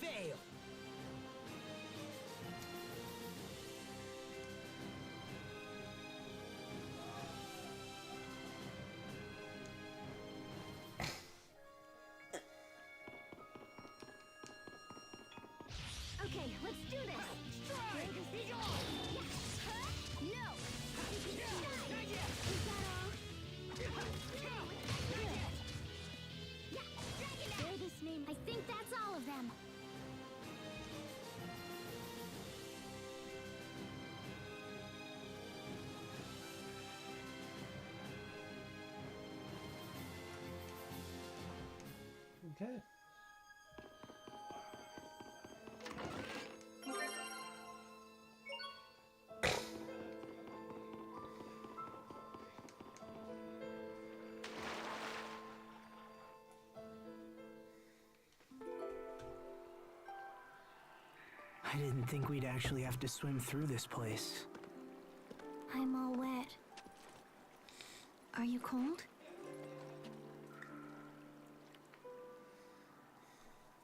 fail. Okay, let's do this. Strike! Be gone! Yeah. Huh? No. Not yet! Is that all? Not yet! Yeah. Bear this name. I think that's all of them. Okay. I didn't think we'd actually have to swim through this place. I'm all wet. Are you cold?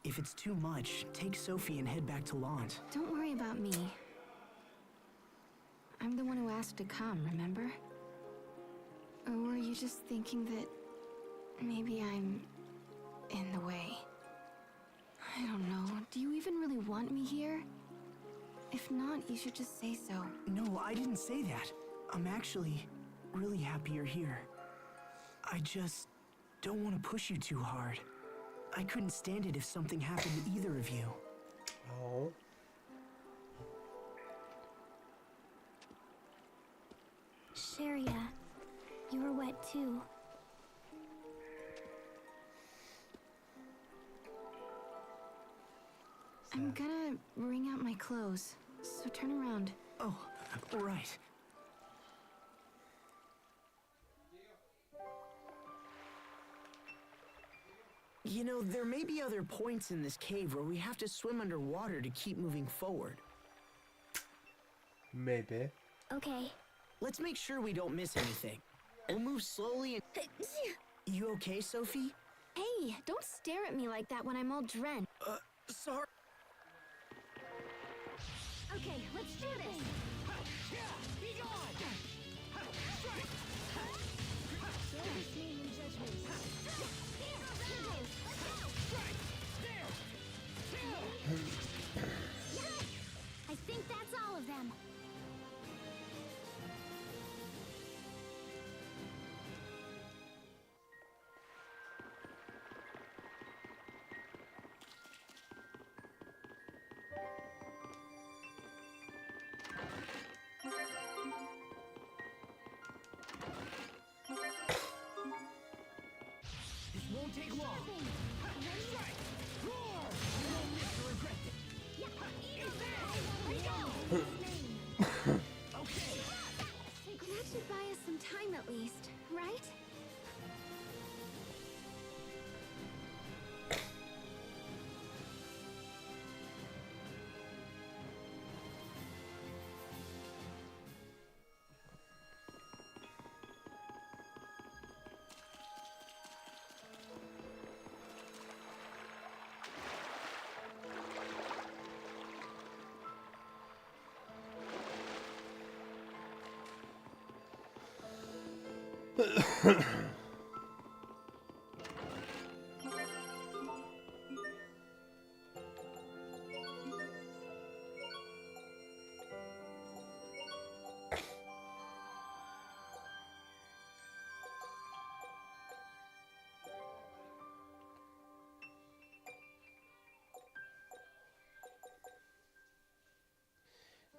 If it's too much, take Sophie and head back to Lant. Don't worry about me. I'm the one who asked to come, remember? Or were you just thinking that maybe I'm in the way? I don't know. Do you even really want me here? If not, you should just say so. No, I didn't say that. I'm actually really happy you're here. I just don't want to push you too hard. I couldn't stand it if something happened to either of you. Oh. Sharia, you're wet too. I'm gonna wring out my clothes, so turn around. Oh, right. You know, there may be other points in this cave where we have to swim underwater to keep moving forward. Maybe. Okay. Let's make sure we don't miss anything. We'll move slowly and... You okay, Sophie? Hey, don't stare at me like that when I'm all drenched. Sorry. Okay, let's do this. Be gone! Strike! Bear this name in judgment. Strike! There! I think that's all of them. This won't take long. Strike! Roar! You won't live to regret it. He's there! Be gone! Okay. That should buy us some time at least, right?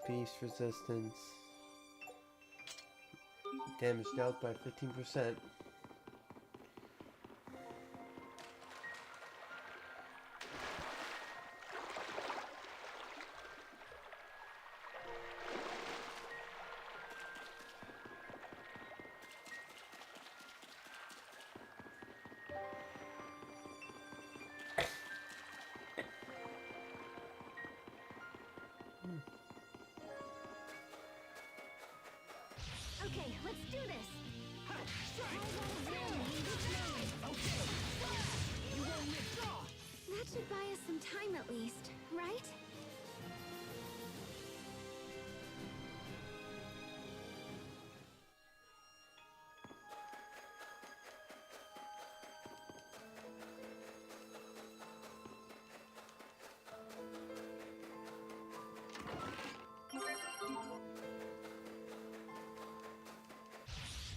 Beast resistance. Damage dealt by 15%. Okay, let's do this. Strike! Okay. You won't withdraw. That should buy us some time at least, right?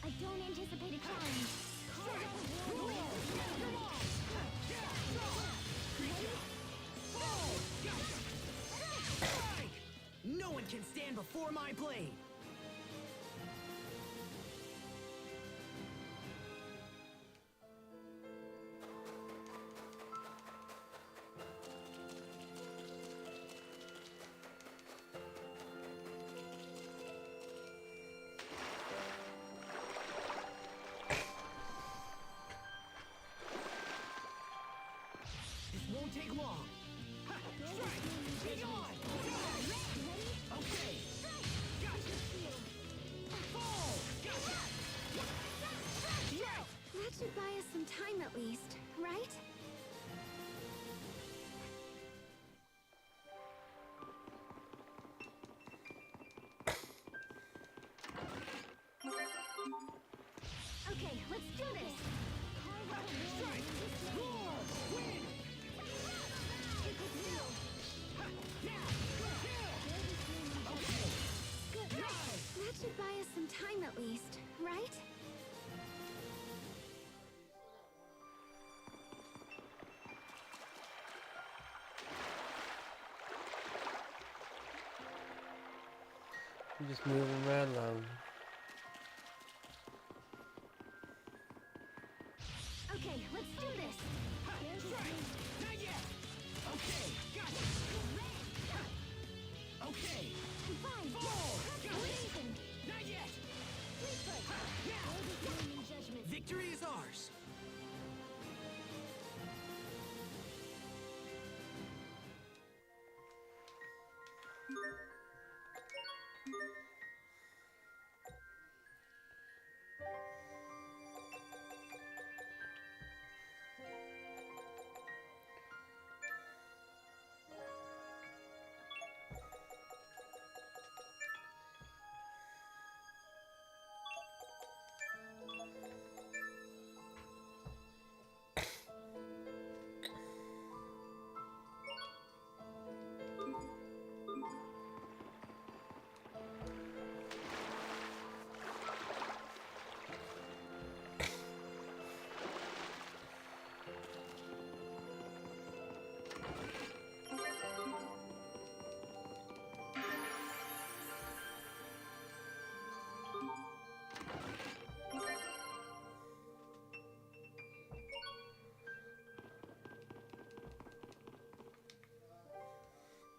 I don't anticipate a challenge. No one can stand before my blade! This won't take long. Take on! Okay! That should buy us some time at least, right? Okay, let's do this! That should buy us some time at least, right? You just move them right along. Okay, let's do this! Not yet! Okay, got it! Okay! Fine! Amazing! Not yet! Victory is ours!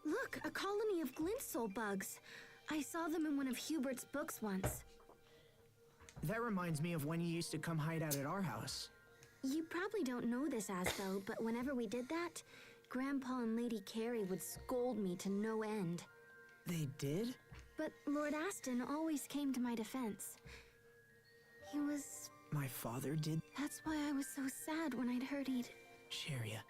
Look, a colony of glintsoul bugs. I saw them in one of Hubert's books once. That reminds me of when you used to come hide out at our house. You probably don't know this, Asbel, but whenever we did that, Grandpa and Lady Carrie would scold me to no end. They did? But Lord Aston always came to my defense. He was... My father did? That's why I was so sad when I'd heard he'd... Sharia.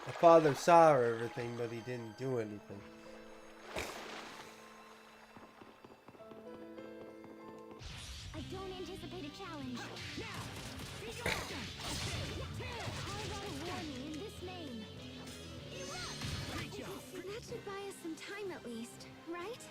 My father saw everything, but he didn't do anything. I don't anticipate a challenge. Colorado warning in this name. That should buy us some time at least, right?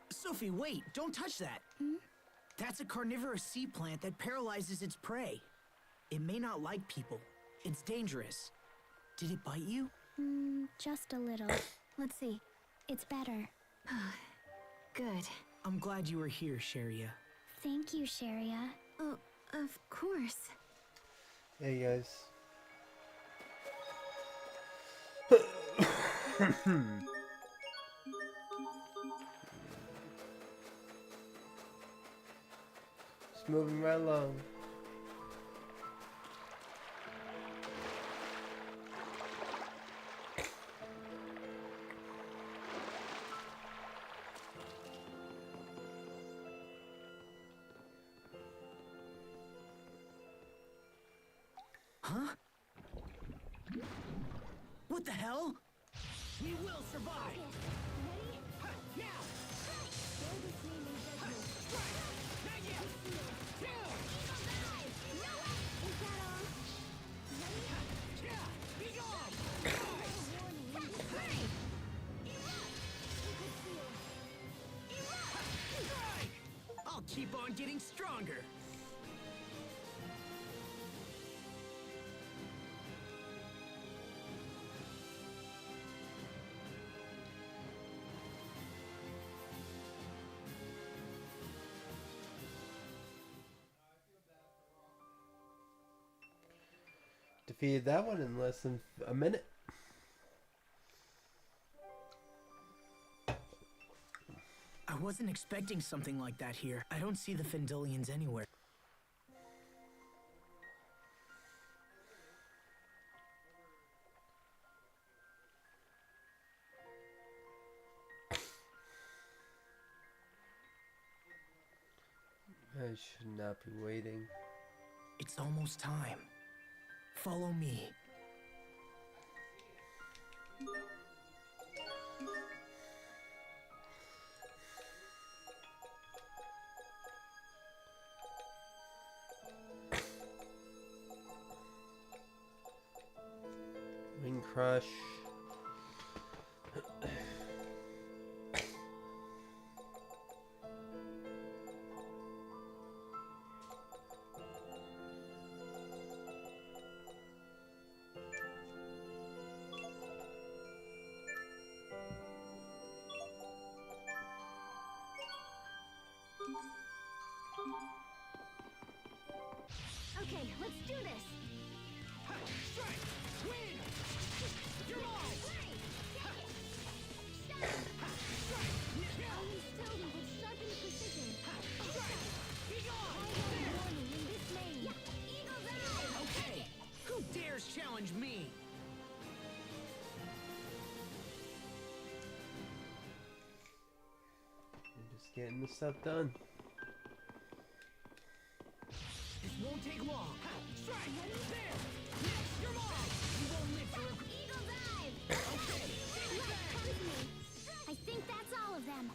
Sophie, wait! Don't touch that! Hmm? That's That's a carnivorous sea plant that paralyzes its prey. It may not like people. It's dangerous. Did it bite you? Just a little. Let's see. It's better. Good. I'm glad you were here, Sharia. Thank you, Sharia. Oh, of course. Hey guys. Just moving right along. Huh? What the hell? We will survive! Ready? Now! Build this name in judgment. Not yet! Eagle dive! No! Is that all? Ready? Be gone! Warning. Hey! Liquid seal. Strike! I'll keep on getting stronger! Defeated that one in less than a minute. I wasn't expecting something like that here. I don't see the Fendillians anywhere. I should not be waiting. It's almost time. Follow me. Wing crush. Okay, let's do this. Strike! Win! You're mine! Only still we with sharpened precision. Be gone! Warning in this lane. Eagle dive! Okay! Who dares challenge me? I'm just getting this stuff done. This won't take long. Strike! There! Yes, you're mine! You won't live to regret. Eagle dive! Okay! Left comes me. I think that's all of them.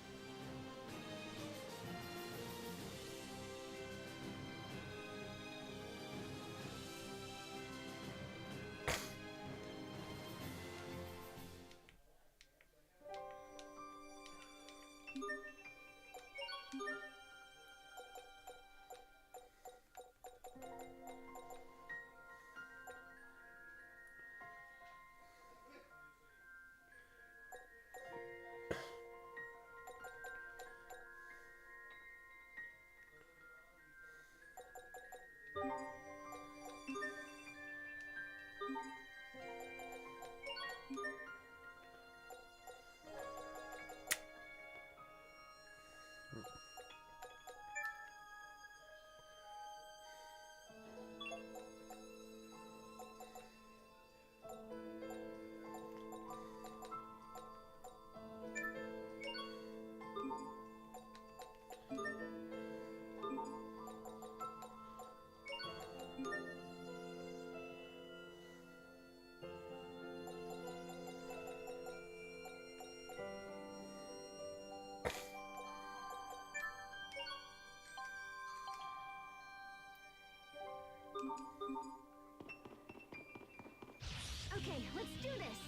Okay, let's do this.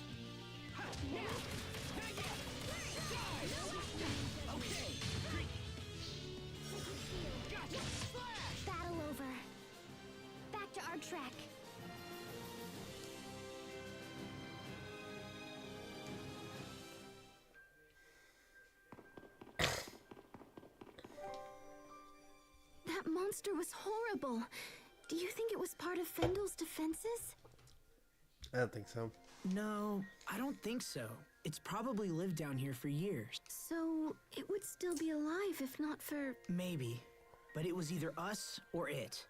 Now! Not yet! Die! Okay! Liquid seal. Gotcha! Battle over. Back to our track. That monster was horrible. Do you think it was part of Fendel's defenses? I don't think so. No, I don't think so. It's probably lived down here for years. So, it would still be alive if not for Maybe. But it was either us or it.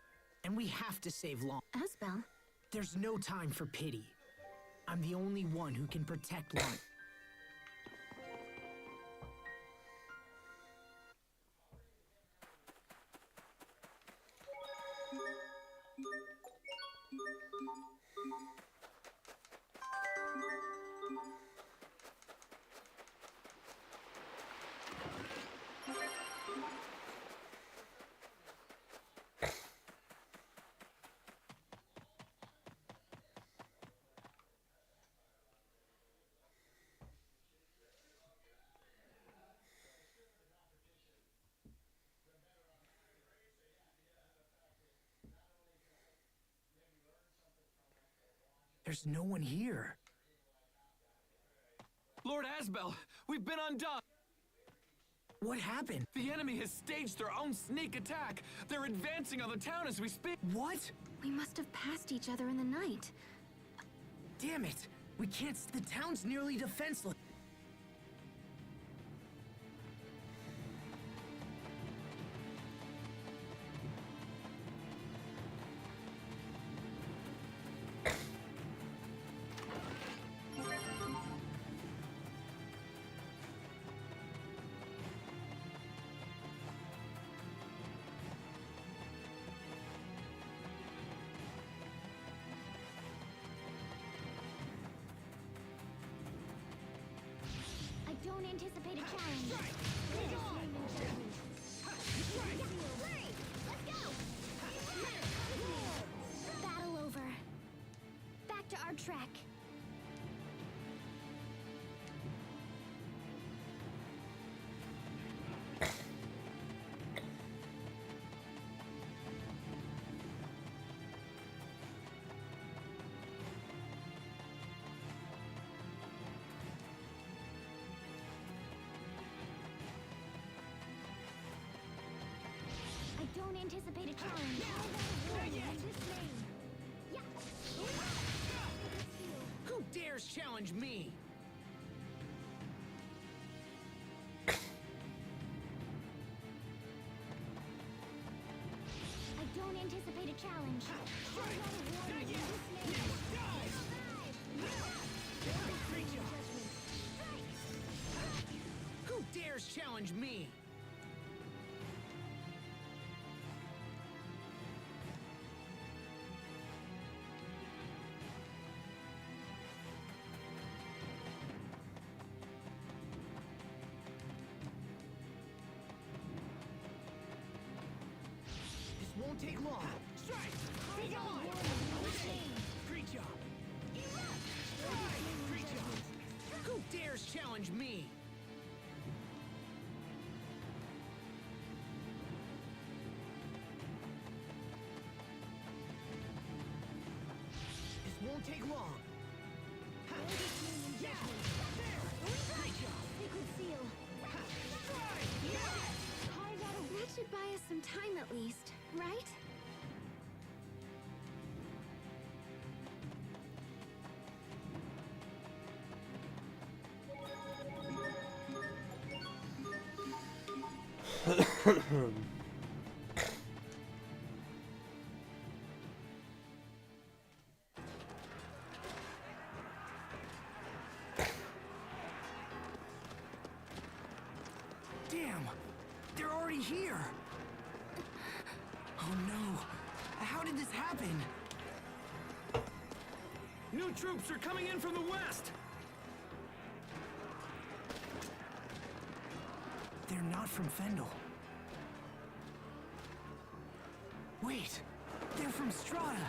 And we have to save Lon. Asbel. There's no time for pity. I'm the only one who can protect Lon. There's no one here. Lord Asbel, we've been undone! What happened? The enemy has staged their own sneak attack! They're advancing on the town as we speak! What? We must have passed each other in the night. Damn it! We can't. The town's nearly defenseless. I don't anticipate a challenge. Battle over. Back to our track. I don't anticipate a challenge. Who dares challenge me? I don't anticipate a challenge. Who dares challenge me? This won't take long. Strike! Be gone! Great job! Great job! Who dares challenge me? This won't take long. Yeah! Great job! Sacred seal. That should buy us some time at least, right? Damn! They're already here! Oh no! How did this happen? New troops are coming in from the west! They're not from Fendel. Wait! They're from Strata!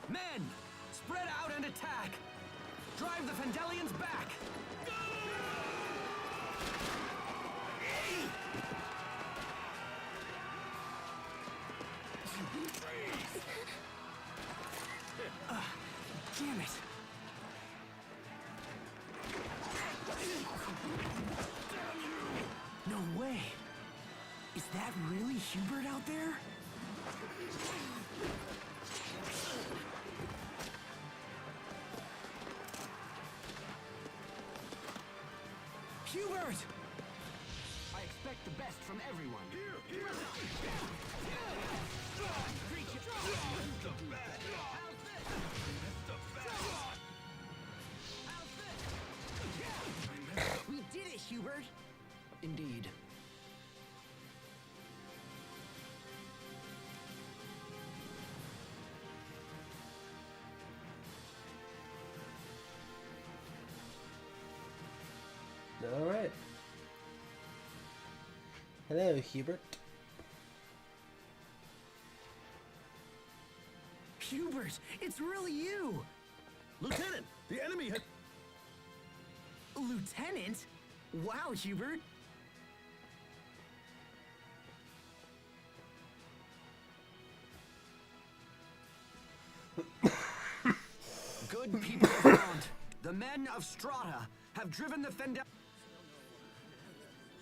Men! Spread out and attack! drive the Fendelians back! Damn it! No way! Is that really Hubert out there? Hubert! I expect the best from everyone. We did it, Hubert! Indeed. All right. Hello, Hubert. Hubert, it's really you! Lieutenant, the enemy has... Lieutenant? Wow, Hubert! Good people of Gaunt, the men of Strata have driven the Fendel...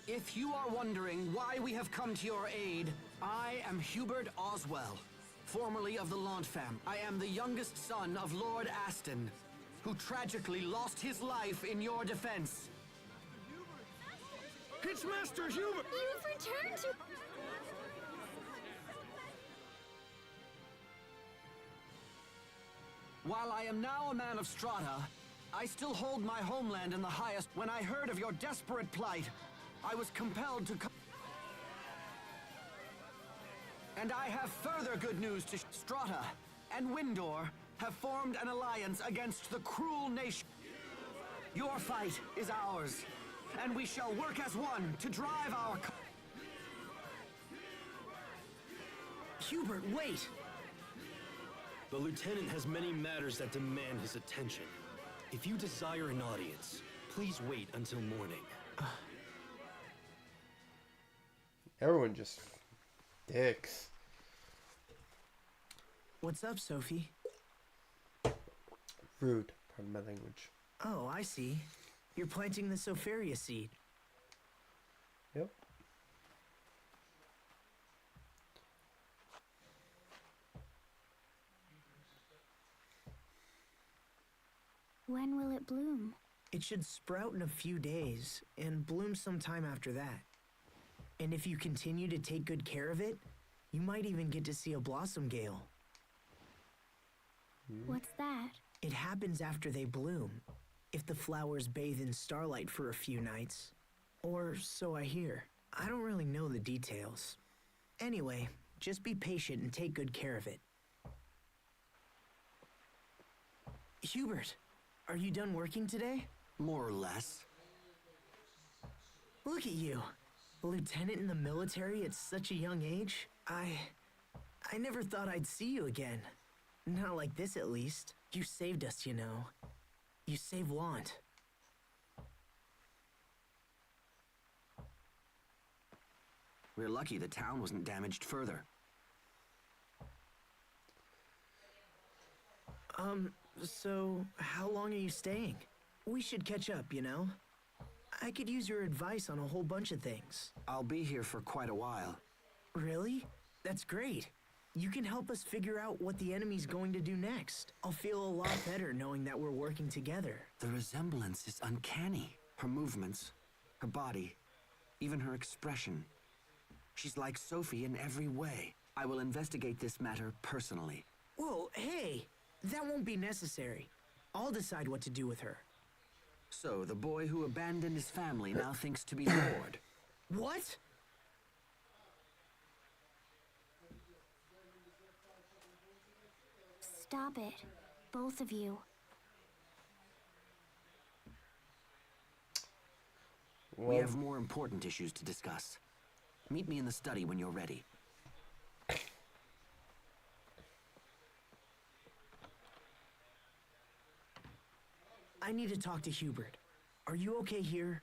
If you are wondering why we have come to your aid, I am Hubert Oswell, formerly of the Lant fam. I am the youngest son of Lord Aston, who tragically lost his life in your defense. It's Master Hubert! You've returned to... While I am now a man of Strata, I still hold my homeland in the highest. When I heard of your desperate plight, I was compelled to come. And I have further good news to Strata and Windor have formed an alliance against the cruel nation. Your fight is ours, and we shall work as one to drive our... Hubert, wait! The lieutenant has many matters that demand his attention. If you desire an audience, please wait until morning. Everyone just dicks. What's up, Sophie? Rude, pardon my language. Oh, I see. You're planting the Sopharia seed. Yep. When will it bloom? It should sprout in a few days, and bloom sometime after that. And if you continue to take good care of it, you might even get to see a blossom gale. What's that? It happens after they bloom, if the flowers bathe in starlight for a few nights. Or so I hear. I don't really know the details. Anyway, just be patient and take good care of it. Hubert, are you done working today? More or less. Look at you. A lieutenant in the military at such a young age? I never thought I'd see you again. Not like this, at least. You saved us, you know. You saved Lant. We're lucky the town wasn't damaged further. So how long are you staying? We should catch up, you know? I could use your advice on a whole bunch of things. I'll be here for quite a while. Really? That's great. You can help us figure out what the enemy's going to do next. I'll feel a lot better knowing that we're working together. The resemblance is uncanny. Her movements, her body, even her expression. She's like Sophie in every way. I will investigate this matter personally. Whoa, hey! That won't be necessary. I'll decide what to do with her. So, the boy who abandoned his family now thinks to be Lord. What? Stop it. Both of you. We have more important issues to discuss. Meet me in the study when you're ready. I need to talk to Hubert. Are you okay here?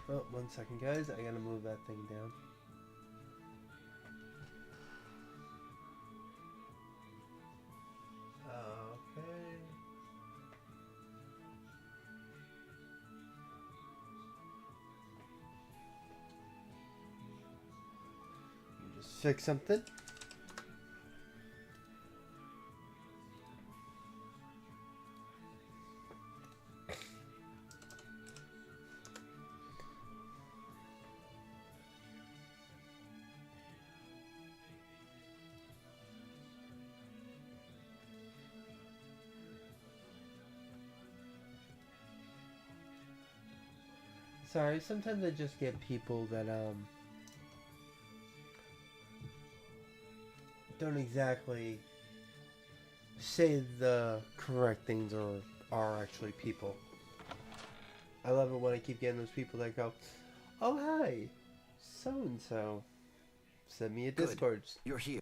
Oh, 1 second, guys. I gotta move that thing down. Okay. You just fix something. Sorry, sometimes I just get people that don't exactly say the correct things or are actually people. I love it when I keep getting those people that go, "Oh hi, so and so, send me a Good. Discord." You're here.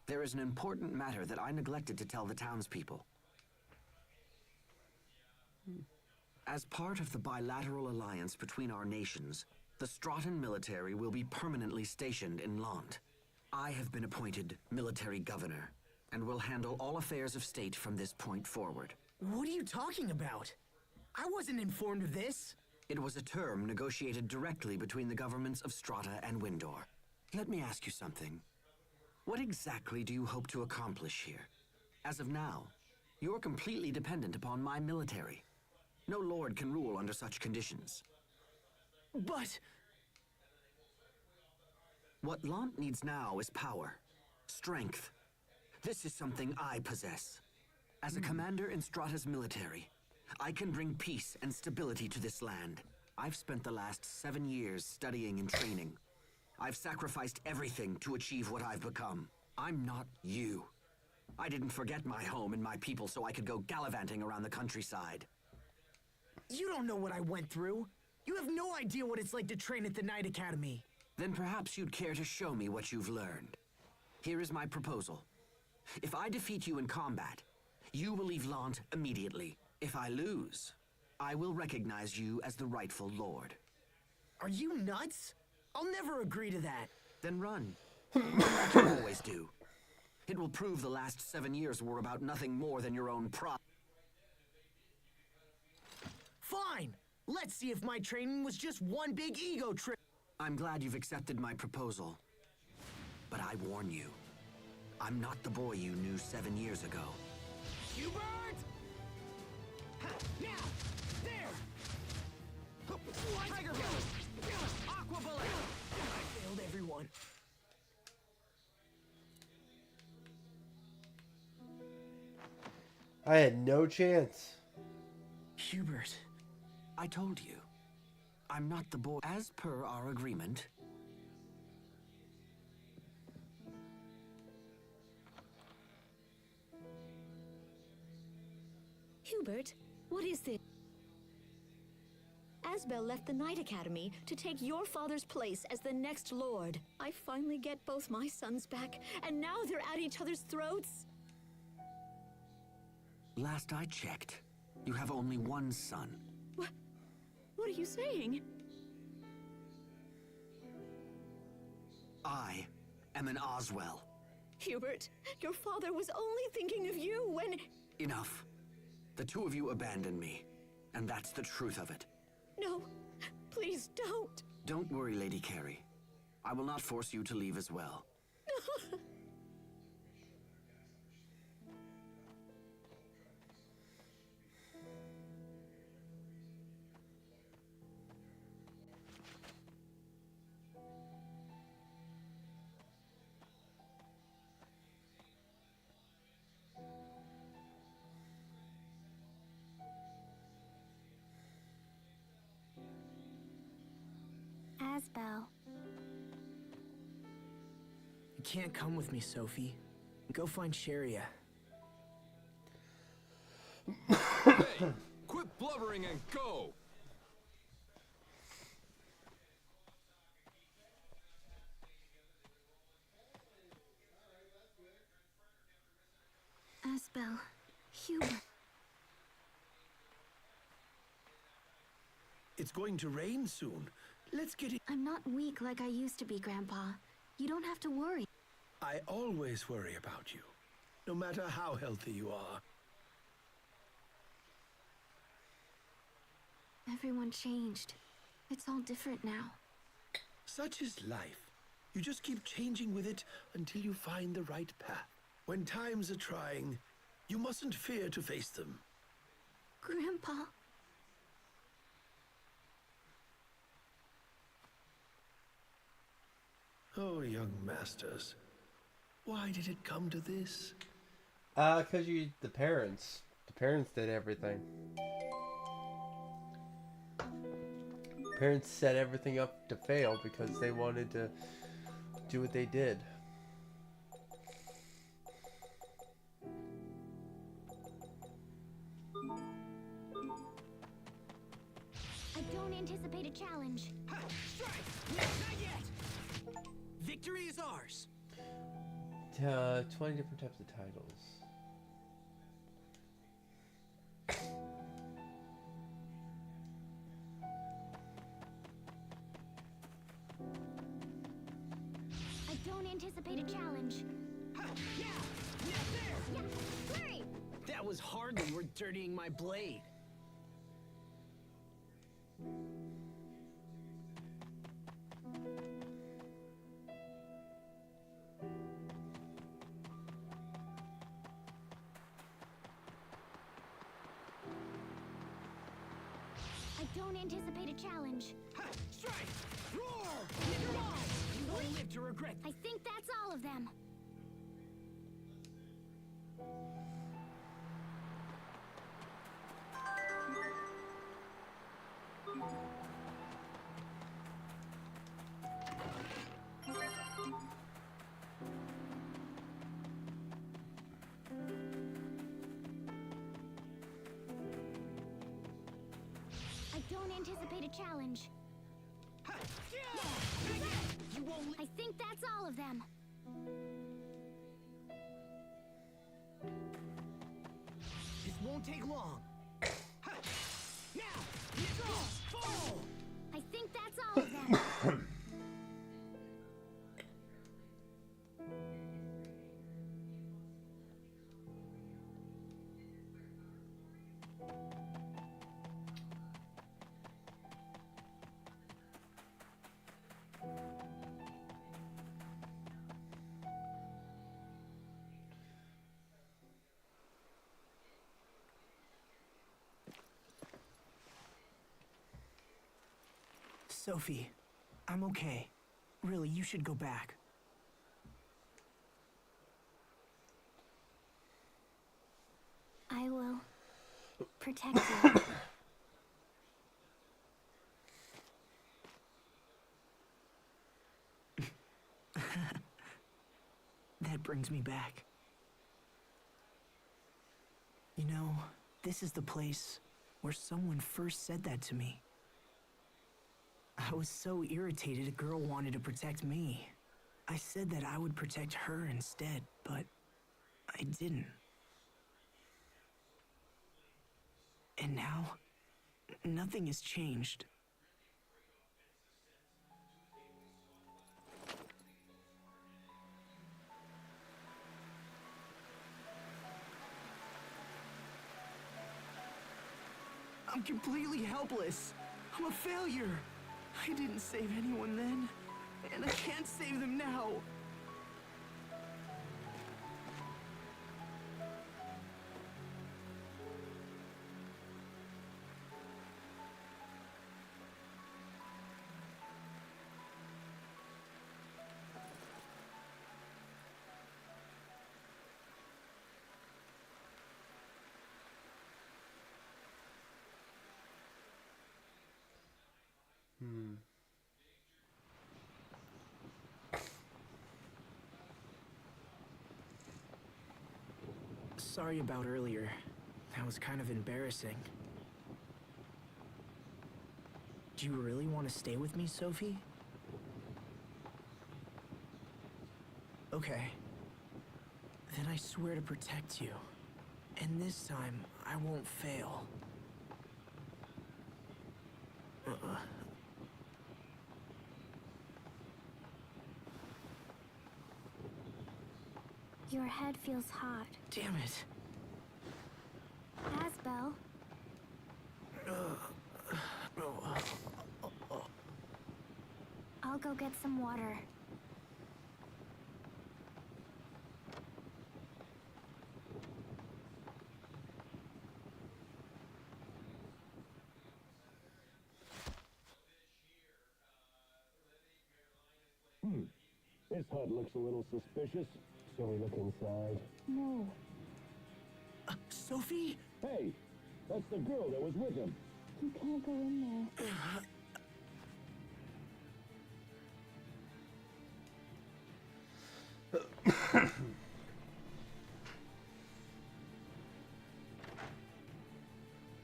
There is an important matter that I neglected to tell the townspeople. As part of the bilateral alliance between our nations, the Strahtan military will be permanently stationed in Lant. I have been appointed military governor and will handle all affairs of state from this point forward. What are you talking about? I wasn't informed of this. It was a term negotiated directly between the governments of Strata and Windor. Let me ask you something. What exactly do you hope to accomplish here? As of now, you're completely dependent upon my military. No lord can rule under such conditions. But... What Lant needs now is power, strength. This is something I possess. As a commander in Strata's military, I can bring peace and stability to this land. I've spent the last 7 years studying and training. I've sacrificed everything to achieve what I've become. I'm not you. I didn't forget my home and my people so I could go gallivanting around the countryside. You don't know what I went through. You have no idea what it's like to train at the Night Academy. Then perhaps you'd care to show me what you've learned. Here is my proposal. If I defeat you in combat, you will leave Lant immediately. If I lose, I will recognize you as the rightful lord. Are you nuts? I'll never agree to that. Then run. Like you always do. It will prove the last 7 years were about nothing more than your own pride. Fine. Let's see if my training was just one big ego trip. I'm glad you've accepted my proposal. But I warn you, I'm not the boy you knew 7 years ago. Hubert! Ha, now! There! Tiger Bullet! Aqua Bullet! I failed everyone. I had no chance. Hubert. I told you, I'm not the boy. As per our agreement, Hubert, what is this? Asbel left the Night Academy to take your father's place as the next lord. I finally get both my sons back, and now they're at each other's throats? last I checked, you have only one son. What are you saying? I am an Oswell. Hubert, your father was only thinking of you when... Enough. The two of you abandoned me, and that's the truth of it. No, please don't. Don't worry, Lady Carey. I will not force you to leave as well. Asbel. You can't come with me, Sophie. Go find Sharia. Hey, quit blubbering and go! Asbel. Hubert. It's going to rain soon. Let's get it. I'm not weak like I used to be, Grandpa. You don't have to worry. I always worry about you, no matter how healthy you are. Everyone changed. It's all different now. Such is life. You just keep changing with it until you find the right path. When times are trying, you mustn't fear to face them. Grandpa. Oh, young masters, why did it come to this? Cause the parents did everything. Parents set everything up to fail because they wanted to do what they did. I don't anticipate a challenge. Ha! Strike! No, not yet! Victory is ours! 20 different types of titles. I don't anticipate a challenge. Ha! Yeah! Yeah, there! Yeah, hurry! That was hardly worth dirtying my blade. I don't anticipate a challenge. Ha! Strike! Roar! Come on! You won't live to regret. I think that's all of them. I don't anticipate a challenge. Ha! Yeah! You won't. I think that's all of them. This won't take long. Ha! Now! Go! Fall! I think that's all of them. Sophie, I'm okay. Really, you should go back. I will protect you. That brings me back. You know, this is the place where someone first said that to me. I was so irritated a girl wanted to protect me. I said that I would protect her instead, but I didn't. And now, nothing has changed. I'm completely helpless. I'm a failure. I didn't save anyone then, and I can't save them now. Sorry about earlier. That was kind of embarrassing. Do you really want to stay with me, Sophie? Okay. Then I swear to protect you. And this time, I won't fail. Your head feels hot. Damn it. Asbel, I'll go get some water. This hut looks a little suspicious. Shall we look inside? No. Sophie? Hey, that's the girl that was with him. You can't go in there.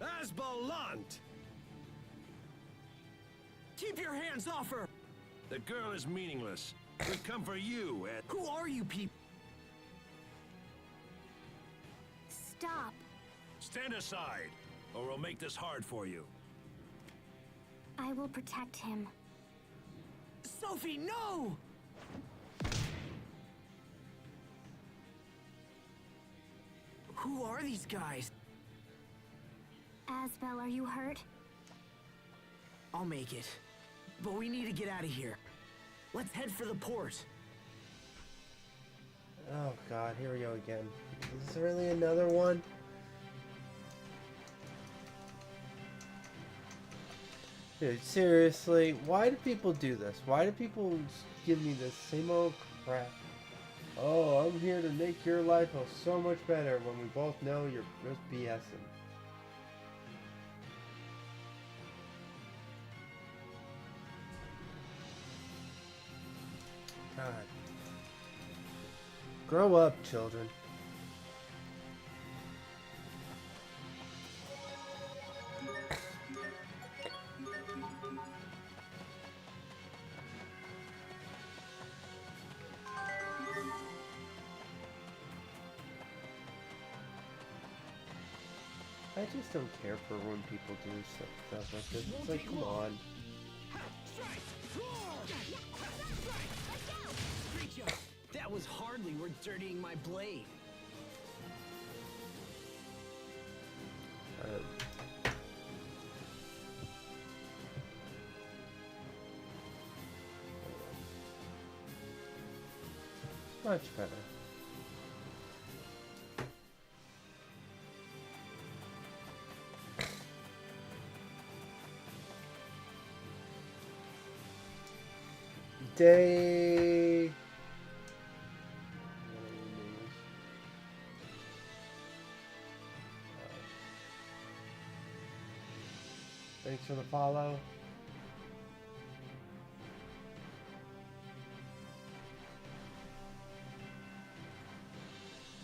Asbalant! Keep your hands off her! The girl is meaningless. We come for you, and... Who are you people? Stop. Stand aside, or we'll make this hard for you. I will protect him. Sophie, no! Who are these guys? Asbel, are you hurt? I'll make it. But we need to get out of here. Let's head for the port. Oh god, here we go again. Is this really another one? Dude, seriously, why do people do this? Why do people give me this same old crap? Oh, I'm here to make your life so much better when we both know you're just BSing. God. Grow up, children. I just don't care for when people do stuff like this. It's like, come on. That was hardly worth dirtying my blade. Much better. Day. Thanks for the follow.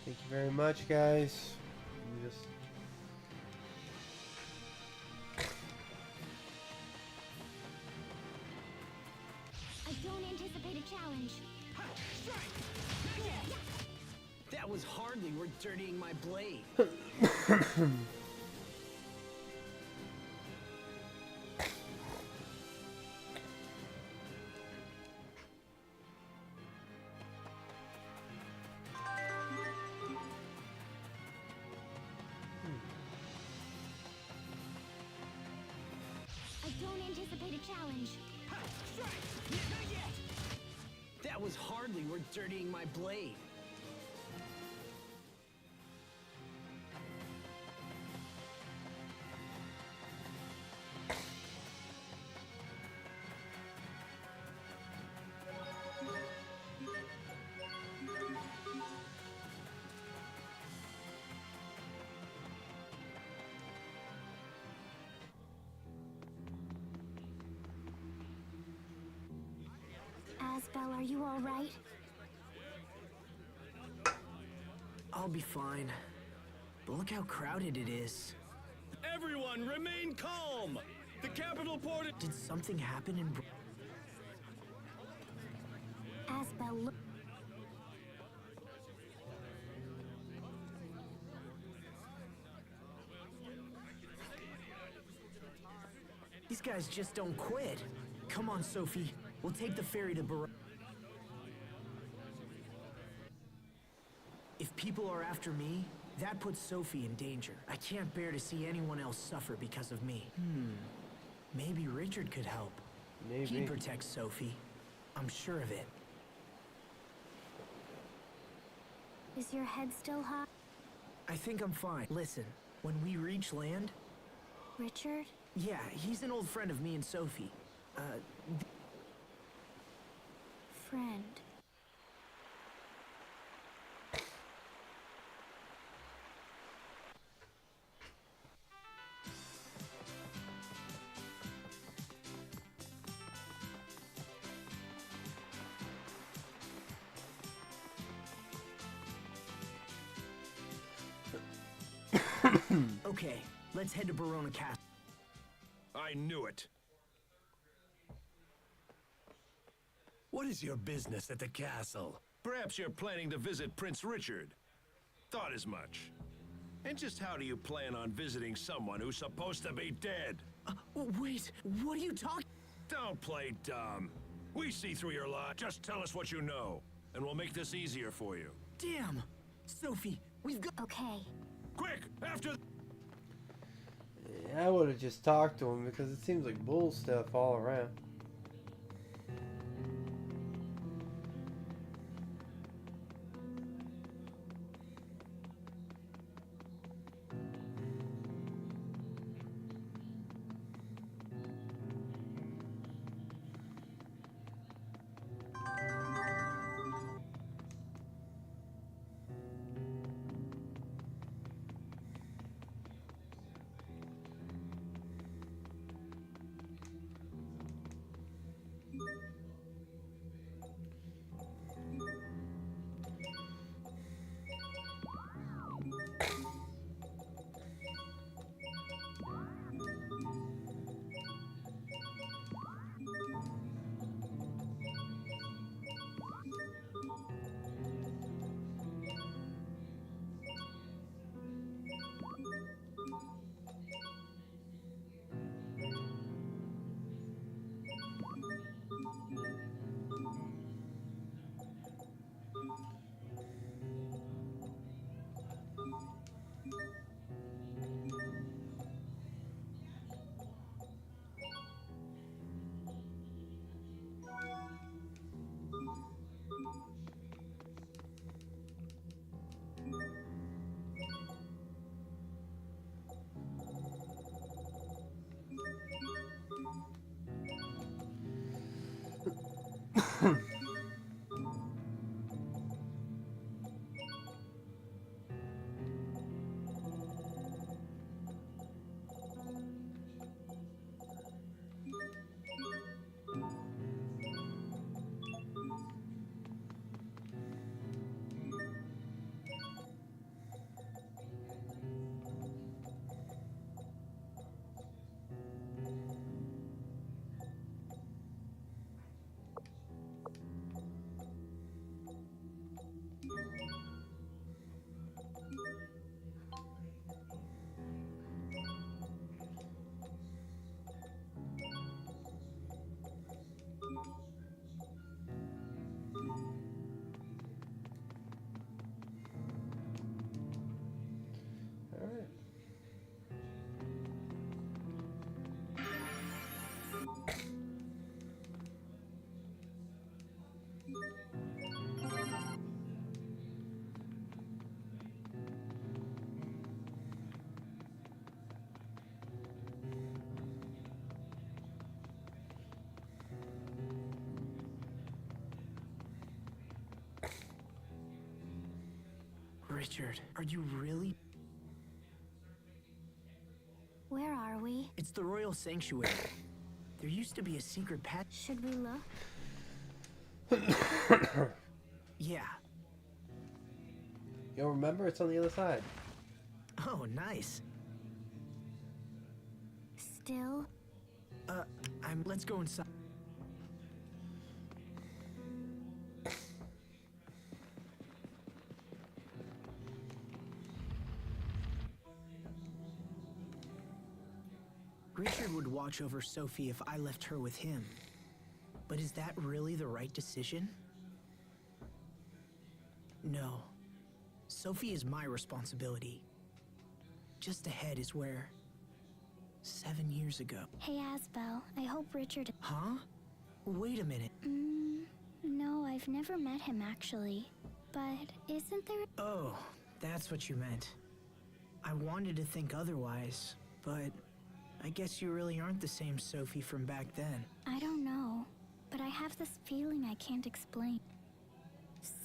Thank you very much, guys. I'm just I don't anticipate a challenge. That was hardly worth dirtying my blade. anticipated challenge. Not yet! That was hardly worth dirtying my blade. Asbel, are you all right? I'll be fine. But look how crowded it is. Everyone, remain calm! The capital port. Did something happen in... Asbel, look. These guys just don't quit. Come on, Sophie. We'll take the ferry to Bar... If people are after me, that puts Sophie in danger. I can't bear to see anyone else suffer because of me. Maybe Richard could help. Maybe. He protects Sophie. I'm sure of it. Is your head still hot? I think I'm fine. Listen, when we reach land... Richard? Yeah, he's an old friend of me and Sophie. Friend. Okay, let's head to Barona Castle. I knew it. What is your business at the castle? Perhaps you're planning to visit Prince Richard. Thought as much. And just how do you plan on visiting someone who's supposed to be dead? Wait, what are you talking? Don't play dumb. We see through your lie. Just tell us what you know, and we'll make this easier for you. Damn! Sophie, we've got... Okay. Quick, after... Yeah, I would have just talked to him because it seems like bull stuff all around. Richard, are you really? Where are we? It's the Royal Sanctuary. There used to be a secret path. Should we look? Yeah. You'll remember it's on the other side. Oh, nice. Still? Let's go inside. Richard would watch over Sophie if I left her with him. But is that really the right decision? No. Sophie is my responsibility. Just ahead is where... 7 years ago. Hey, Asbel, I hope Richard... Huh? Wait a minute. No, I've never met him, actually. But isn't there... Oh, that's what you meant. I wanted to think otherwise, but I guess you really aren't the same Sophie from back then. I don't know, but I have this feeling I can't explain.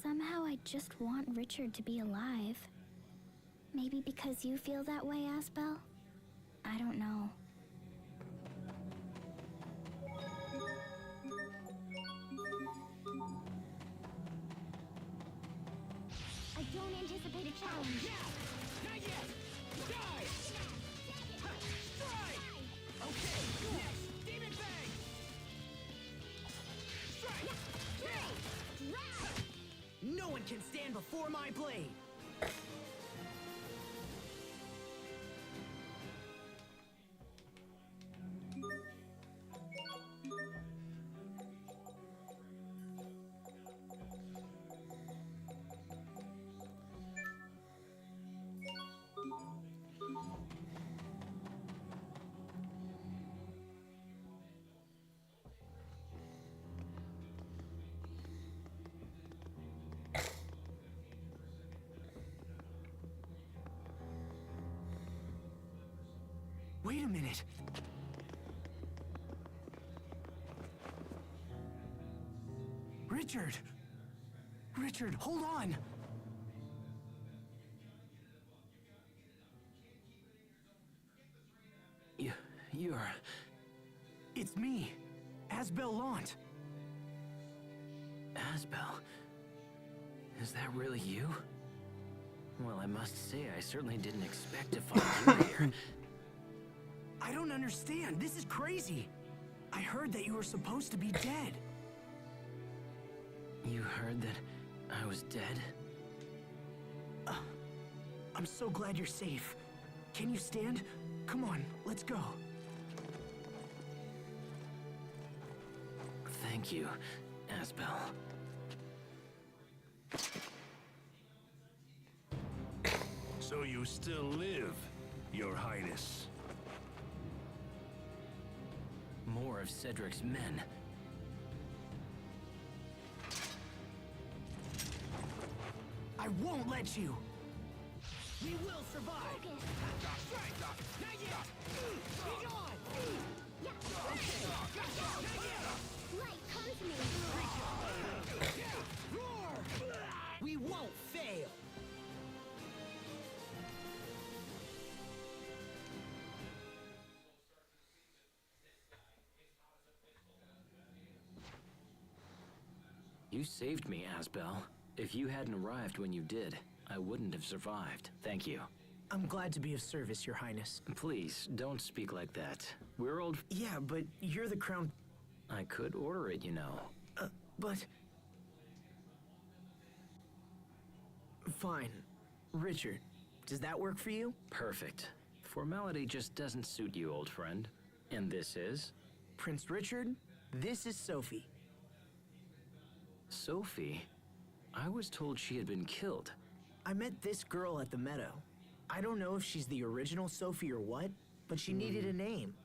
Somehow I just want Richard to be alive. Maybe because you feel that way, Asbel? I don't know. I don't anticipate a challenge. Not yet! Die! Strike! Okay, next, Demon Bang! Strike! No one can stand before my blade! Wait a minute. Richard! Richard, hold on! You're... It's me, Asbel Lant. Asbel? Is that really you? Well, I must say, I certainly didn't expect to find you here. I don't understand. This is crazy. I heard that you were supposed to be dead. You heard that I was dead? I'm so glad you're safe. Can you stand? Come on, let's go. Thank you, Asbel. So you still live, Your Highness. More of Cedric's men. I won't let you! We will survive! Strike! Not yet! Be gone! Light, come to me. Roar! We won't fail! You saved me, Asbel. If you hadn't arrived when you did, I wouldn't have survived. Thank you. I'm glad to be of service, Your Highness. Please, don't speak like that. We're old... Yeah, but you're the crown... I could order it, you know. But... Fine. Richard, does that work for you? Perfect. Formality just doesn't suit you, old friend. And this is? Prince Richard, this is Sophie. Sophie? I was told she had been killed. I met this girl at the meadow. I don't know if she's the original Sophie or what, but she needed a name.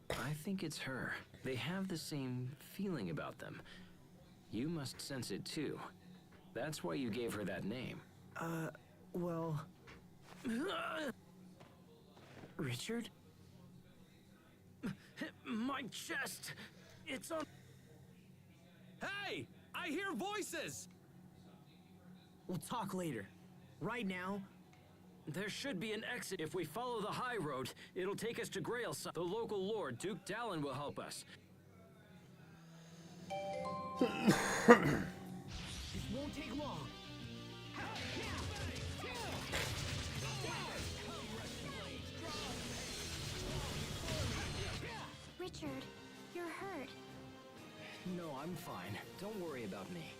I think it's her. They have the same feeling about them. You must sense it too. That's why you gave her that name. Well... Richard? My chest! It's on... Hey! I hear voices! We'll talk later. Right now, There should be an exit. If we follow the high road, it'll take us to Grailside. The local lord, Duke Dallin, will help us. this won't take long. Richard, you're hurt. No, I'm fine. Don't worry about me.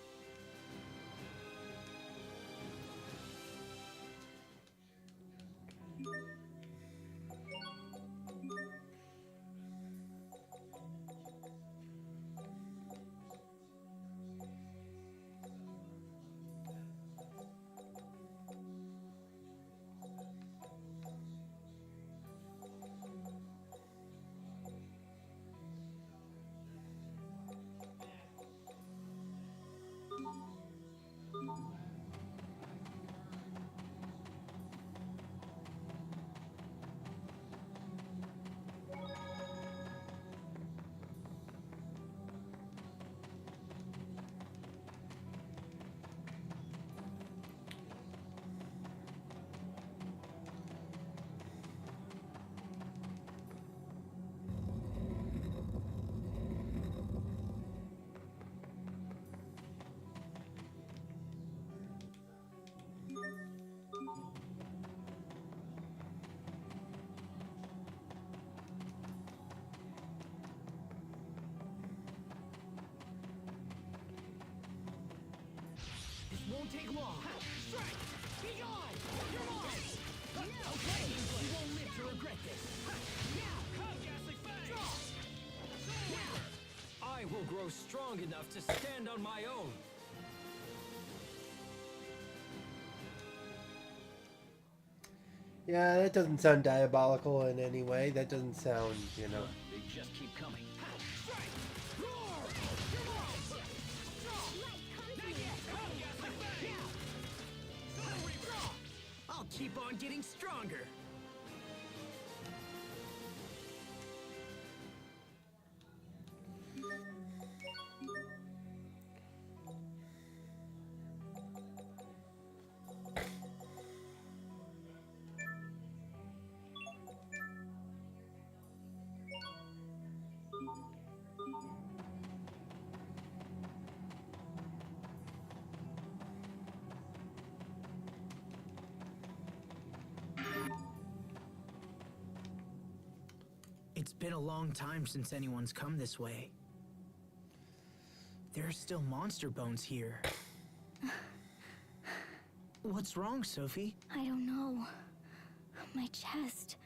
This won't take long. Strike! Be gone! You're mine! Okay, you won't live to regret this. I will grow strong enough to stand on my own. Yeah, that doesn't sound diabolical in any way. That doesn't sound, you know. They just keep coming. I'll keep on getting stronger. It's been a long time since anyone's come this way. There are still monster bones here. What's wrong, Sophie? I don't know. My chest.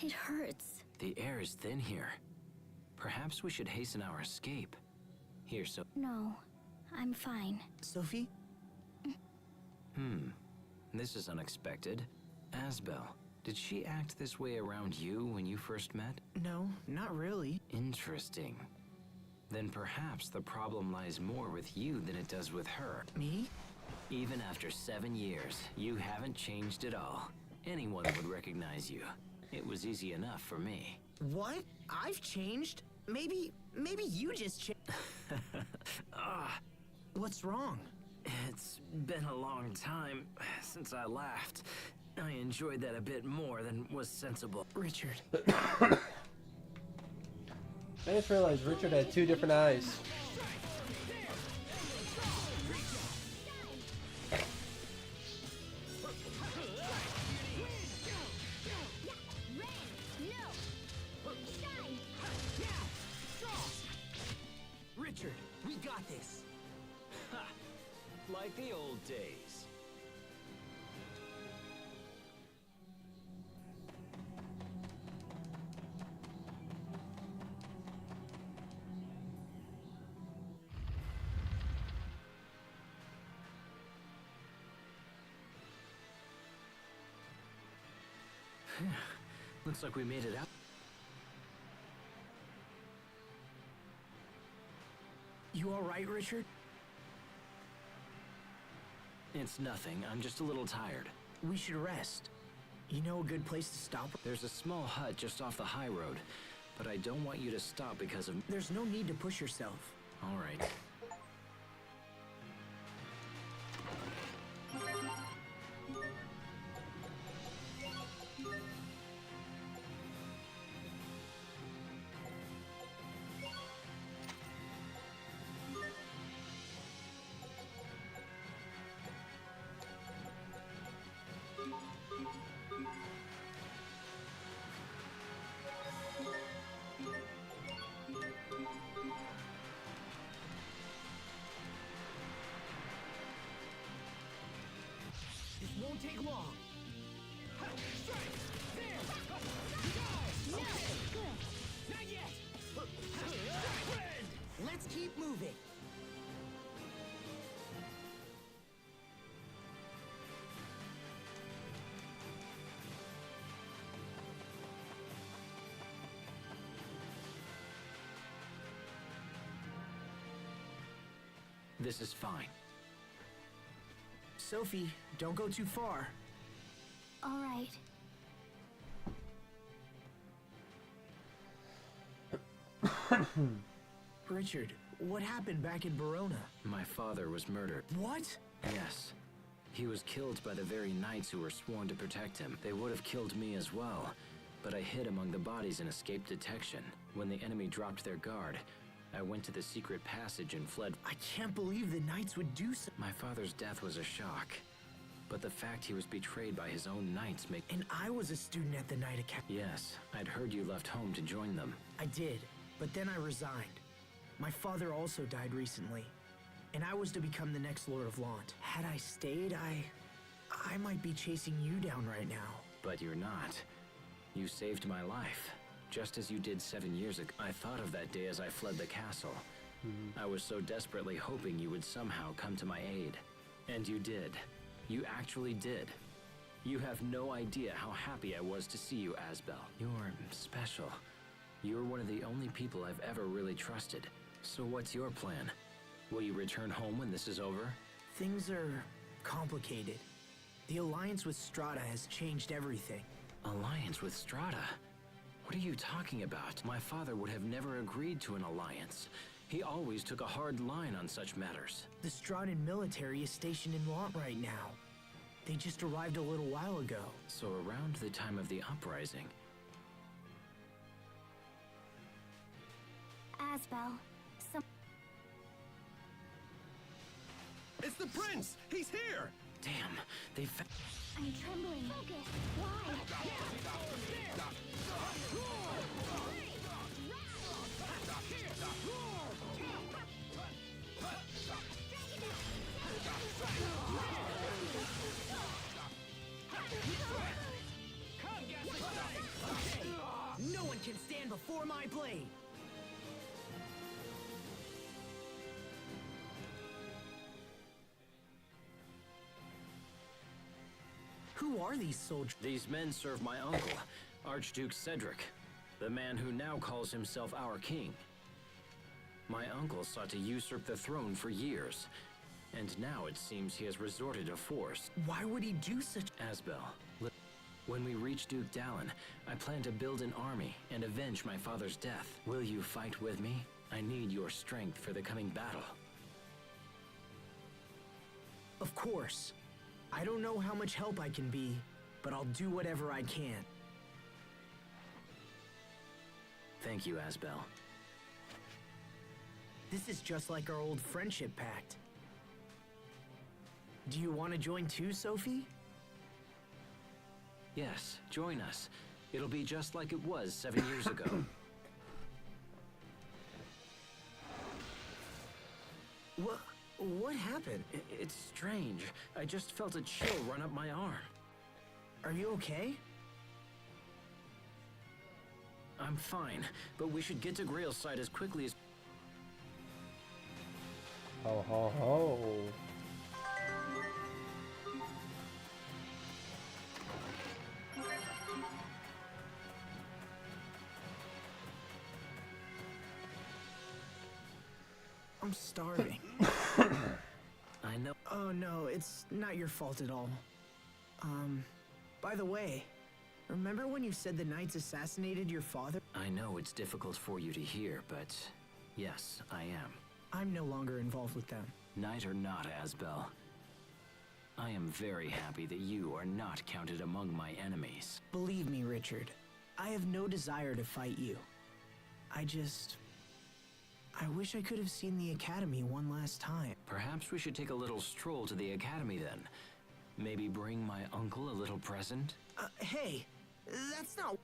It hurts. The air is thin here. Perhaps we should hasten our escape. Here, so... No, I'm fine. Sophie? This is unexpected. Asbel, did she act this way around you when you first met? No, not really. Interesting. Then perhaps the problem lies more with you than it does with her. Me? Even after 7 years, you haven't changed at all. Anyone would recognize you. It was easy enough for me. What? I've changed? Maybe you just changed. What's wrong? It's been a long time since I laughed. I enjoyed that a bit more than was sensible. Richard. I just realized Richard had 2 different eyes. Richard, we got this. Ha! Like the old days. Looks like we made it out. You all right, Richard? It's nothing. I'm just a little tired. We should rest. You know a good place to stop? There's a small hut just off the high road, but I don't want you to stop because of... There's no need to push yourself. All right. This won't take long. Not yet. Let's keep moving. This is fine. Sophie, don't go too far. All right. Richard, what happened back in Verona? My father was murdered. What? Yes. He was killed by the very knights who were sworn to protect him. They would have killed me as well, but I hid among the bodies and escaped detection. When the enemy dropped their guard, I went to the secret passage and fled. I can't believe the knights would do so. My father's death was a shock, but the fact he was betrayed by his own knights make... And I was a student at the Knight Academy. Yes, I'd heard you left home to join them. I did, but then I resigned. My father also died recently, and I was to become the next Lord of Lant. Had I stayed, I might be chasing you down right now. But you're not. You saved my life, just as you did 7 years ago. I thought of that day as I fled the castle. I was so desperately hoping you would somehow come to my aid. And you did. You actually did. You have no idea how happy I was to see you, Asbel. You're special. You're one of the only people I've ever really trusted. So what's your plan? Will you return home when this is over? Things are complicated. The alliance with Strata has changed everything. Alliance with Strata? What are you talking about? My father would have never agreed to an alliance. He always took a hard line on such matters. The Stratan military is stationed in Lant right now. They just arrived a little while ago. So around the time of the uprising... Asbel, It's the prince! He's here! Damn, they I'm trembling. Focus. Why? No one can stand before my blade! Who are these soldiers? These men serve my uncle, Archduke Cedric, the man who now calls himself our king. My uncle sought to usurp the throne for years, and now it seems he has resorted to force. Why would he do such... Asbel, when we reach Duke Dallin, I plan to build an army and avenge my father's death. Will you fight with me? I need your strength for the coming battle. Of course. I don't know how much help I can be, but I'll do whatever I can. Thank you, Asbel. This is just like our old friendship pact. Do you want to join too, Sophie? Yes, join us. It'll be just like it was 7 years ago. What happened? It's strange. I just felt a chill run up my arm. Are you okay? I'm fine, but we should get to Grail's side as quickly as... Ho ho ho. I'm starving. I know. Oh no, it's not your fault at all. By the way, remember when you said the Knights assassinated your father? I know it's difficult for you to hear, but yes, I am. I'm no longer involved with them. Knight or not, Asbel, I am very happy that you are not counted among my enemies. Believe me, Richard, I have no desire to fight you. I wish I could have seen the Academy one last time. Perhaps we should take a little stroll to the Academy then. Maybe bring my uncle a little present? Hey, that's not...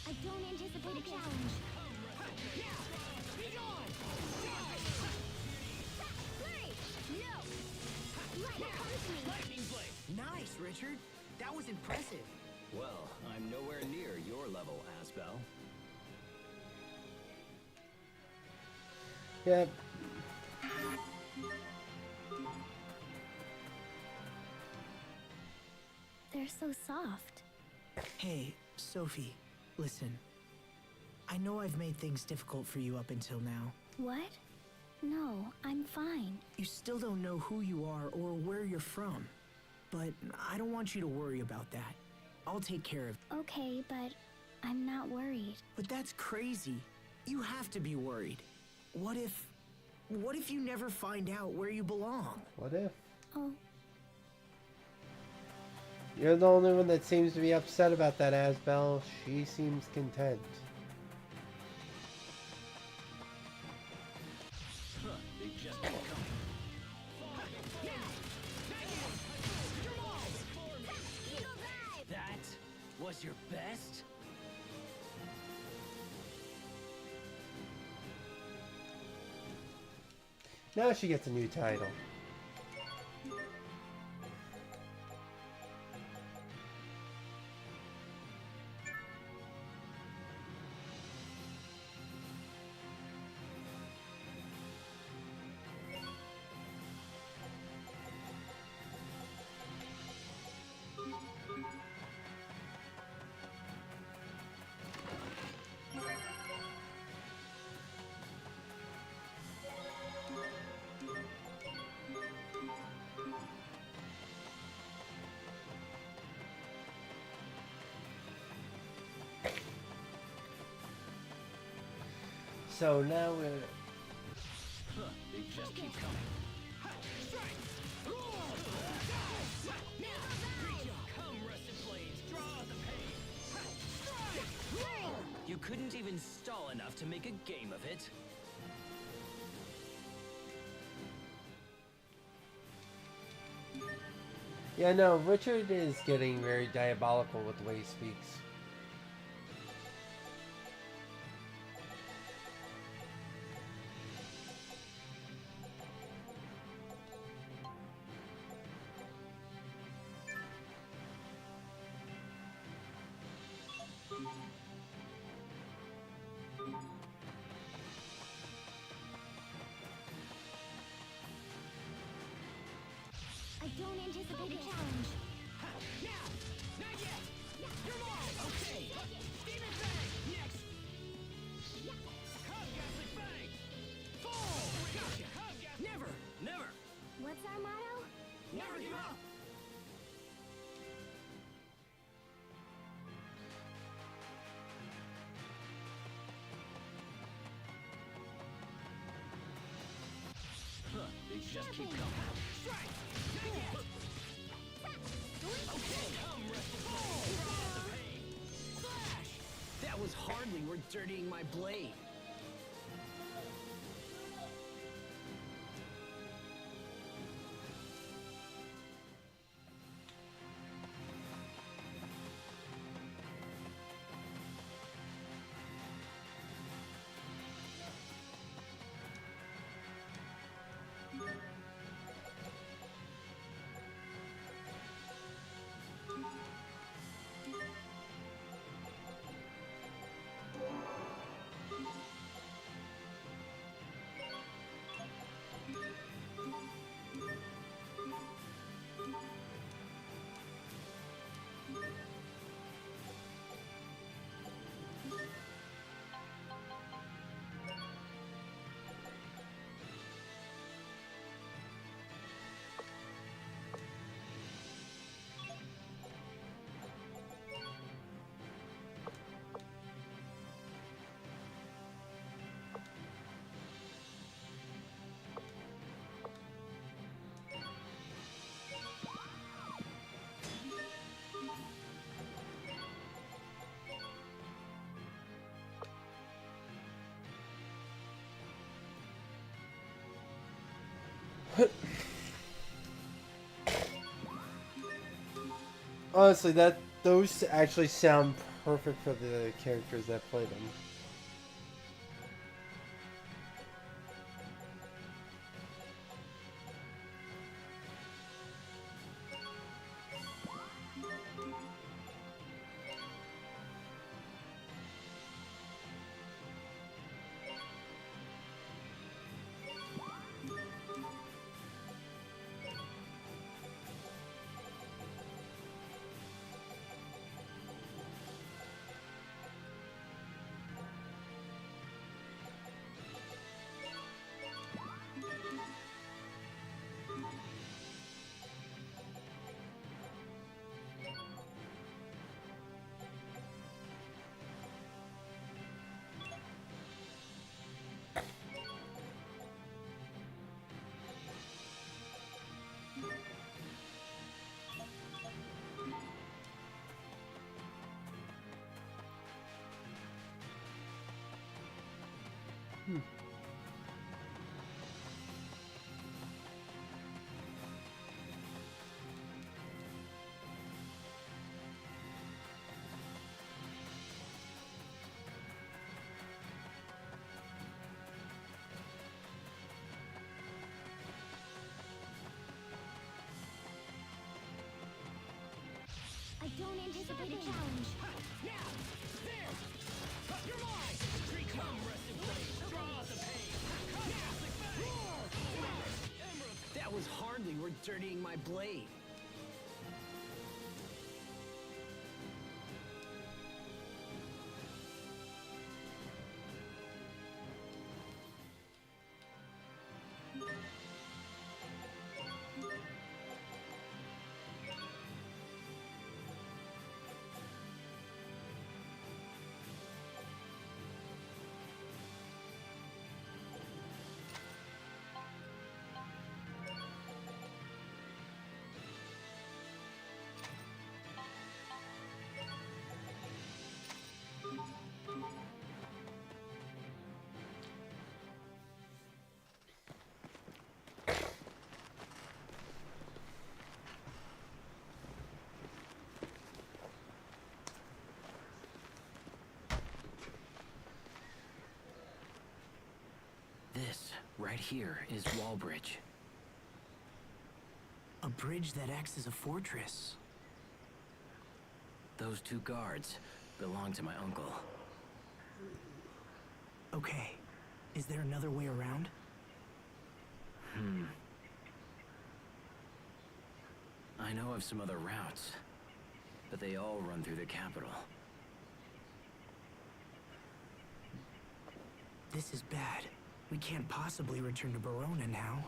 I don't anticipate a challenge. Nice, Richard. That was impressive. Well, I'm nowhere near your level, Asbel. Yep. They're so soft. Hey, Sophie, listen. I know I've made things difficult for you up until now. What? No, I'm fine. You still don't know who you are or where you're from. But I don't want you to worry about that. I'll take care of it. Okay, but I'm not worried. But that's crazy. You have to be worried. What if you never find out where you belong? What if? Oh, You're the only one that seems to be upset about that, Asbel. She seems content. They just keep coming. That was your best? Now she gets a new title. So now we're... They just keep coming. You couldn't even stall enough to make a game of it. Yeah, no, Richard is getting very diabolical with the way he speaks. I don't anticipate a challenge. Never! What's our motto? Never give up! They just keep coming. That was hardly worth dirtying my blade. Honestly, those actually sound perfect for the characters that play them. I don't anticipate a challenge. That was hardly worth dirtying my blade. Right here is Wallbridge. A bridge that acts as a fortress. Those two guards belong to my uncle. Okay. Is there another way around? I know of some other routes, but they all run through the capital. This is bad. We can't possibly return to Verona now.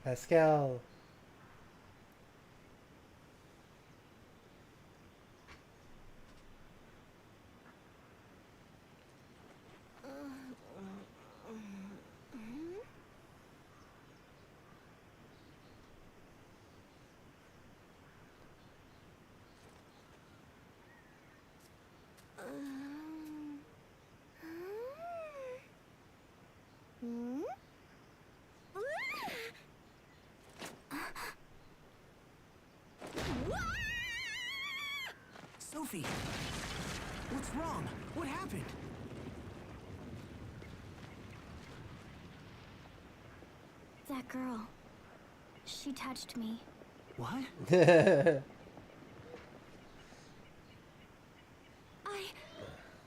Pascal. Sophie! What's wrong? What happened? That girl. She touched me. What? I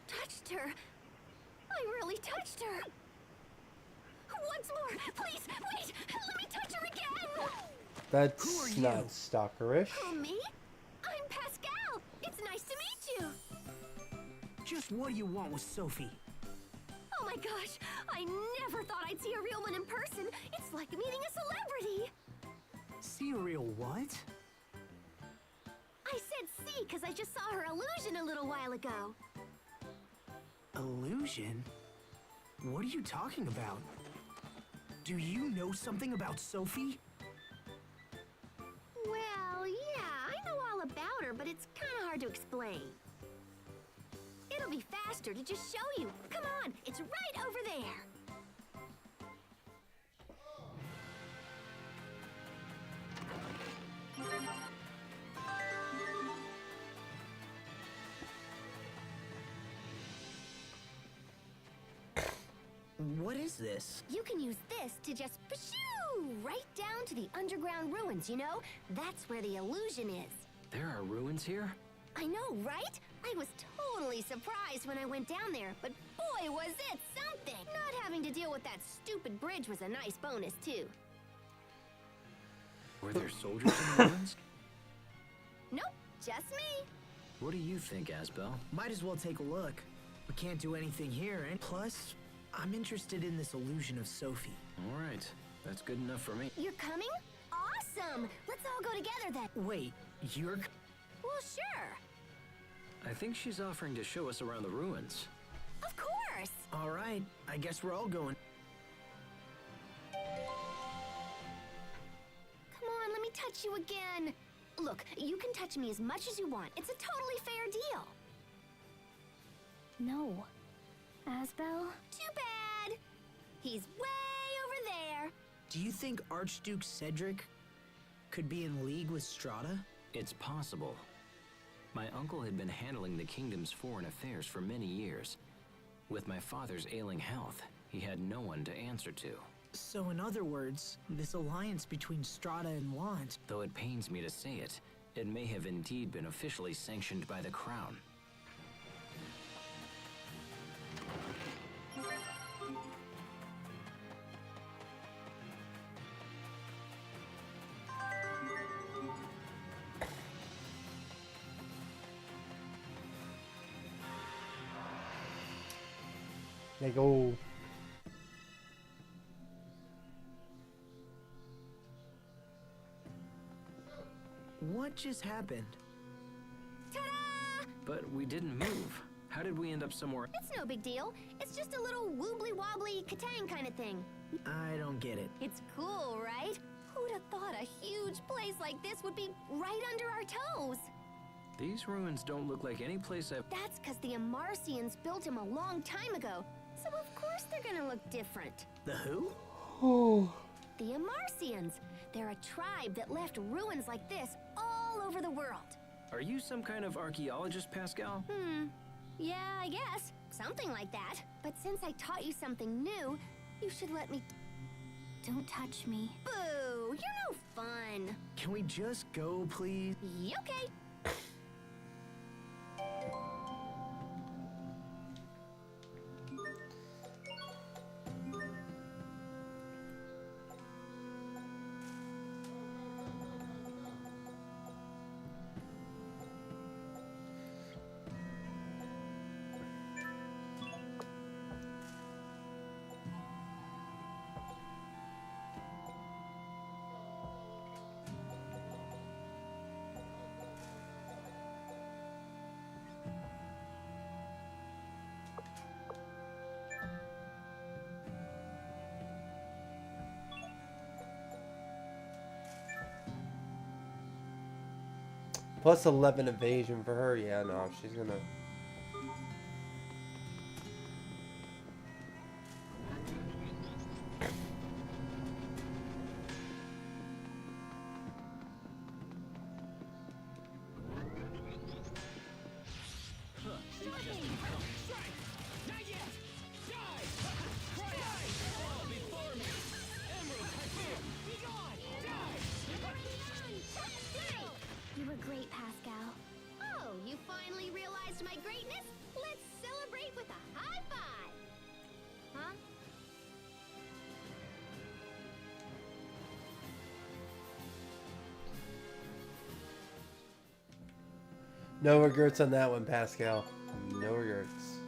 touched her. I really touched her. Once more, please, wait! Let me touch her again! That's not stalkerish. Who, me? I'm Pascal. It's nice to meet you. Just what do you want with Sophie? Oh my gosh, I never thought I'd see a real one in person. It's like meeting a celebrity. See a real what? I said see because I just saw her illusion a little while ago. Illusion? What are you talking about? Do you know something about Sophie? Well, yeah, I know all about her, but it's kind of hard to explain. It'll be faster to just show you. Come on, it's right over there. What is this? You can use this to just pshoo right down to the underground ruins, you know? That's where the illusion is. There are ruins here? I know, right? I was totally surprised when I went down there, but boy, was it something! Not having to deal with that stupid bridge was a nice bonus, too. Were there soldiers in the ruins? Nope, just me. What do you think, Asbel? Might as well take a look. We can't do anything here, and plus, I'm interested in this illusion of Sophie. All right, that's good enough for me. You're coming? Awesome! Let's all go together then. Wait, you're... Well, sure. I think she's offering to show us around the ruins. Of course! All right, I guess we're all going. Come on, let me touch you again. Look, you can touch me as much as you want. It's a totally fair deal. No. Asbel? Too bad. He's way over there. Do you think Archduke Cedric could be in league with Strahta? It's possible. My uncle had been handling the kingdom's foreign affairs for many years. With my father's ailing health, he had no one to answer to. So in other words, this alliance between Strahta and Want... Though it pains me to say it, it may have indeed been officially sanctioned by the crown. They go. What just happened? Ta-da! But we didn't move. How did we end up somewhere? It's no big deal. It's just a little wobbly-wobbly Katang kind of thing. I don't get it. It's cool, right? Who'd have thought a huge place like this would be right under our toes? These ruins don't look like any place I've... That's because the Amarcians built them a long time ago. So of course they're gonna look different. The who? Oh. The Amarcians. They're a tribe that left ruins like this all all over the world. Are you some kind of archaeologist, Pascal? Yeah, I guess. Something like that. But since I taught you something new, you should let me... Don't touch me. Boo! You're no fun. Can we just go, please? Okay. Plus 11 evasion for her. Yeah, no, she's gonna... You were great, Pascal. Oh, you finally realized my greatness? Let's celebrate with a high five. Huh? No regrets on that one, Pascal. No regrets.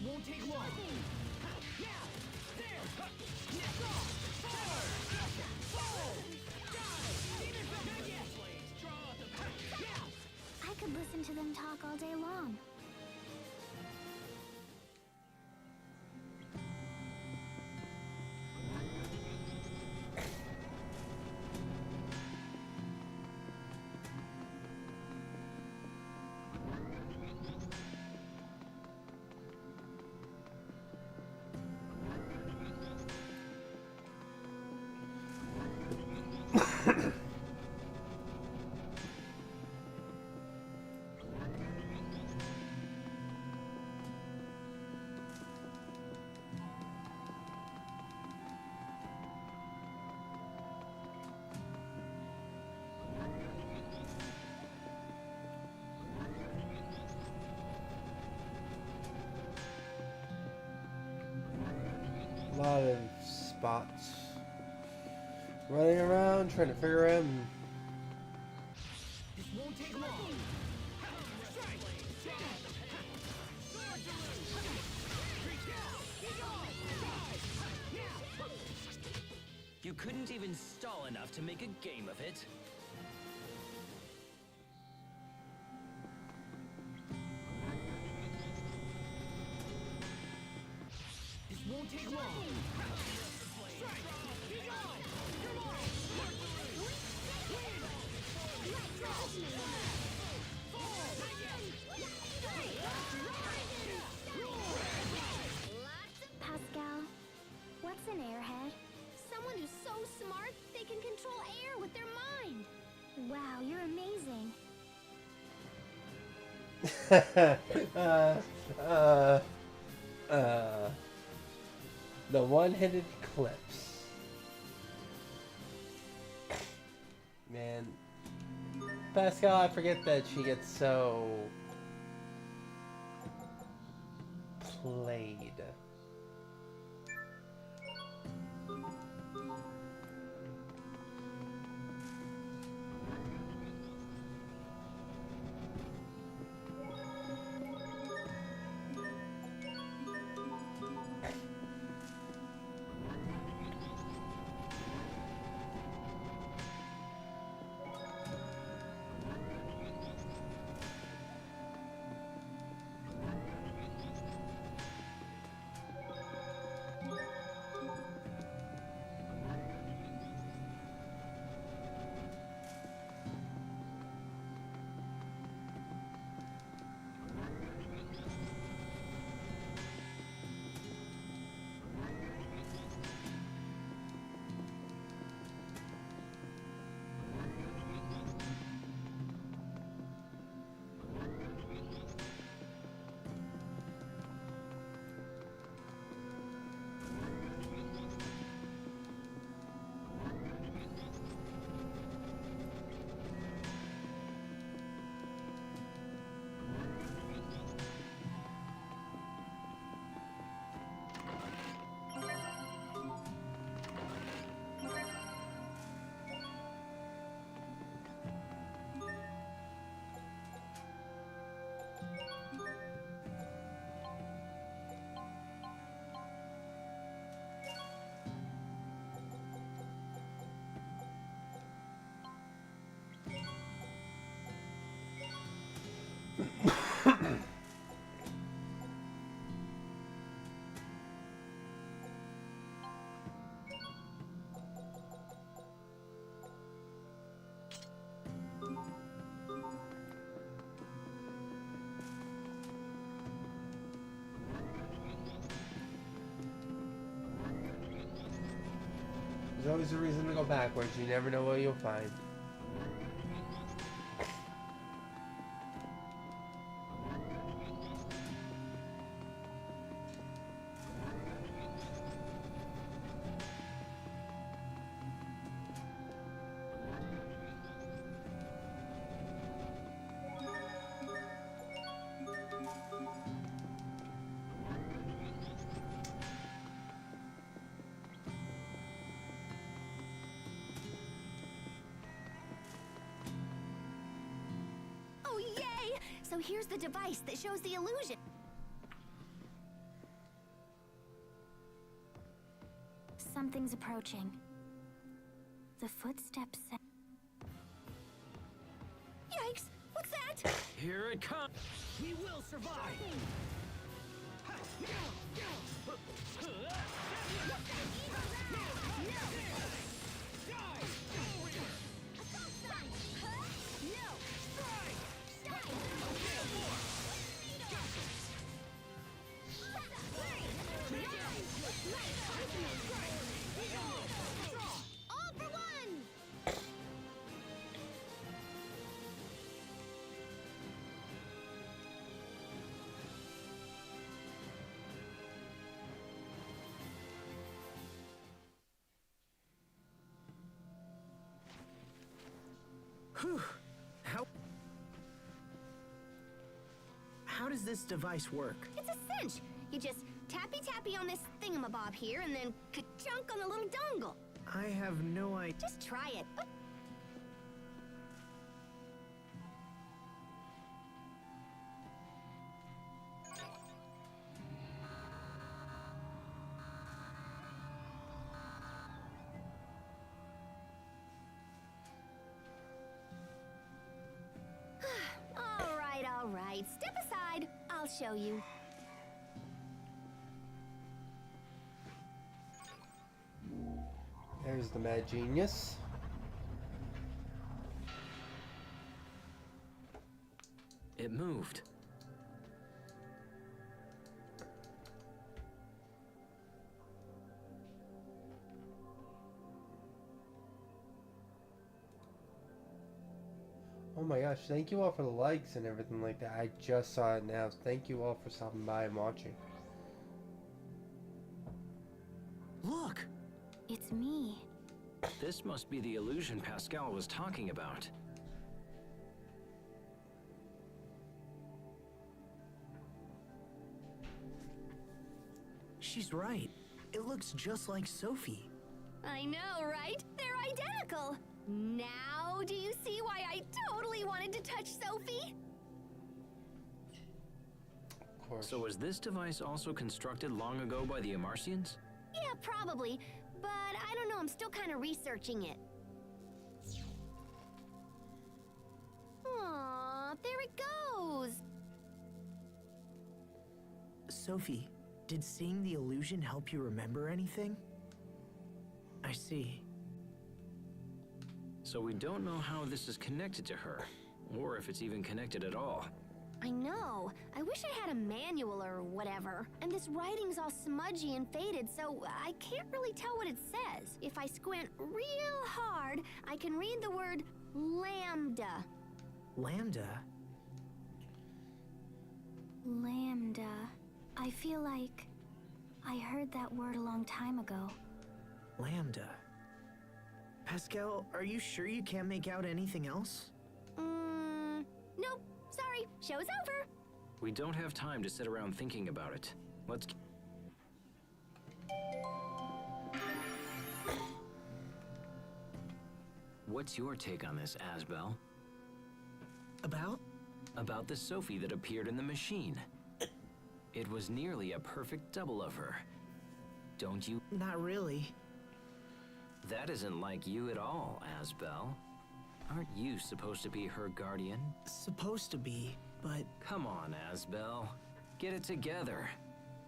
Won't take long. I could listen to them talk all day long. A lot of spots running around trying to figure out. This won't take long. You couldn't even stall enough to make a game of it. This won't take long. Pascal, what's an airhead? Someone who's so smart they can control air with their mind. Wow, you're amazing. The one-handed clips. Man, Pascal, I forget that she gets so played. There's always a reason to go backwards. You never know what you'll find. Oh, yay! So here's the device that shows the illusion. Something's approaching. The footsteps. Yikes! What's that? Here it comes. We will survive! All for one! Whew. How does this device work? It's a cinch. You just tappy on this thingamabob here and then ka-chunk on the little dongle. I have no idea. Just try it. All right. Step aside. I'll show you. There's the mad genius. It moved. Oh my gosh, thank you all for the likes and everything like that. I just saw it now. Thank you all for stopping by and watching. Look! It's me. This must be the illusion Pascal was talking about. She's right. It looks just like Sophie. I know, right? They're identical. Now, do you see why I totally wanted to touch Sophie? Of course. So was this device also constructed long ago by the Amarcians? Yeah, probably. But I don't know, I'm still kind of researching it. Aww, there it goes. Sophie, did seeing the illusion help you remember anything? I see. So we don't know how this is connected to her, or if it's even connected at all. I know. I wish I had a manual or whatever. And this writing's all smudgy and faded, so I can't really tell what it says. If I squint real hard, I can read the word lambda. Lambda? Lambda. I feel like I heard that word a long time ago. Lambda. Pascal, are you sure you can't make out anything else? Nope. Sorry. Show's over. We don't have time to sit around thinking about it. Let's... What's your take on this, Asbel? About? About the Sophie that appeared in the machine. It was nearly a perfect double of her. Don't you? Not really. That isn't like you at all, Asbel. Aren't you supposed to be her guardian? Supposed to be, but... Come on, Asbel. Get it together.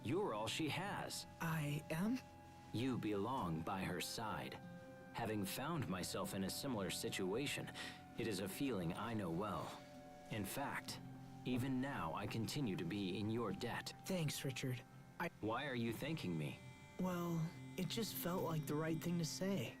You're all she has. I am? You belong by her side. Having found myself in a similar situation, it is a feeling I know well. In fact, even now I continue to be in your debt. Thanks, Richard. Why are you thanking me? Well, it just felt like the right thing to say.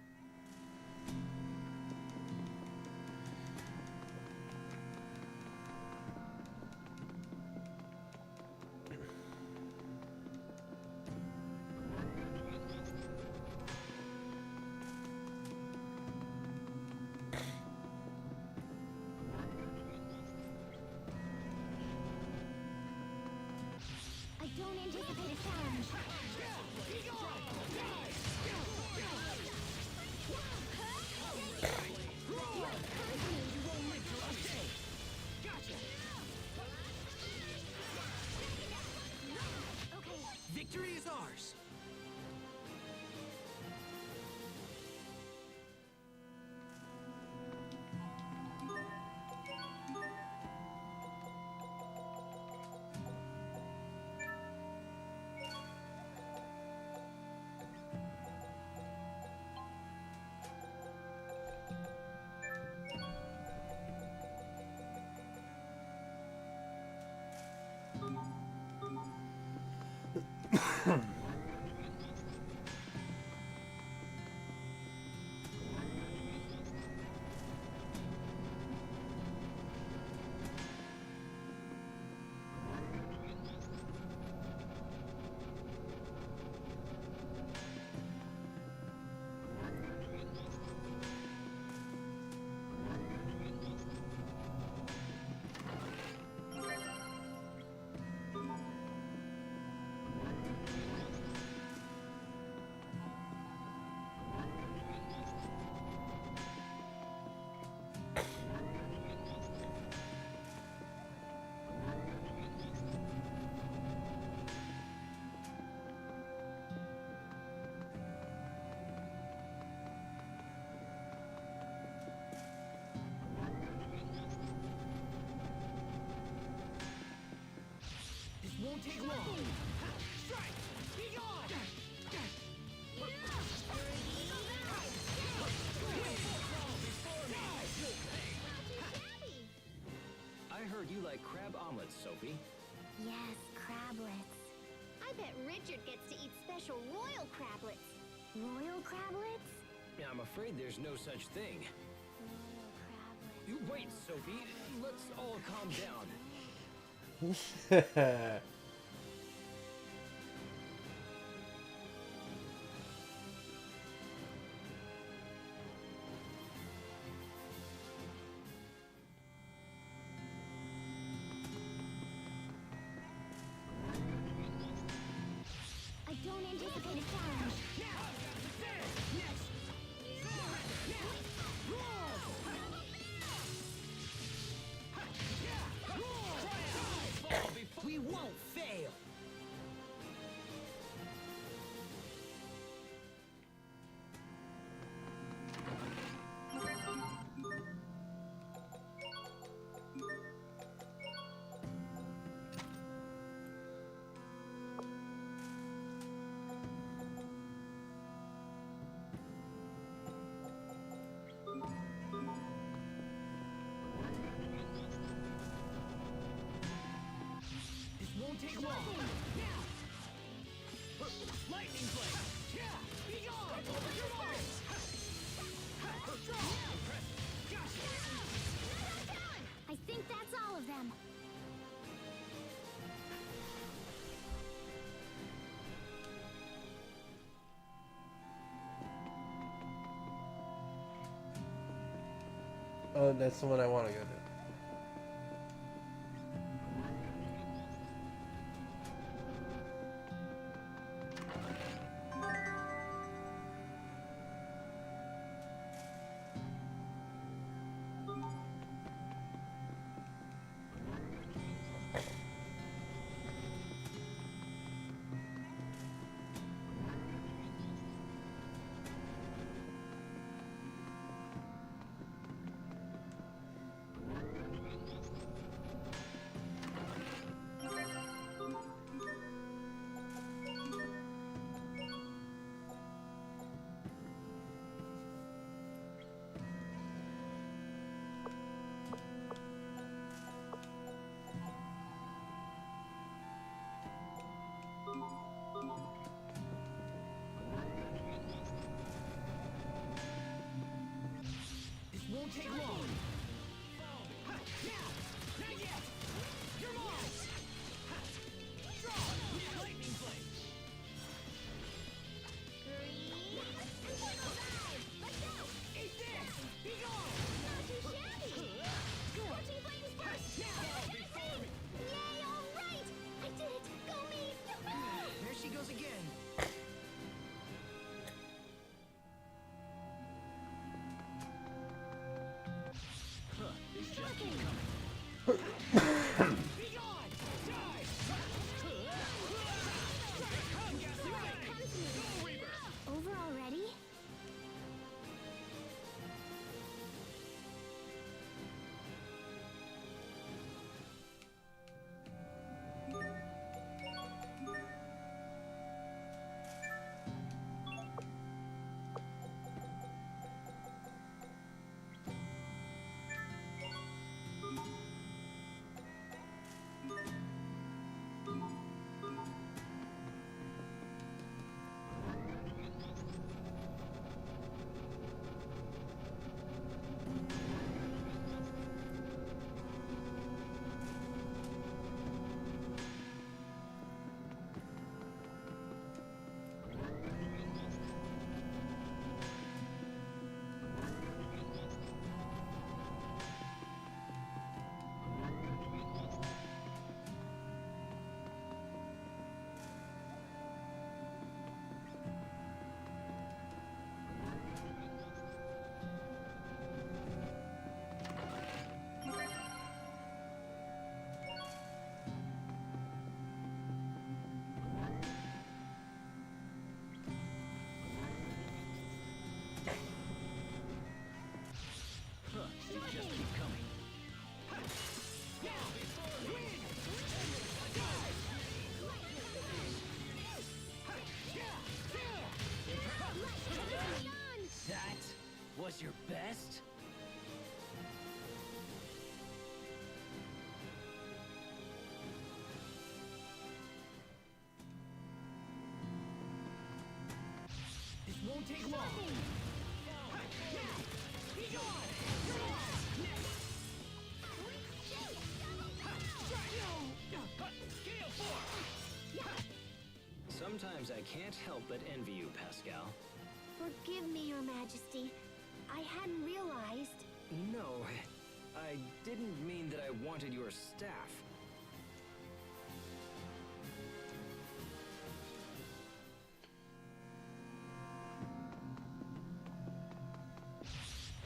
unanticipated challenge. Victory is ours. Won't take long. Strike! Be gone! I heard you like crab omelets, Sophie. Yes, crablets. I bet Richard gets to eat special royal crablets. Royal crablets? I'm afraid there's no such thing. Royal crablets. You wait, Sophie. Let's all calm down. I don't anticipate a challenge. We won't fail. Won't take long. Lightning blade. Be gone. I think that's all of them. Oh, that's the one I want to go to. won't take long. Sometimes I can't help but envy you, Pascal. Forgive me, Your Majesty. I hadn't realized. No, I didn't mean that I wanted your staff.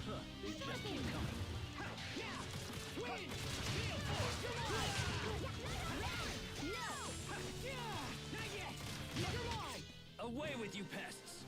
Huh, they just keep coming. Away with you pests!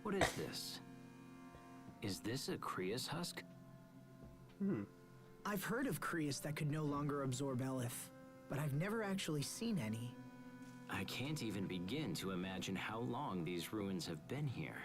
What is this? Is this a Krius husk? I've heard of Krius that could no longer absorb Elith, but I've never actually seen any. I can't even begin to imagine how long these ruins have been here.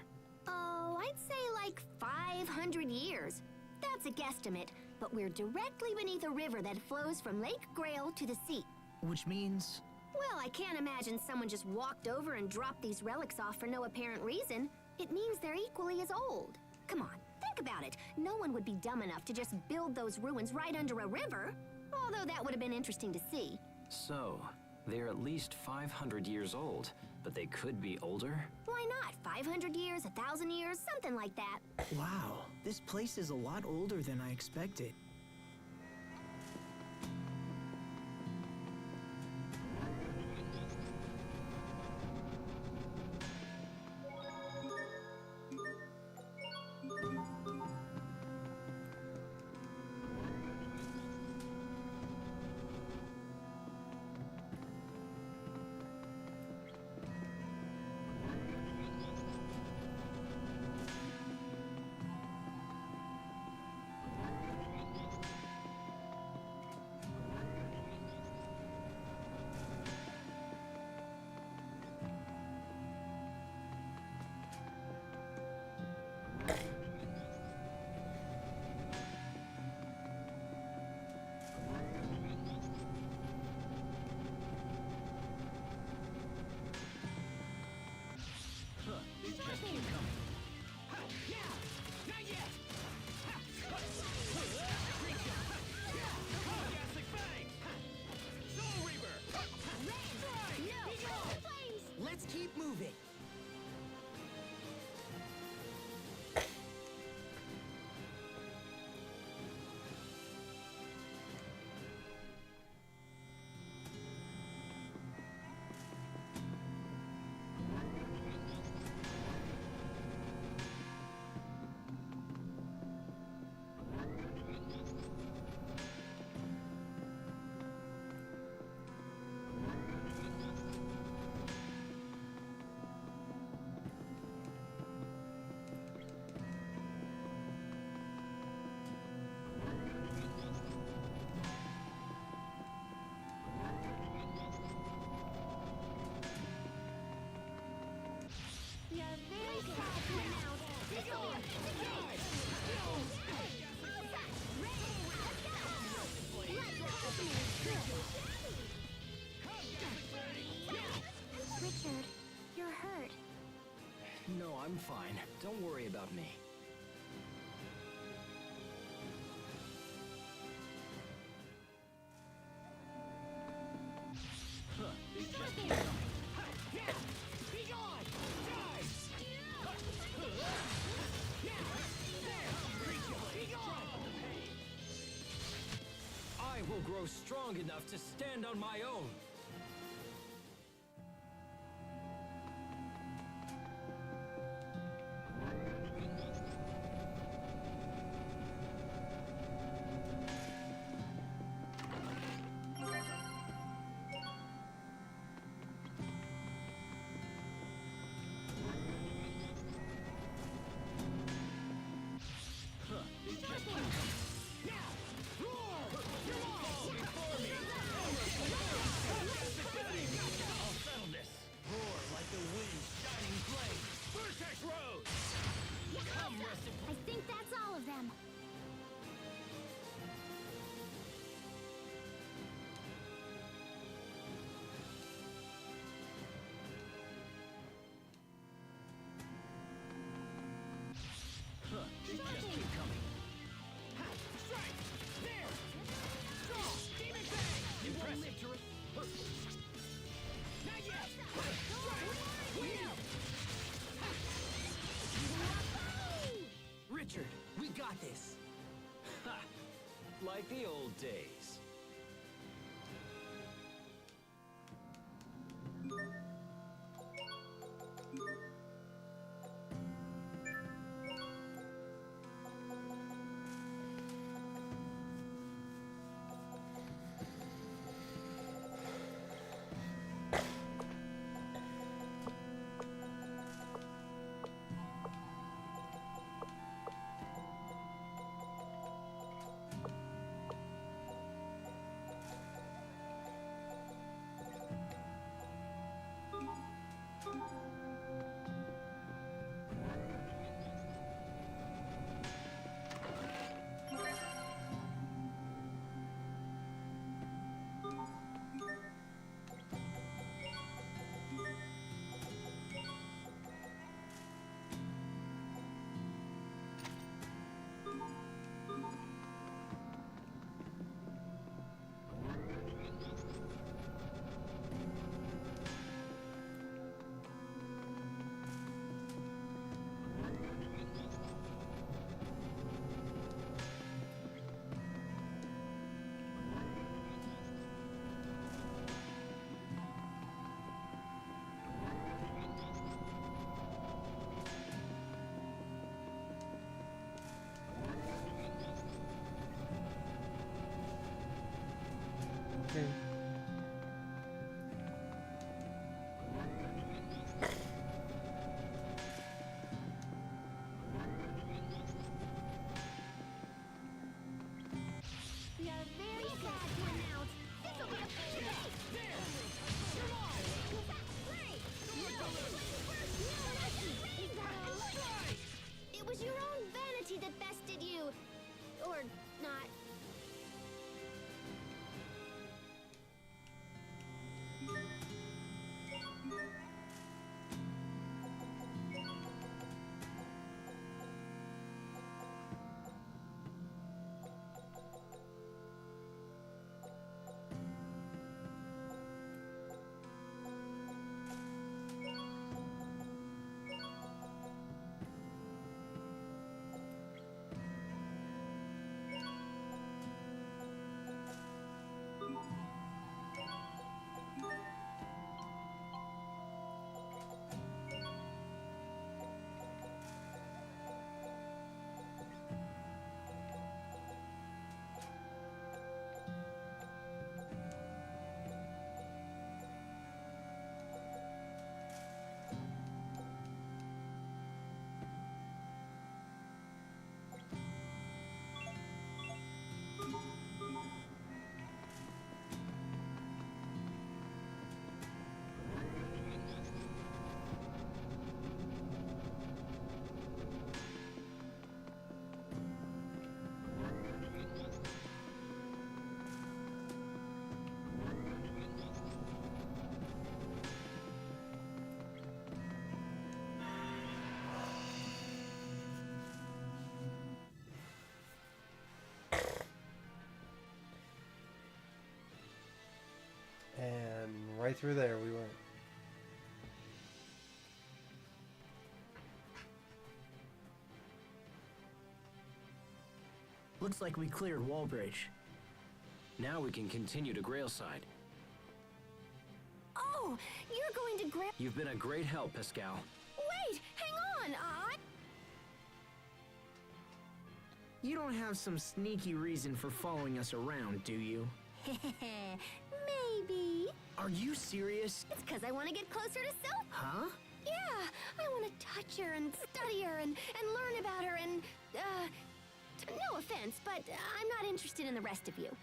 Oh, I'd say like 500 years. That's a guesstimate, but we're directly beneath a river that flows from Lake Grail to the sea. Which means... Well, I can't imagine someone just walked over and dropped these relics off for no apparent reason. It means they're equally as old. Come on, think about it. No one would be dumb enough to just build those ruins right under a river. Although that would have been interesting to see. So, they're at least 500 years old, but they could be older? Why not? 500 years, 1,000 years, something like that. Wow, this place is a lot older than I expected. Let's keep moving. Richard, you're hurt. No, I'm fine. Don't worry about me. Huh, they just keep coming. grow strong enough to stand on my own. I think that's all of them. They just keep coming. Strike! There! Draw! Demon Bang! Impressive! Not yet! Strike! Wheel! Richard, we got this. Ha! Like the old days. Okay. We are very sad to announce this will be a free day. It was your own vanity that bested you. Or not. And right through there we went. Looks like we cleared Wallbridge. Now we can continue to Grailside. Oh, you're going to Grail... You've been a great help, Pascal. Wait, hang on. You don't have some sneaky reason for following us around, do you? Maybe. Are you serious? It's because I want to get closer to Sophie. Huh? Yeah, I want to touch her and study her and learn about her and, no offense, but I'm not interested in the rest of you.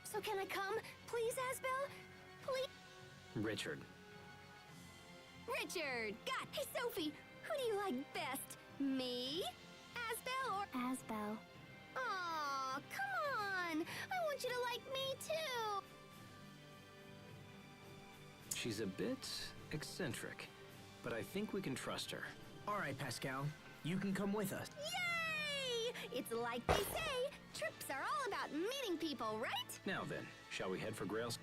So can I come, please, Asbel? Please? Richard. Richard! God! Hey, Sophie, who do you like best? Me? Asbel or... Asbel. Aw, come on! I want you to like me, too! She's a bit eccentric, but I think we can trust her. All right, Pascal. You can come with us. Yay! It's like they say, trips are all about meeting people, right? Now then, shall we head for Grailside?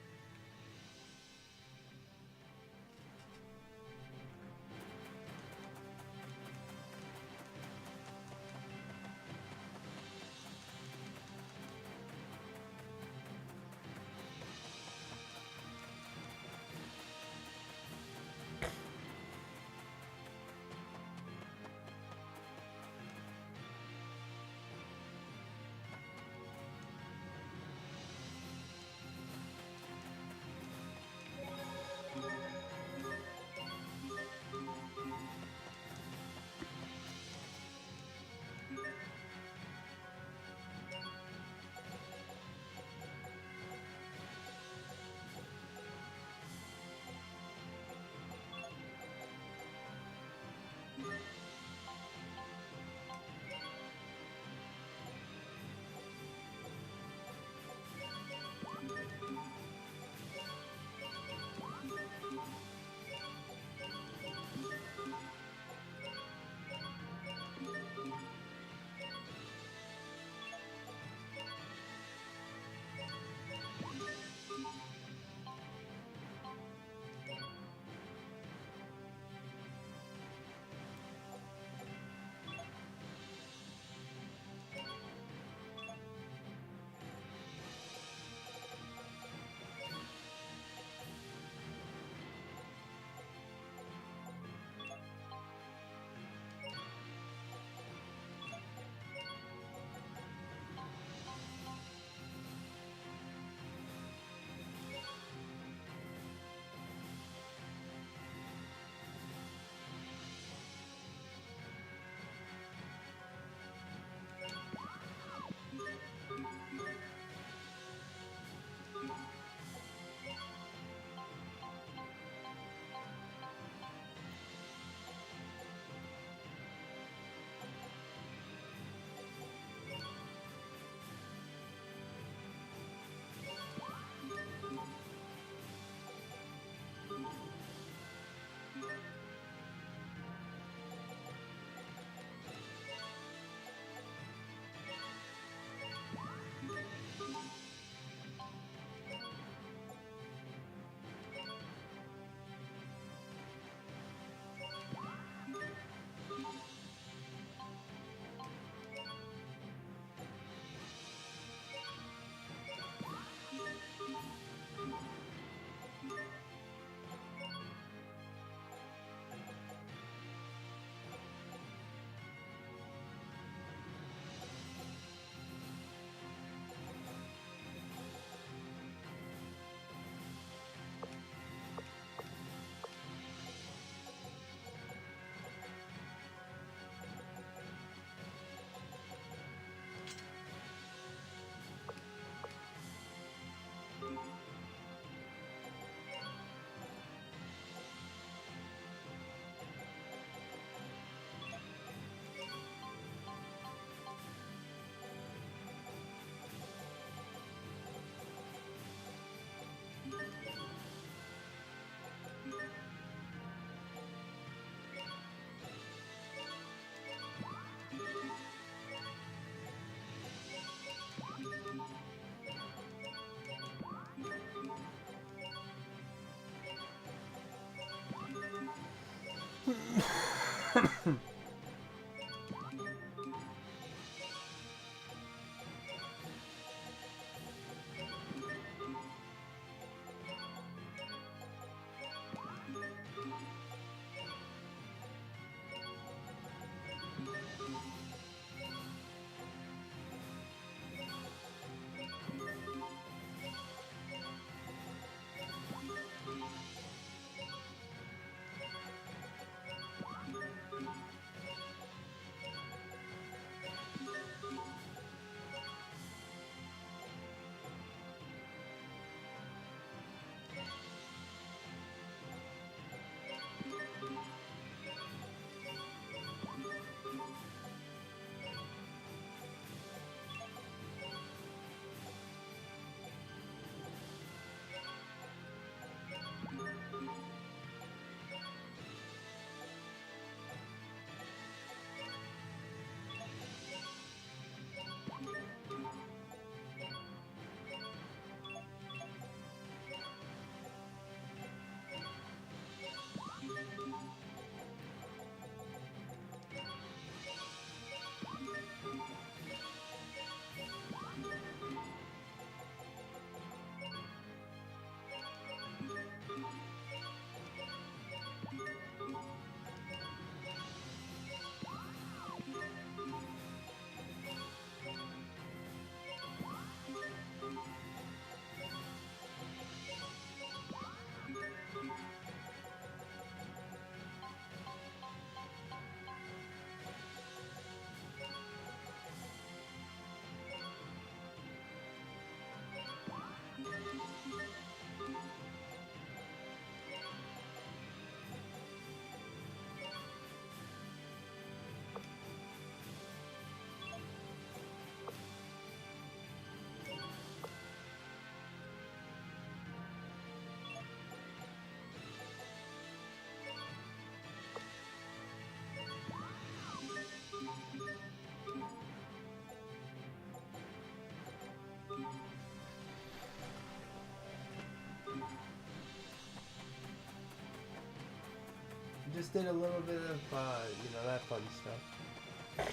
Just did a little bit of, you know, that fun stuff.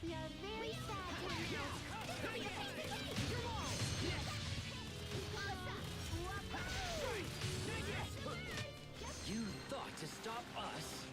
You're very sad. You thought to stop us?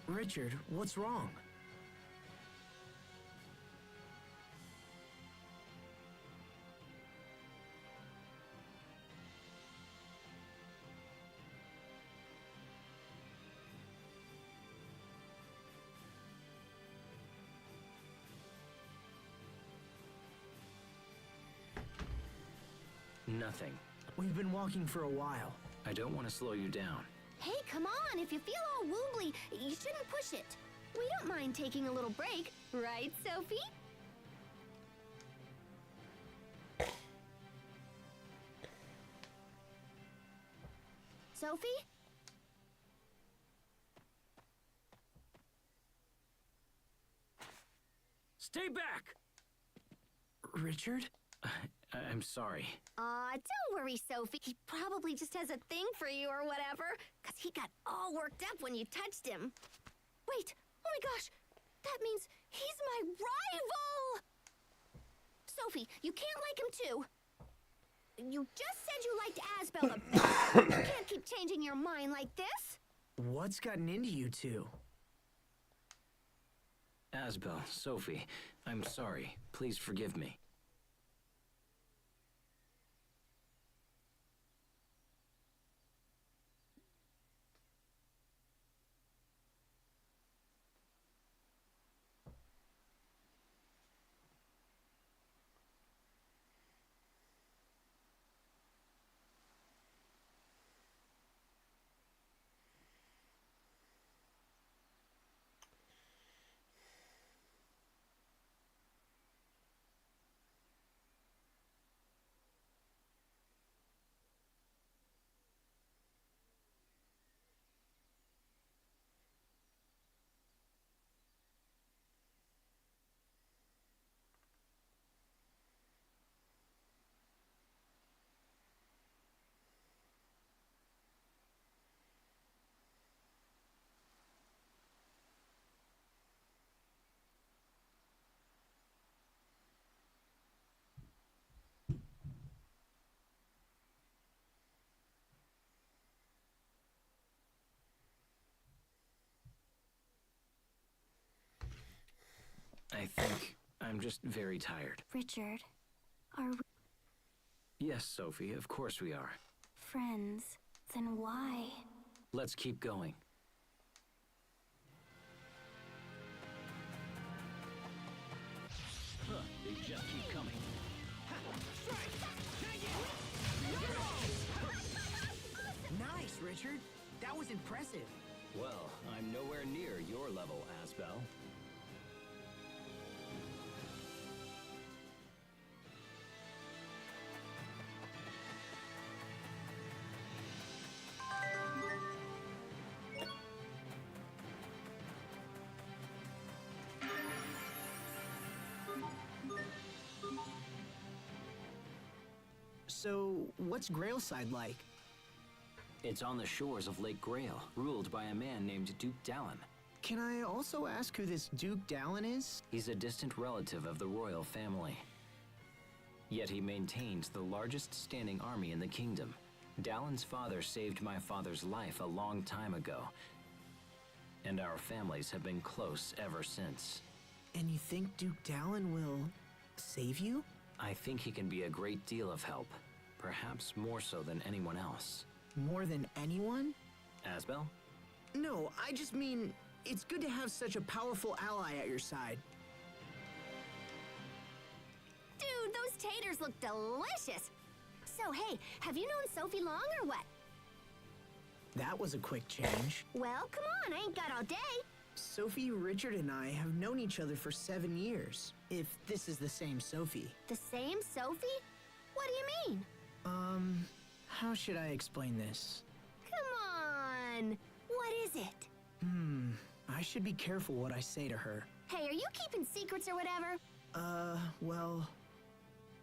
Richard, what's wrong? Nothing. We've been walking for a while. I don't want to slow you down. Hey, come on. If you feel all wobbly, you shouldn't push it. We don't mind taking a little break. Right, Sophie? Sophie? Stay back! Richard? I'm sorry. Don't worry, Sophie. He probably just has a thing for you or whatever, 'cause he got all worked up when you touched him. Wait, oh my gosh, that means he's my rival! Sophie, you can't like him too. You just said you liked Asbel the best. You can't keep changing your mind like this. What's gotten into you two? Asbel, Sophie, I'm sorry. Please forgive me. I think I'm just very tired. Richard, are we Yes, Sophie, of course we are. friends? Then why? Let's keep going. Huh, they just keep coming. Nice, Richard. That was impressive. Well, I'm nowhere near your level, Asbel. So, what's Grailside like? It's on the shores of Lake Grail, ruled by a man named Duke Dallin. Can I also ask who this Duke Dallin is? He's a distant relative of the royal family. Yet he maintains the largest standing army in the kingdom. Dallin's father saved my father's life a long time ago, and our families have been close ever since. And you think Duke Dallin will save you? I think he can be a great deal of help, perhaps more so than anyone else. More than anyone? Asbel? No, I just mean, it's good to have such a powerful ally at your side. Dude, those taters look delicious. So, hey, have you known Sophie long or what? That was a quick change. Well, come on, I ain't got all day. Sophie, Richard, and I have known each other for 7 years, if this is the same Sophie. The same Sophie? What do you mean? How should I explain this? Come on. What is it? I should be careful what I say to her. Hey, are you keeping secrets or whatever? Well...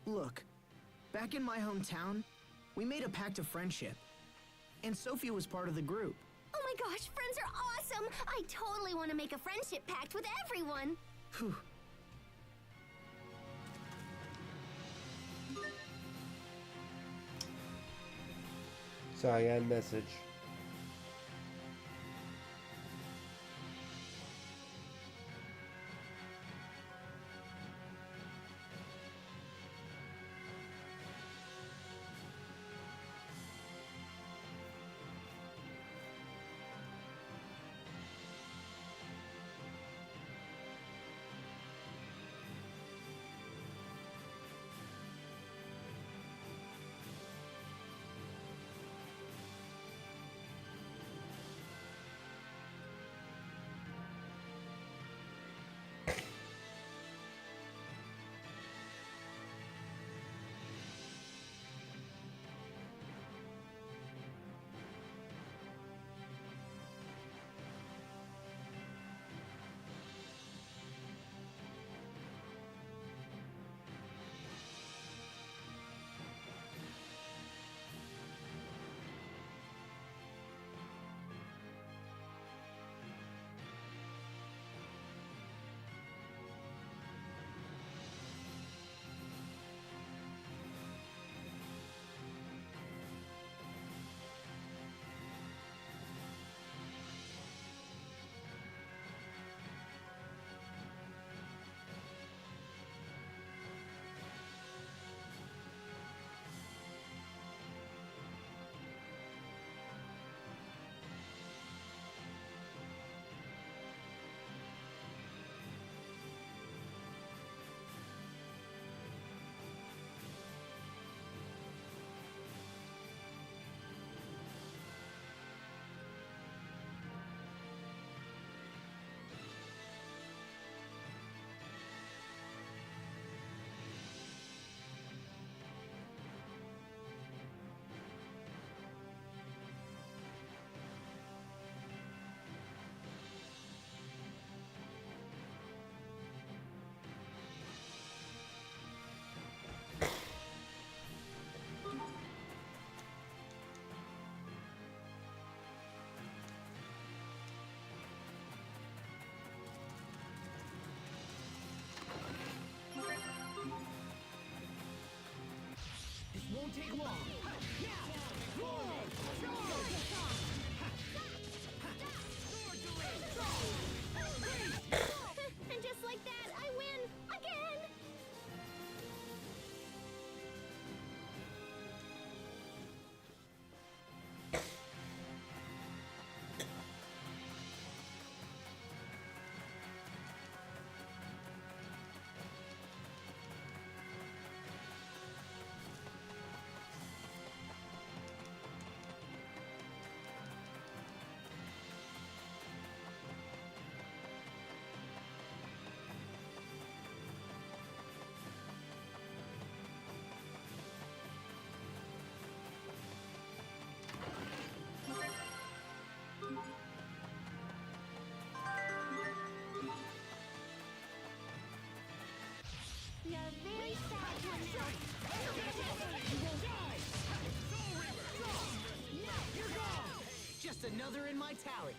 Look, back in my hometown, we made a pact of friendship. And Sophie was part of the group. Oh my gosh, friends are awesome! I totally want to make a friendship pact with everyone. Phew. So I got a message. Won't take long. And just like that, I win again! Another in my tally.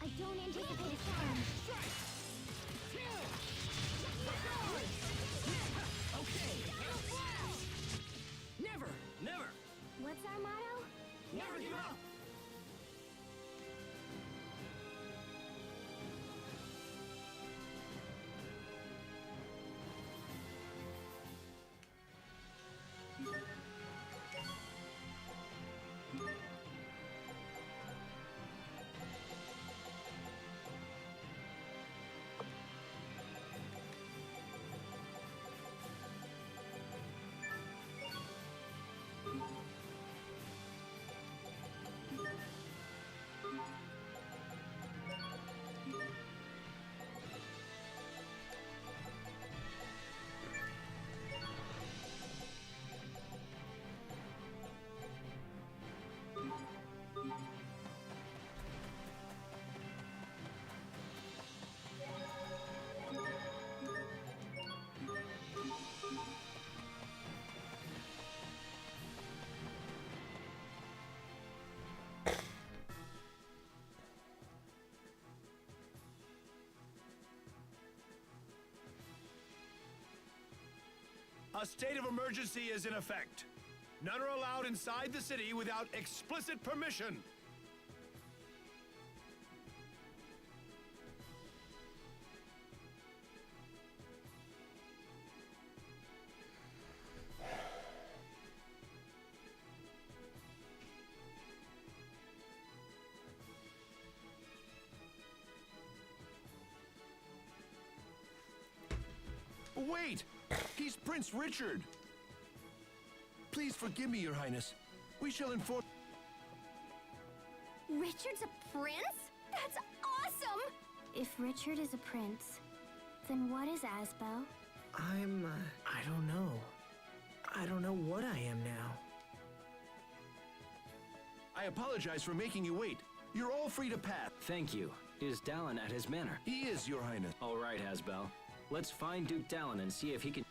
I don't anticipate a storm. Okay. Never. Never! What's our motto? Never give up. A state of emergency is in effect. None are allowed inside the city without explicit permission. Wait! He's Prince Richard! Please forgive me, Your Highness. We shall inform... Richard's a prince? That's awesome! If Richard is a prince, then what is Asbel? I don't know. I don't know what I am now. I apologize for making you wait. You're all free to pass. Thank you. Is Dallin at his manor? He is, Your Highness. All right, Asbel. Let's find Duke Dallin and see if he can...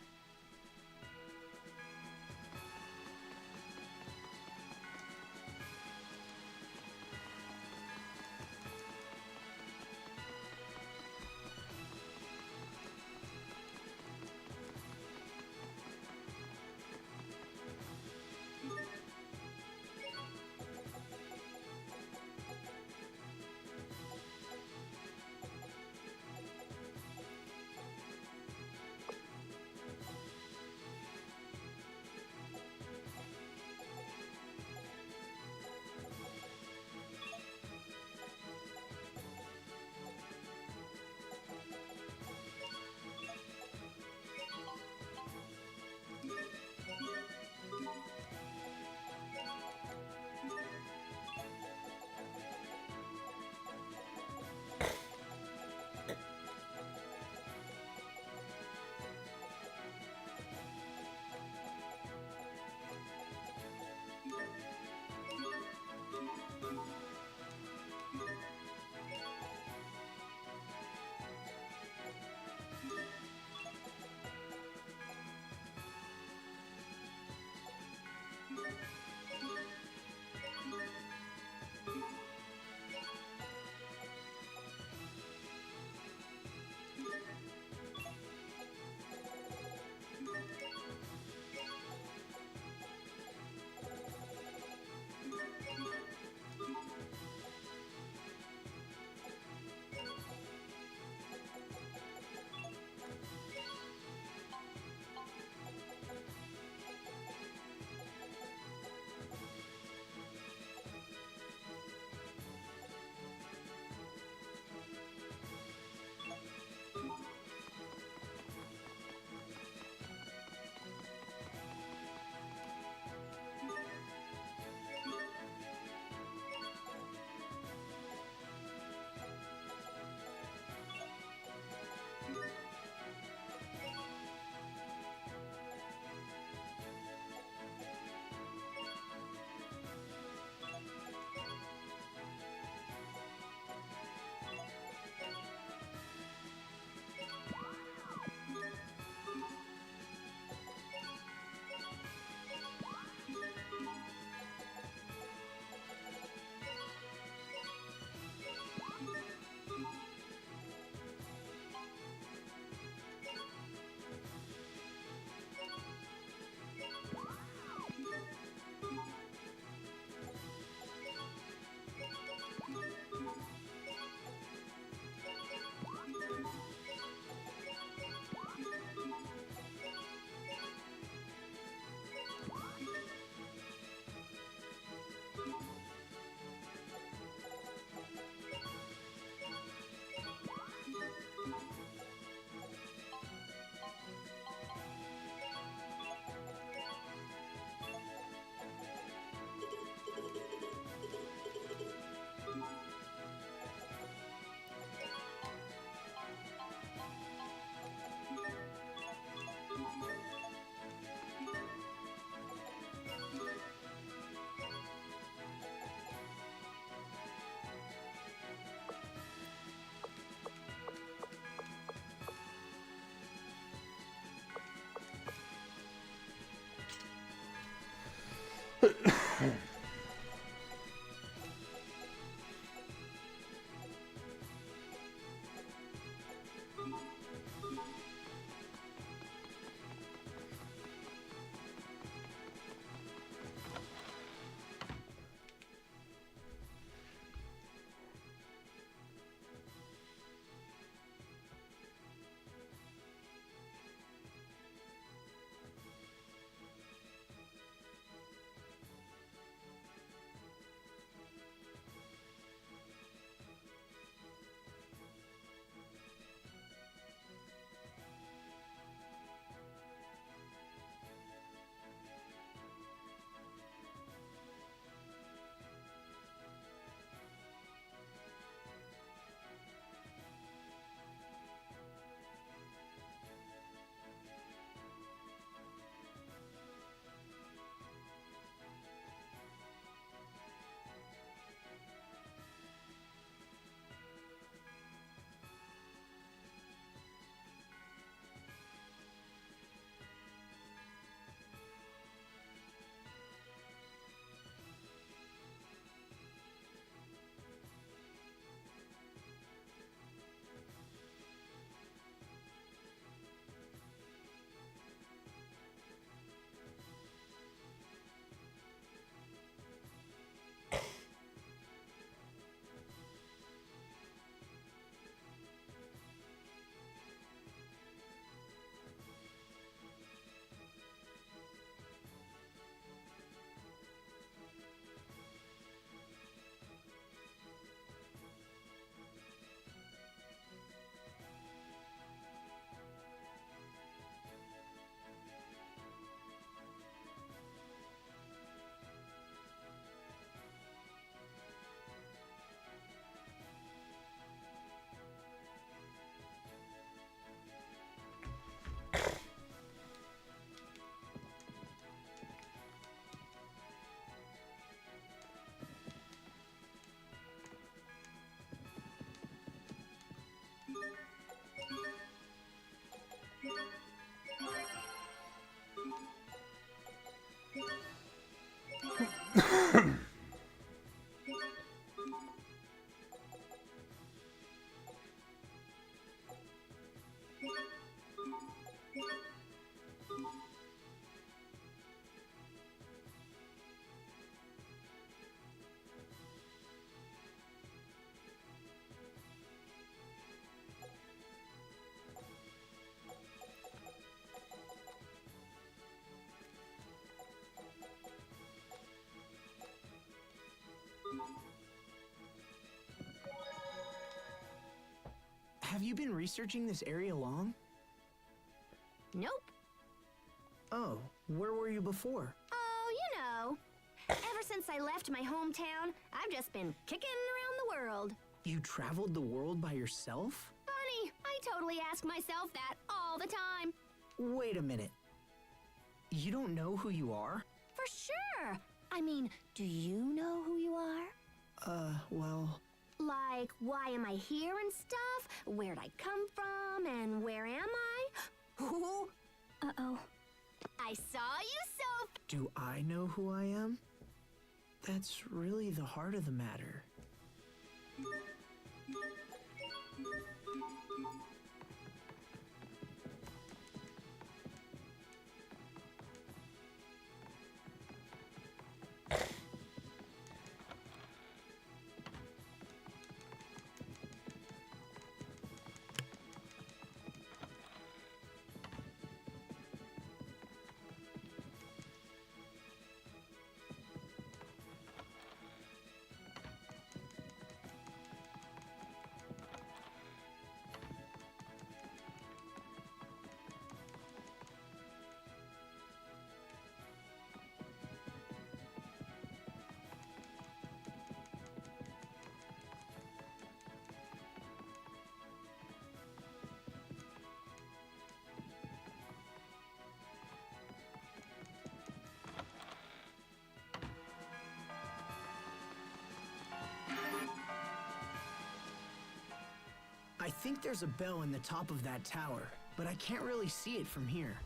Have you been researching this area long? Nope. Oh, where were you before? Oh, you know. Ever since I left my hometown, I've just been kicking around the world. You traveled the world by yourself? Funny, I totally ask myself that all the time. Wait a minute. You don't know who you are? For sure. I mean, do you know who you are? Well... Like, why am I here and stuff? Where'd I come from and where am I? Ooh. Uh-oh. I saw you, Soph! Do I know who I am? That's really the heart of the matter. I think there's a bell in the top of that tower, but I can't really see it from here.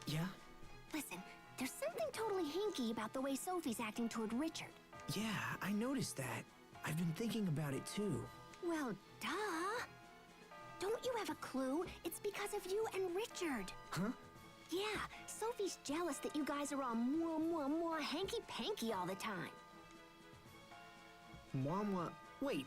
Yeah? Listen, there's something totally hinky about the way Sophie's acting toward Richard. Yeah, I noticed that. I've been thinking about it too. Well, duh. Don't you have a clue? It's because of you and Richard. Huh? Yeah, Sophie's jealous that you guys are all more hanky-panky all the time. Mwah. Wait.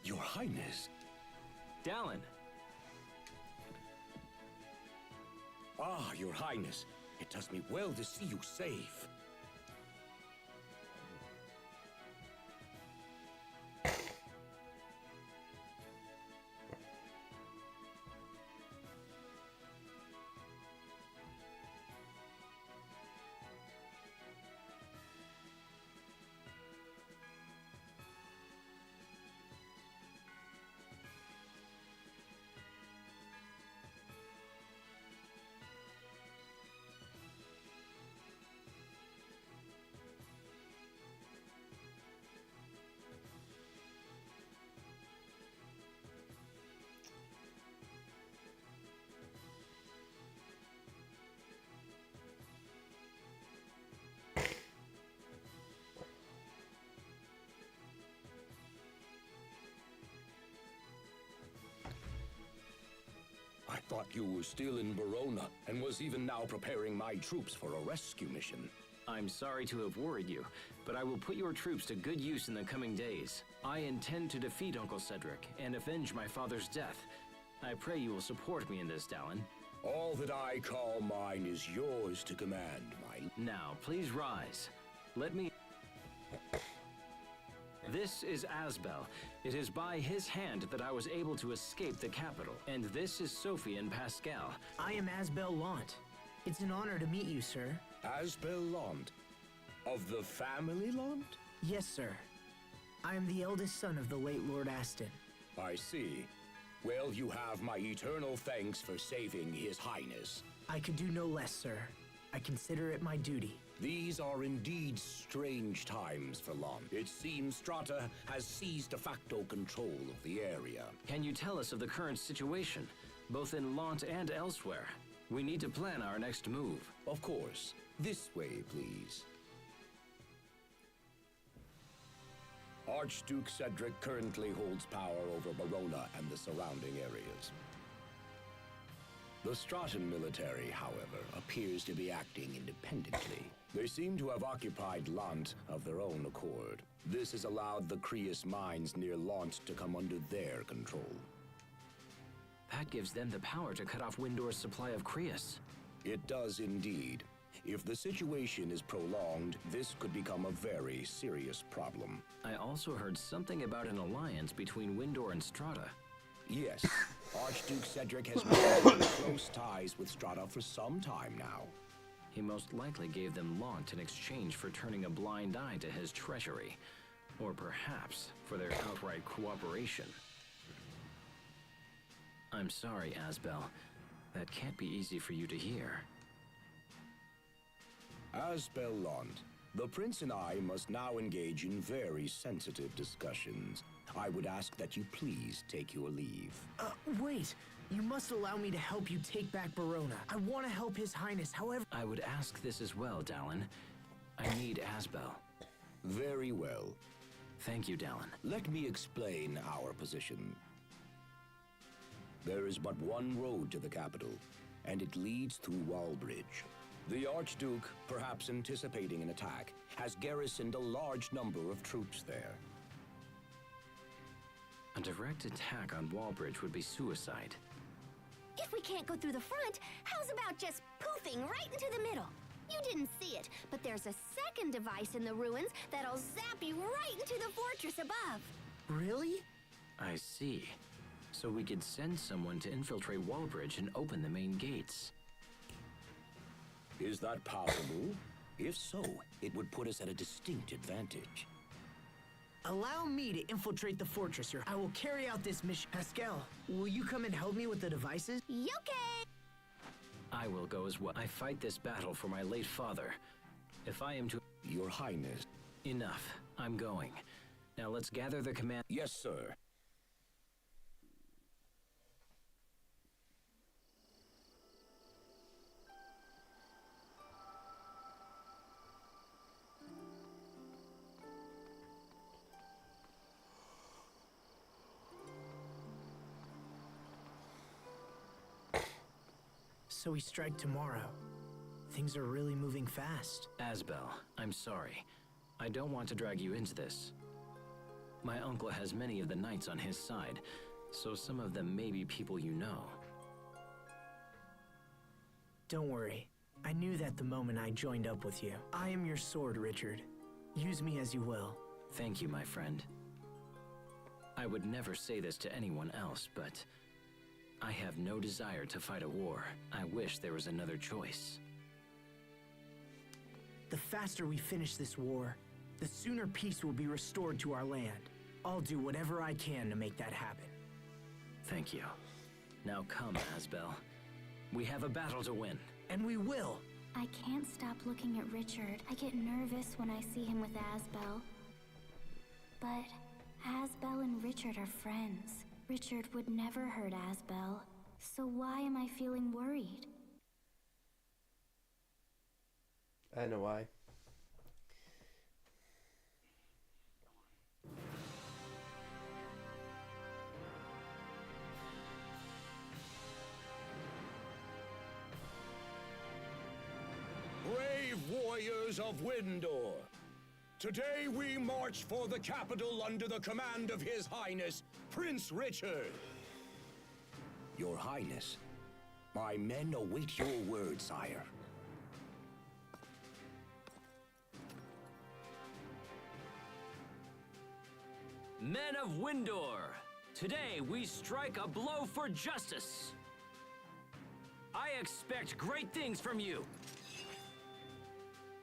Your Highness. Dallin. Ah, Your Highness. It does me well to see you safe. I thought you were still in Verona, and was even now preparing my troops for a rescue mission. I'm sorry to have worried you, but I will put your troops to good use in the coming days. I intend to defeat Uncle Cedric and avenge my father's death. I pray you will support me in this, Dallin. All that I call mine is yours to command, my... Now, please rise. Let me... This is Asbel. It is by his hand that I was able to escape the capital. And this is Sophie and Pascal. I am Asbel Lant. It's an honor to meet you, sir. Asbel Lant? Of the family Lant? Yes, sir. I am the eldest son of the late Lord Aston. I see. Well, you have my eternal thanks for saving His Highness. I could do no less, sir. I consider it my duty. These are indeed strange times for Lant. It seems Strata has seized de facto control of the area. Can you tell us of the current situation, both in Lant and elsewhere? We need to plan our next move. Of course. This way, please. Archduke Cedric currently holds power over Verona and the surrounding areas. The Stratan military, however, appears to be acting independently. They seem to have occupied Lant of their own accord. This has allowed the Creus mines near Lant to come under their control. That gives them the power to cut off Windor's supply of Creus. It does indeed. If the situation is prolonged, this could become a very serious problem. I also heard something about an alliance between Windor and Strata. Yes, Archduke Cedric has maintained close ties with Strata for some time now. He most likely gave them Launt in exchange for turning a blind eye to his treachery. Or perhaps for their outright cooperation. I'm sorry, Asbel. That can't be easy for you to hear. Asbel Launt, the Prince and I must now engage in very sensitive discussions. I would ask that you please take your leave. Wait. You must allow me to help you take back Barona. I want to help His Highness, however— I would ask this as well, Dallin. I need Asbel. Very well. Thank you, Dallin. Let me explain our position. There is but one road to the capital, and it leads through Wallbridge. The Archduke, perhaps anticipating an attack, has garrisoned a large number of troops there. A direct attack on Wallbridge would be suicide. If we can't go through the front, how's about just poofing right into the middle? You didn't see it, but there's a second device in the ruins that'll zap you right into the fortress above. Really? I see. So we could send someone to infiltrate Wallbridge and open the main gates. Is that possible? If so, it would put us at a distinct advantage. Allow me to infiltrate the fortress, sir. I will carry out this mission. Pascal, will you come and help me with the devices? Okay. I will go as well. I fight this battle for my late father. If I am to— Your Highness. Enough. I'm going. Now let's gather the command— Yes, sir. So we strike tomorrow. Things are really moving fast. Asbel, I'm sorry. I don't want to drag you into this. My uncle has many of the knights on his side, so some of them may be people you know. Don't worry. I knew that the moment I joined up with you. I am your sword, Richard. Use me as you will. Thank you, my friend. I would never say this to anyone else, but I have no desire to fight a war. I wish there was another choice. The faster we finish this war, the sooner peace will be restored to our land. I'll do whatever I can to make that happen. Thank you. Now come, Asbel. We have a battle to win. And we will! I can't stop looking at Richard. I get nervous when I see him with Asbel. But Asbel and Richard are friends. Richard would never hurt Asbel, so why am I feeling worried? I know why. Brave warriors of Windor, today we march for the capital under the command of His Highness, Prince Richard. Your Highness, my men await your word, sire. Men of Windor, today we strike a blow for justice. I expect great things from you.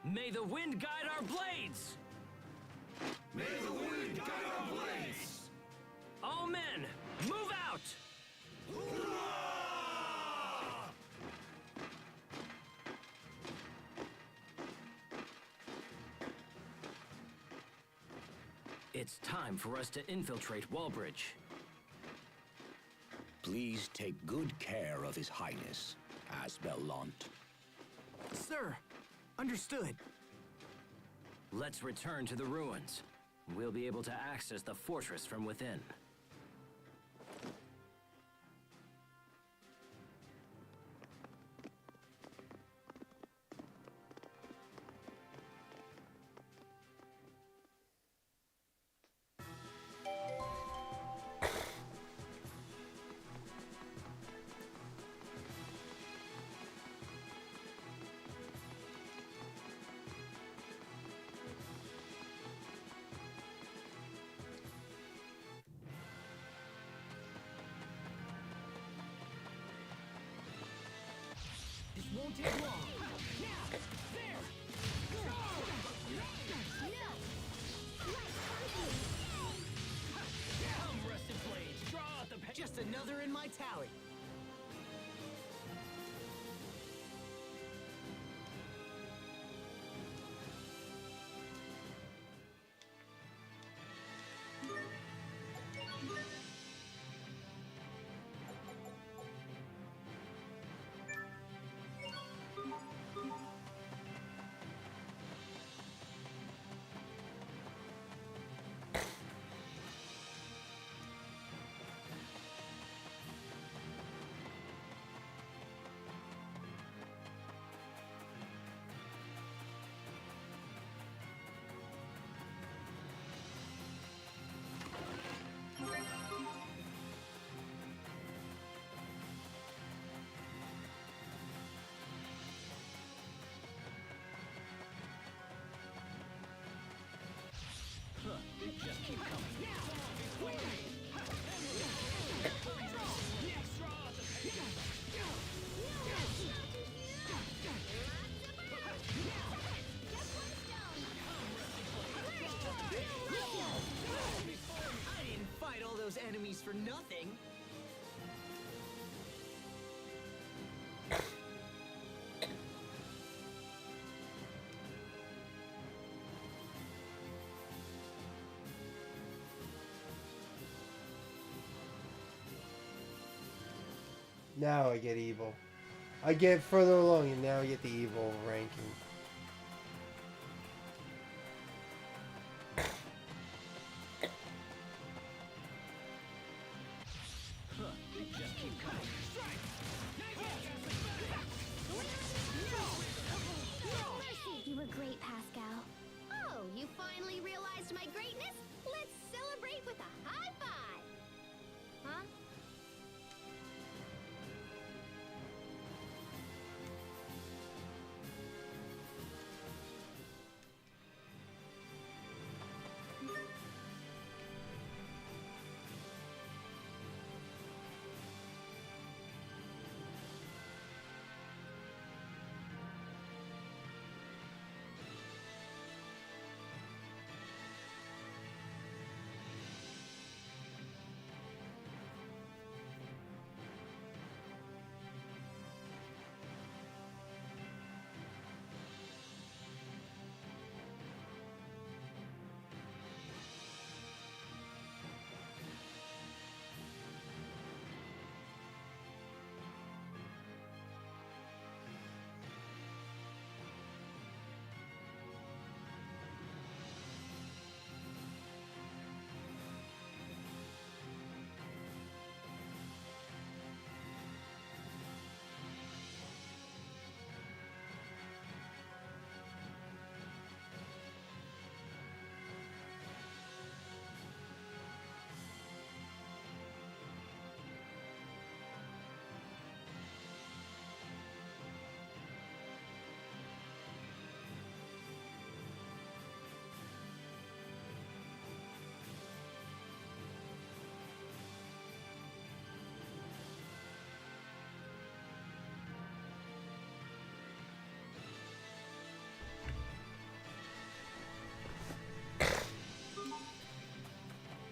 May the wind guide our blades! May the wind guide our blades! All men, move out! It's time for us to infiltrate Wallbridge. Please take good care of His Highness, Asbel Launt. Sir, understood. Let's return to the ruins. We'll be able to access the fortress from within. won't take long. Come, rusted blades, draw out the Just another in my tally. They just keep coming. I didn't fight all those enemies for nothing. Now I get evil. I get further along and now I get the evil ranking. They just keep coming. Mercy, you were great, Pascal. Oh, you finally realized my greatness? Let's celebrate with a high five! Huh?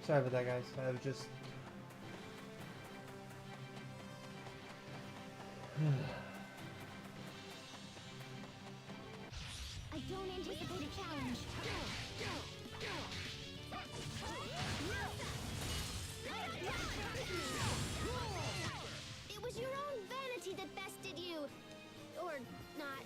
Sorry about that, guys. I was just... I don't anticipate a challenge. It was your own vanity that bested you. Or not.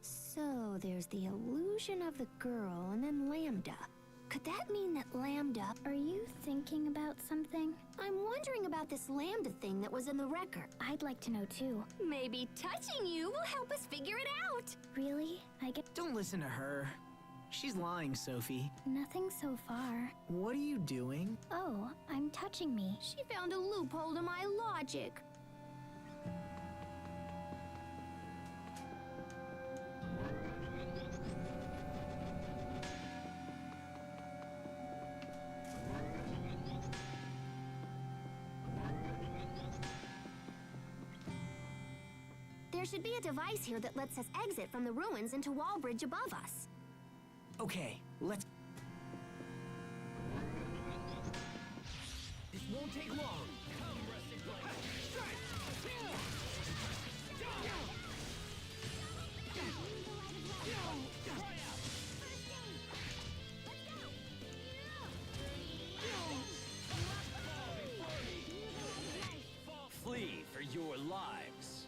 So there's the illusion of the girl and then Lambda. Could that mean that Lambda... Are you thinking about something? I'm wondering about this Lambda thing that was in the record. I'd like to know too. Maybe touching you will help us figure it out. Really? Don't listen to her. She's lying, Sophie. Nothing so far. What are you doing? Oh, I'm touching me. She found a loophole to my logic. There should be a device here that lets us exit from the ruins into Wallbridge above us. Okay, let's... This won't take long. Come, Rusted Blade. Strike! Flee for your lives.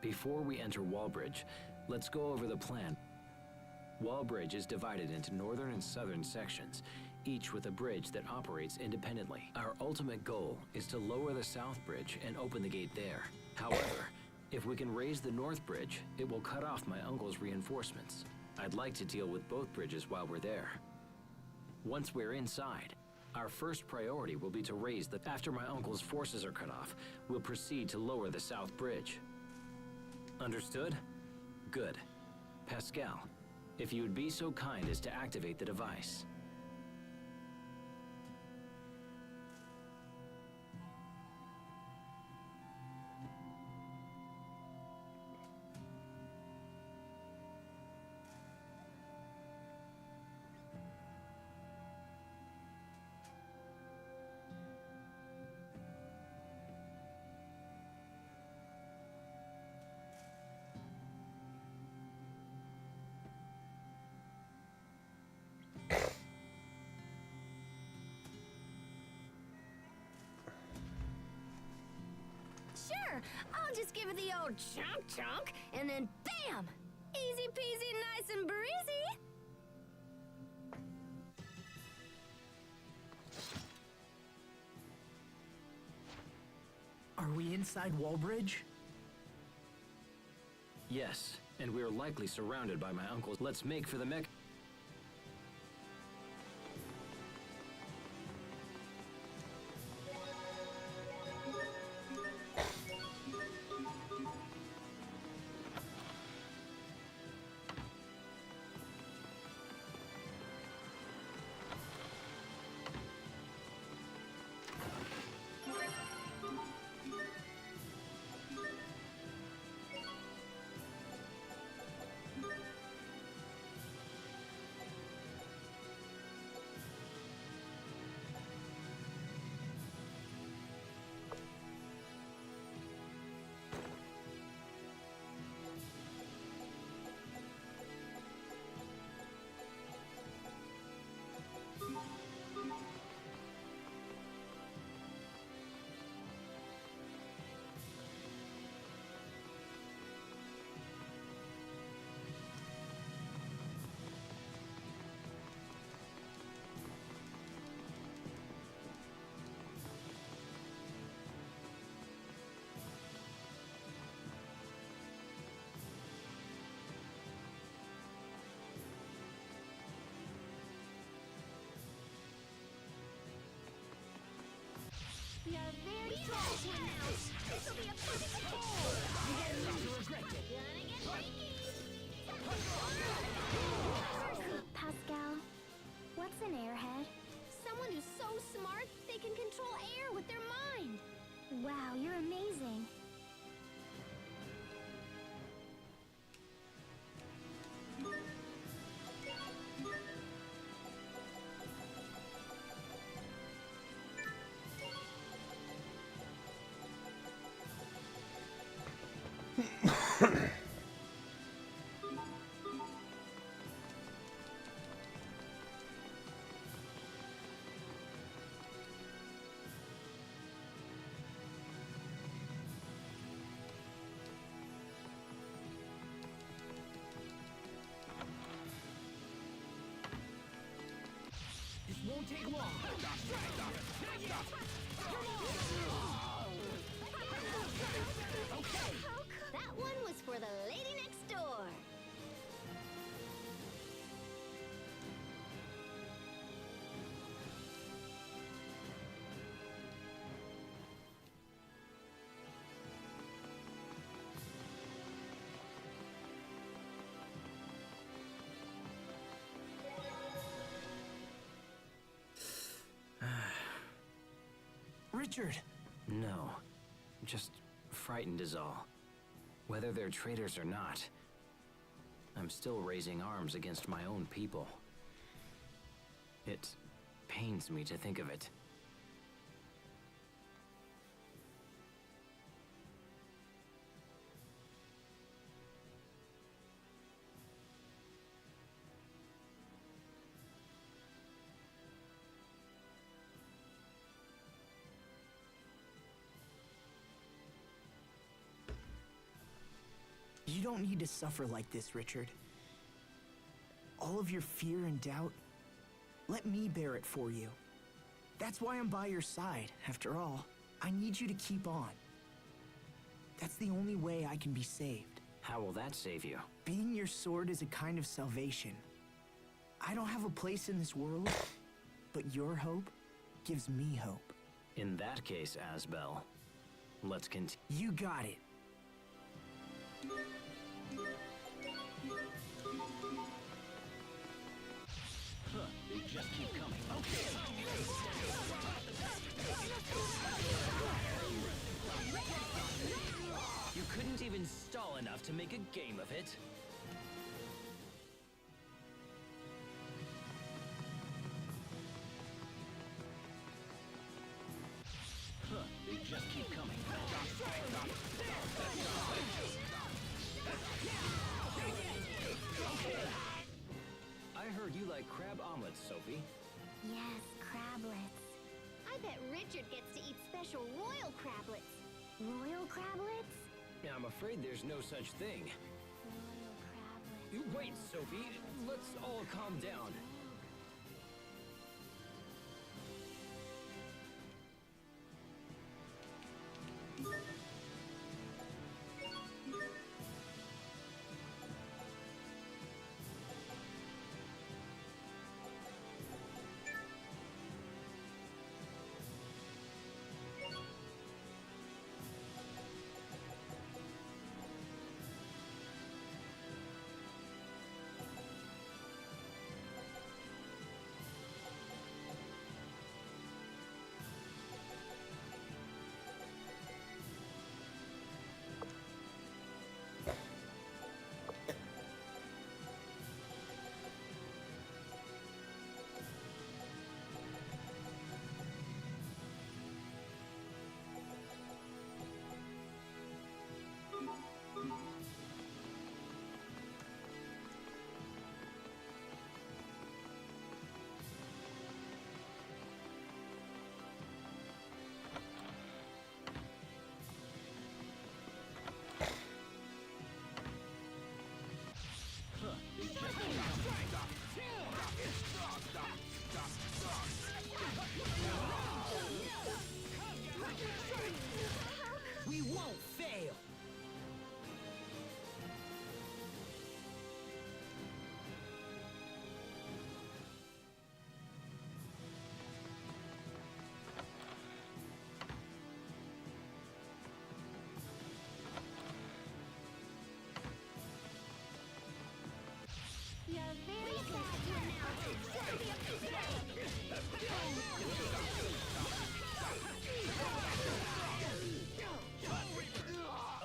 Before we enter Wallbridge, let's go over the plan. Wallbridge is divided into northern and southern sections, each with a bridge that operates independently. Our ultimate goal is to lower the south bridge and open the gate there. However, if we can raise the north bridge, it will cut off my uncle's reinforcements. I'd like to deal with both bridges while we're there. Once we're inside, our first priority will be to raise the... After my uncle's forces are cut off, we'll proceed to lower the south bridge. Understood? Good. Pascal, if you would be so kind as to activate the device. Sure, I'll just give it the old chunk, and then bam! Easy peasy, nice and breezy. Are we inside Wallbridge? Yes, and we are likely surrounded by my uncle's. Let's make for the mech. We are very close now. This will be a perfect hole. You're gonna regret it. Gonna get freaky. Pascal, what's an airhead? Someone who's so smart they can control air with their mind. Wow, you're amazing. This won't take long. Okay, that one was for the lady next door. Richard! No. Just frightened is all. Whether they're traitors or not, I'm still raising arms against my own people. It pains me to think of it. You don't need to suffer like this, Richard. All of your fear and doubt, let me bear it for you. That's why I'm by your side, after all. I need you to keep on. That's the only way I can be saved. How will that save you? Being your sword is a kind of salvation. I don't have a place in this world, but your hope gives me hope. In that case, Asbel, let's continue. You got it. They just keep coming. Okay. You couldn't even stall enough to make a game of it. They just keep coming. I heard you like crab omelets, Sophie. Yes, crablets. I bet Richard gets to eat special royal crablets. Royal crablets? I'm afraid there's no such thing. Royal crablets. Wait, Sophie. Let's all calm down.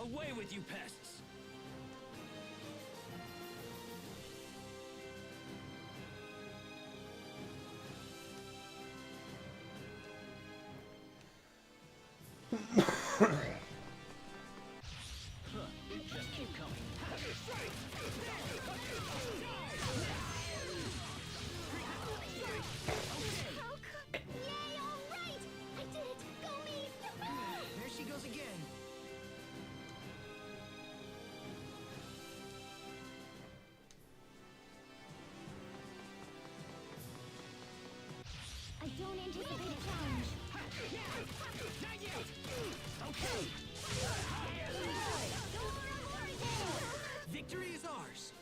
Away with you pests! You just keep coming. Yay, all right! I did it! Go me! There she goes again. I don't anticipate a challenge. Not yet! Okay! Victory is ours.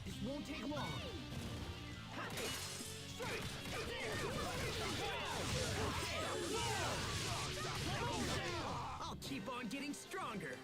This won't take long. I'll keep on getting stronger.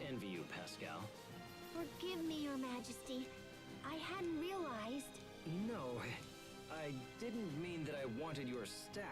envy you, Pascal. Forgive me, Your Majesty. I hadn't realized. No, I didn't mean that I wanted your staff.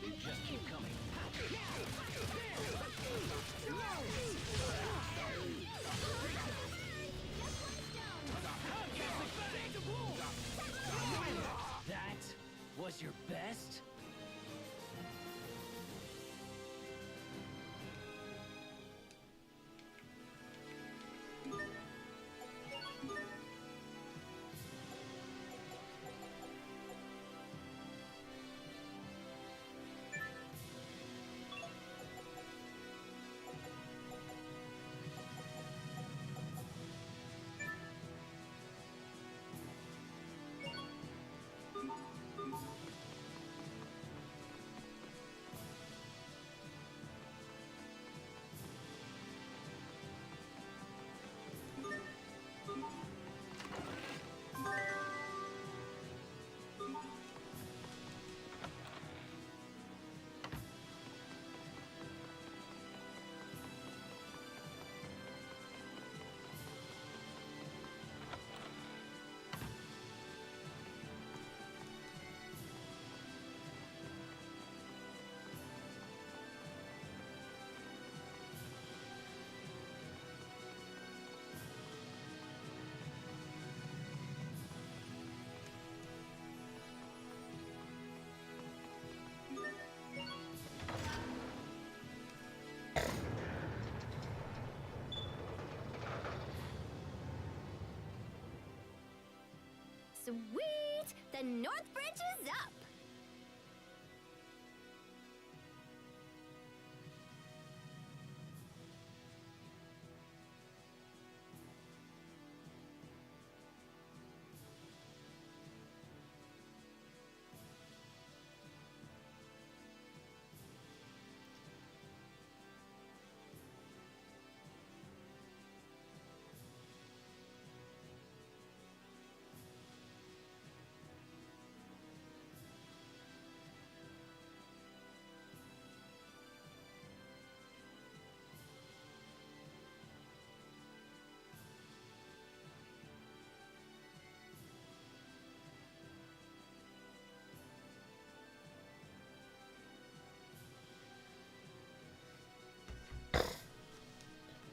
They just keep coming. That was your best? Sweet! The North Branch is up!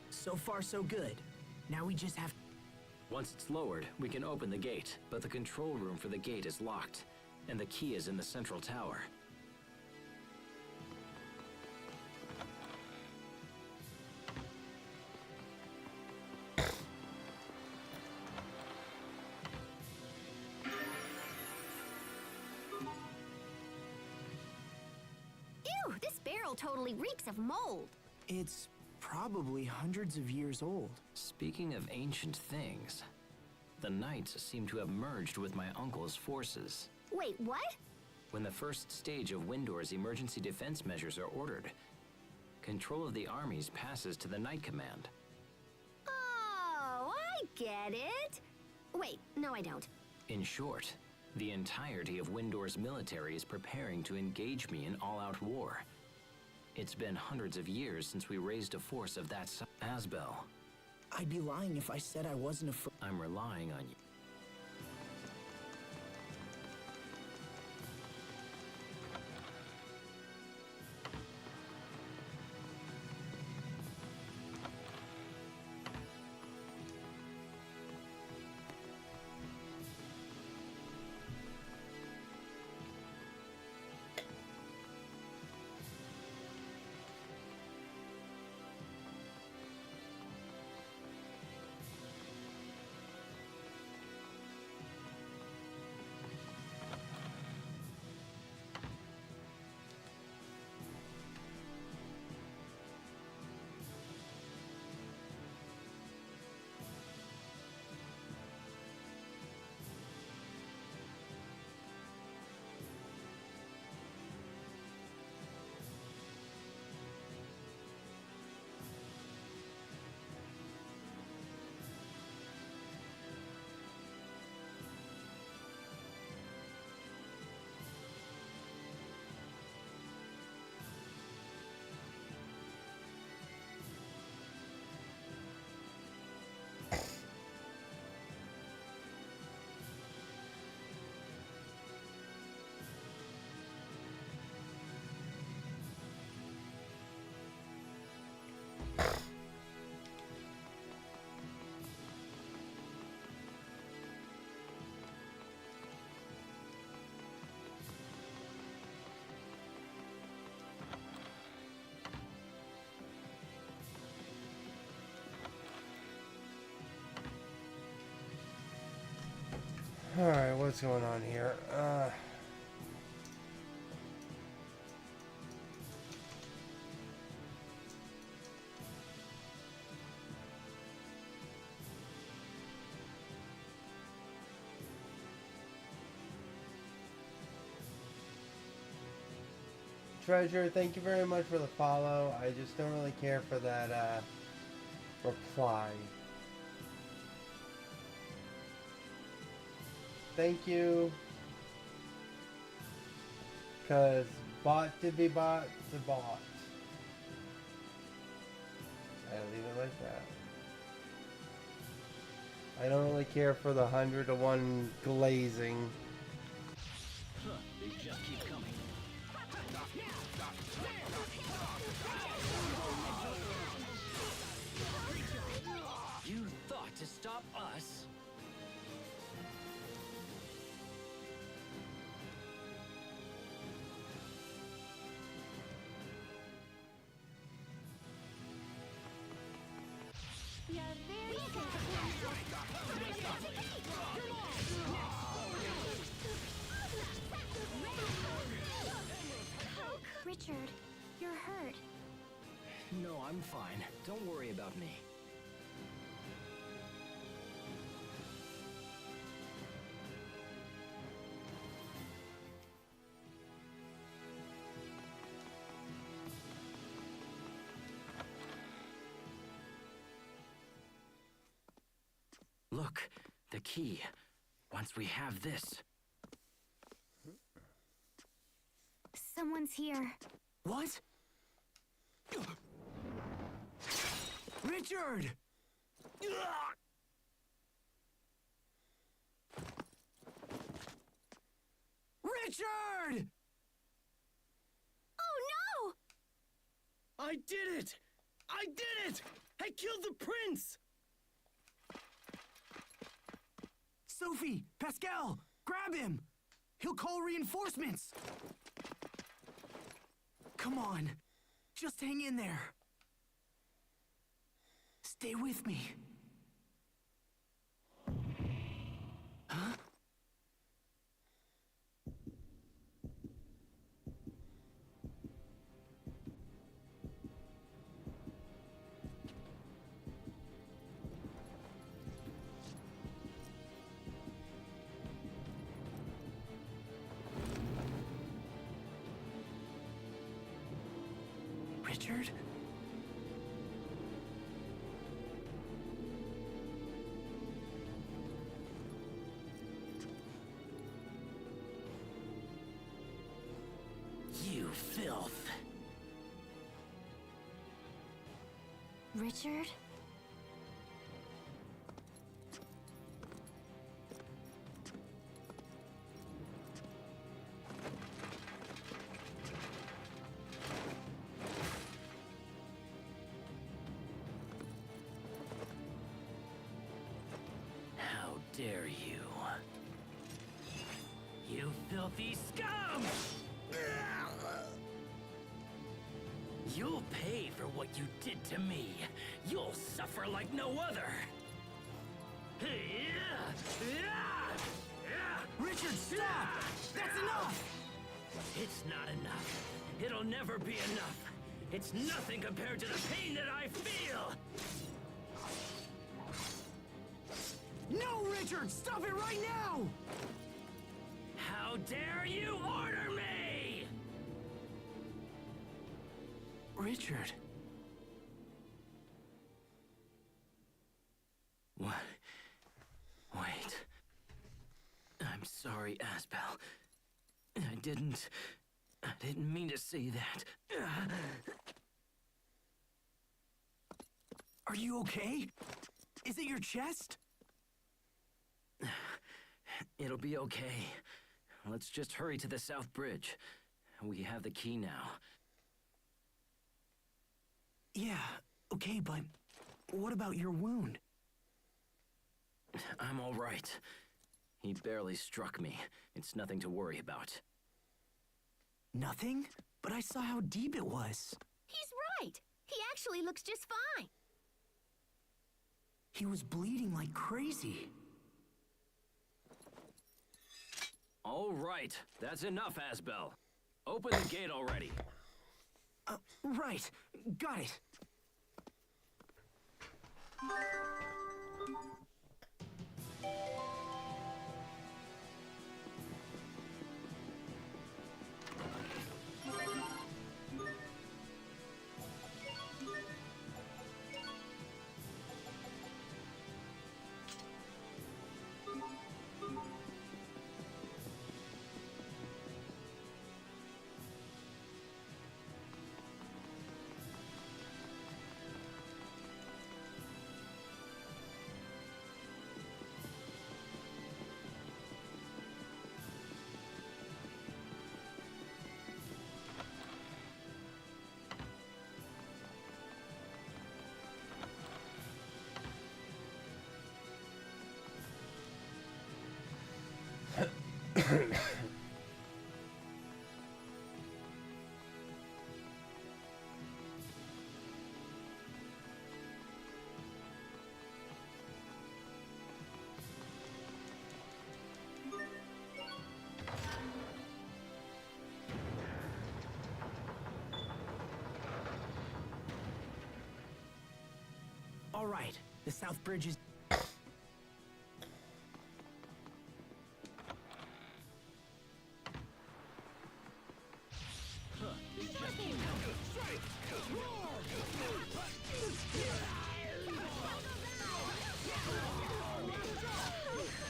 So far, so good. Now we just have... Once it's lowered, we can open the gate, but the control room for the gate is locked, and the key is in the central tower. Ew, this barrel totally reeks of mold. It's probably hundreds of years old. Speaking of ancient things, the knights seem to have merged with my uncle's forces. Wait, what? When the first stage of Windor's emergency defense measures are ordered, control of the armies passes to the Knight Command. Oh, I get it. Wait, no I don't. In short, the entirety of Windor's military is preparing to engage me in all-out war. It's been hundreds of years since we raised a force of that size. Asbel. I'd be lying if I said I wasn't afraid. I'm relying on you. what's going on here? Treasure, thank you very much for the follow. I just don't really care for that reply. Thank you. Cause bought to be bought to bought. I leave it like that. I don't really care for the 100-to-1 glazing. They just keep coming. You thought to stop us? Richard, you're hurt. No, I'm fine. Don't worry about me. Look, the key. Once we have this... Someone's here. What? Richard! Richard! Oh no! I did it! I did it! I killed the prince! Sophie! Pascal! Grab him! He'll call reinforcements! Come on. Just hang in there. Stay with me. Huh? Richard? You filth. Richard? How dare you? You filthy scum! You'll pay for what you did to me. You'll suffer like no other. Richard, stop! That's enough! It's not enough. It'll never be enough. It's nothing compared to the pain that I feel. No, Richard! Stop it right now! How dare you order me? Richard. What? Wait. I'm sorry, Asbel. I didn't mean to say that. Are you okay? Is it your chest? It'll be okay. Let's just hurry to the South Bridge. We have the key now. Yeah, okay, but what about your wound? I'm all right. He barely struck me. It's nothing to worry about. Nothing? But I saw how deep it was. He's right. He actually looks just fine. He was bleeding like crazy. All right, that's enough, Asbel. Open the gate already. Right. Got it. All right. The South Bridge is...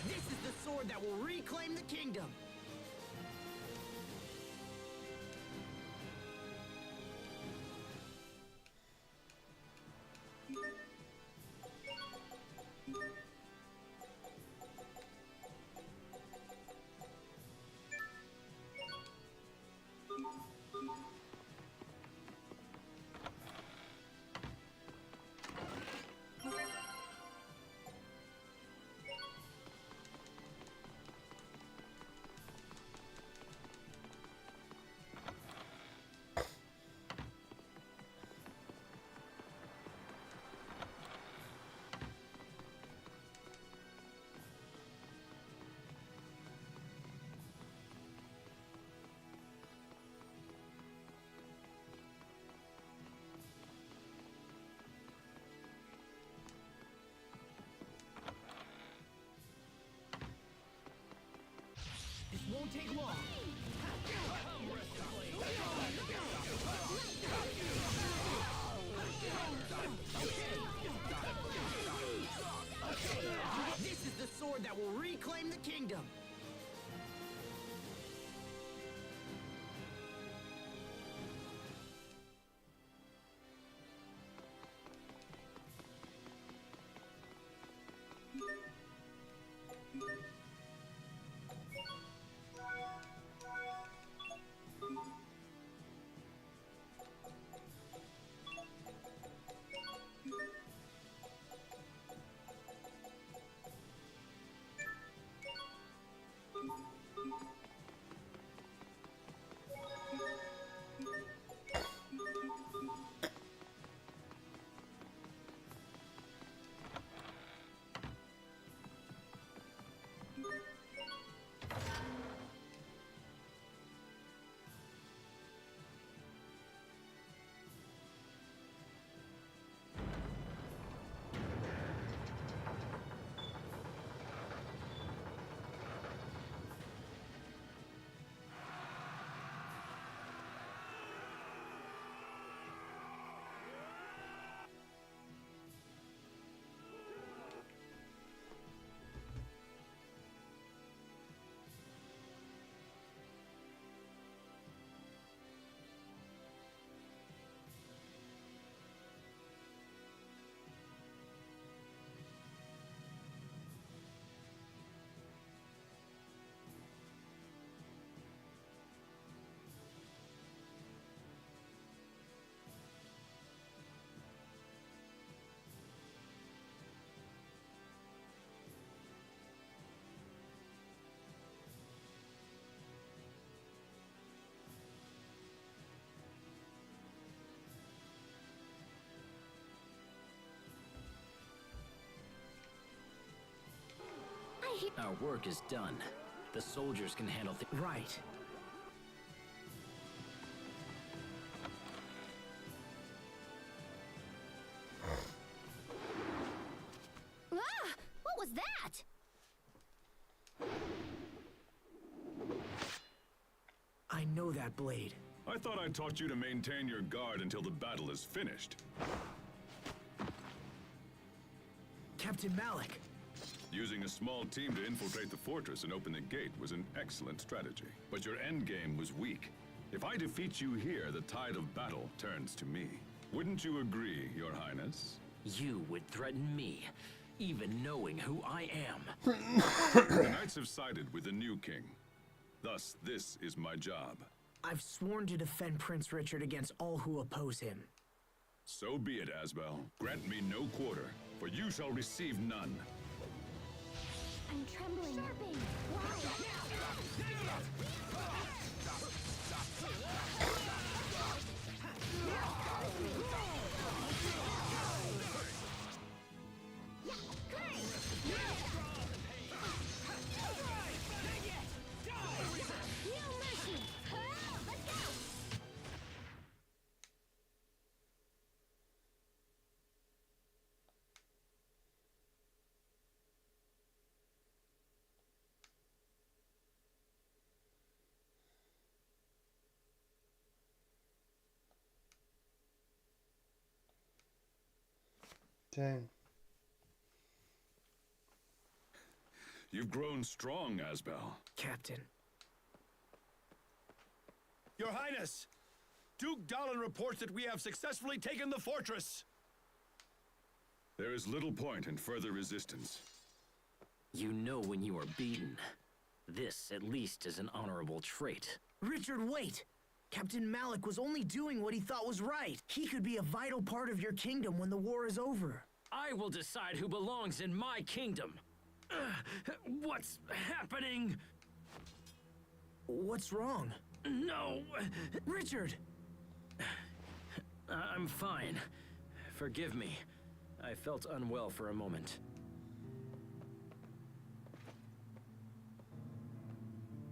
This is the sword that will reclaim the kingdom. This won't take long. This is the sword that will reclaim the kingdom. Our work is done. The soldiers can handle things. Right. Ah! What was that? I know that blade. I thought I taught you to maintain your guard until the battle is finished. Captain Malik. Using a small team to infiltrate the fortress and open the gate was an excellent strategy. But your endgame was weak. If I defeat you here, the tide of battle turns to me. Wouldn't you agree, Your Highness? You would threaten me, even knowing who I am. The knights have sided with the new king. Thus, this is my job. I've sworn to defend Prince Richard against all who oppose him. So be it, Asbel. Grant me no quarter, for you shall receive none. I'm trembling. Sharping. Why? Dang. You've grown strong, Asbel. Captain. Your Highness! Duke Dallin reports that we have successfully taken the fortress! There is little point in further resistance. You know when you are beaten. This, at least, is an honorable trait. Richard, wait! Captain Malik was only doing what he thought was right. He could be a vital part of your kingdom when the war is over. I will decide who belongs in my kingdom. What's happening? What's wrong? No! Richard! I'm fine. Forgive me. I felt unwell for a moment.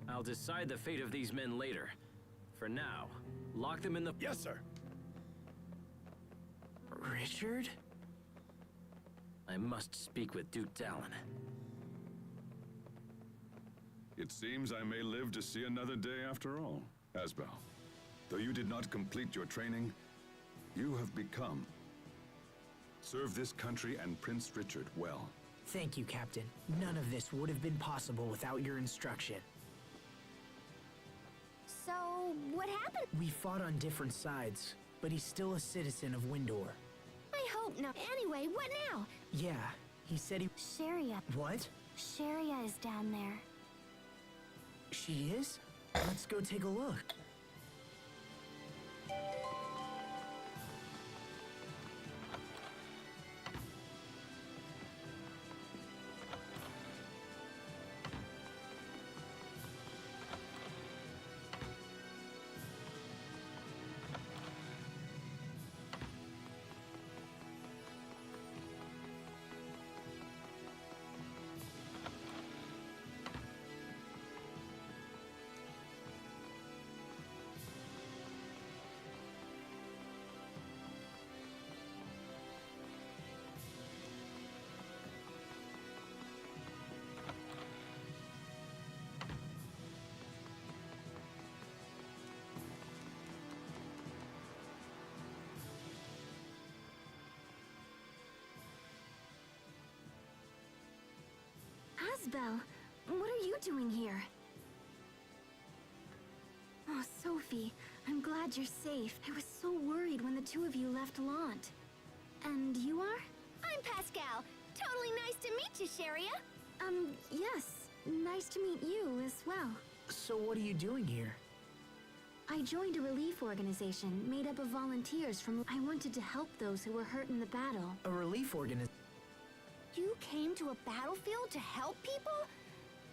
I'll decide the fate of these men later. For now, lock them in the... Yes, sir. Richard? I must speak with Duke Dallin. It seems I may live to see another day after all, Asbel. Though you did not complete your training, you have become. Serve this country and Prince Richard well. Thank you, Captain. None of this would have been possible without your instruction. So, what happened? We fought on different sides, but he's still a citizen of Windor. I hope not. Anyway, what now? Yeah, he said he... Sharia. What? Sharia is down there. She is? Let's go take a look. Asbel, what are you doing here? Oh, Sophie, I'm glad you're safe. I was so worried when the two of you left Lant. And you are? I'm Pascal. Totally nice to meet you, Sharia. Yes. Nice to meet you as well. So what are you doing here? I joined a relief organization made up of volunteers from... I wanted to help those who were hurt in the battle. A relief organization? You came to a battlefield to help people?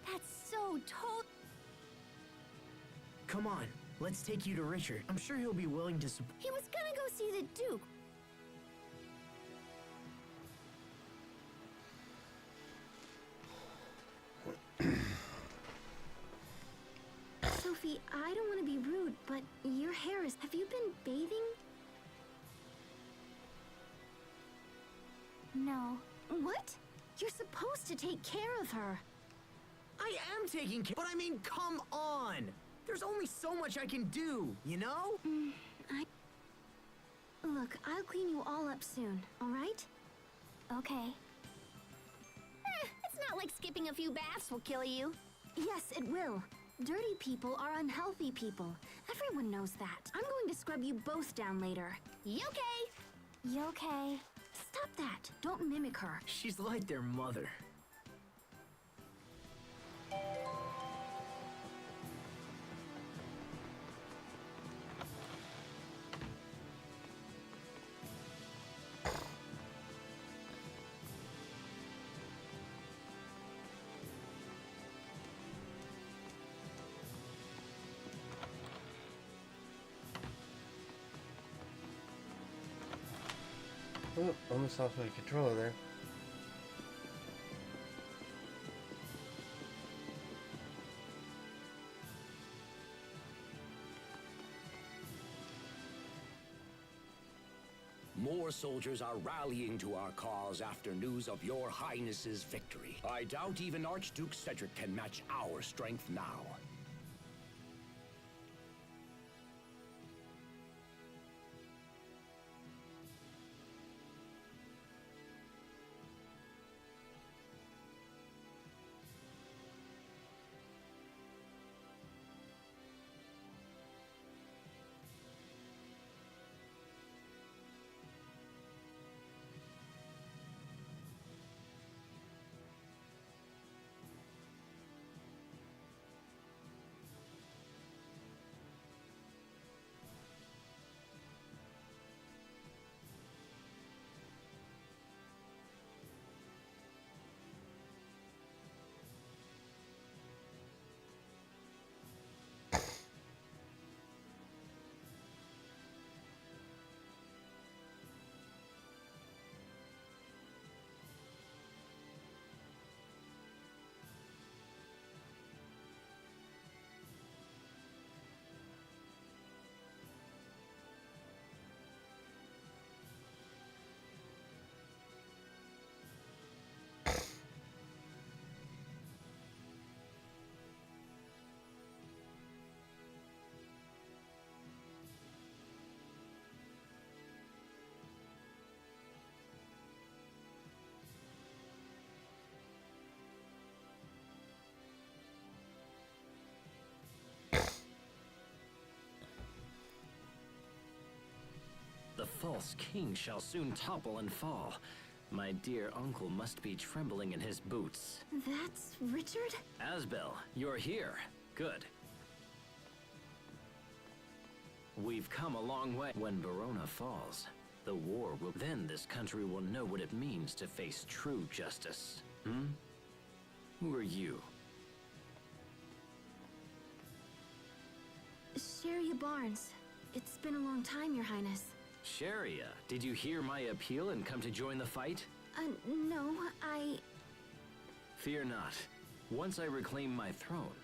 That's so Come on, let's take you to Richard. I'm sure he'll be willing to support... He was gonna go see the Duke. years. Have you been bathing? No. What? You're supposed to take care of her. I am taking care, but I mean, come on! There's only so much I can do, you know? Look, I'll clean you all up soon, alright? Okay. It's not like skipping a few baths will kill you. Yes, it will. Dirty people are unhealthy people. Everyone knows that. I'm going to scrub you both down later. You okay? You okay? Stop that. Don't mimic her. She's like their mother. Oh, almost lost my controller there. More soldiers are rallying to our cause after news of your Highness's victory. I doubt even Archduke Cedric can match our strength now. The false king shall soon topple and fall. My dear uncle must be trembling in his boots. That's Richard? Asbel, you're here. Good. We've come a long way. When Verona falls, the war will... Then this country will know what it means to face true justice. Who are you? Sharia Barnes. It's been a long time, Your Highness. Sharia, did you hear my appeal and come to join the fight? No, Fear not. Once I reclaim my throne,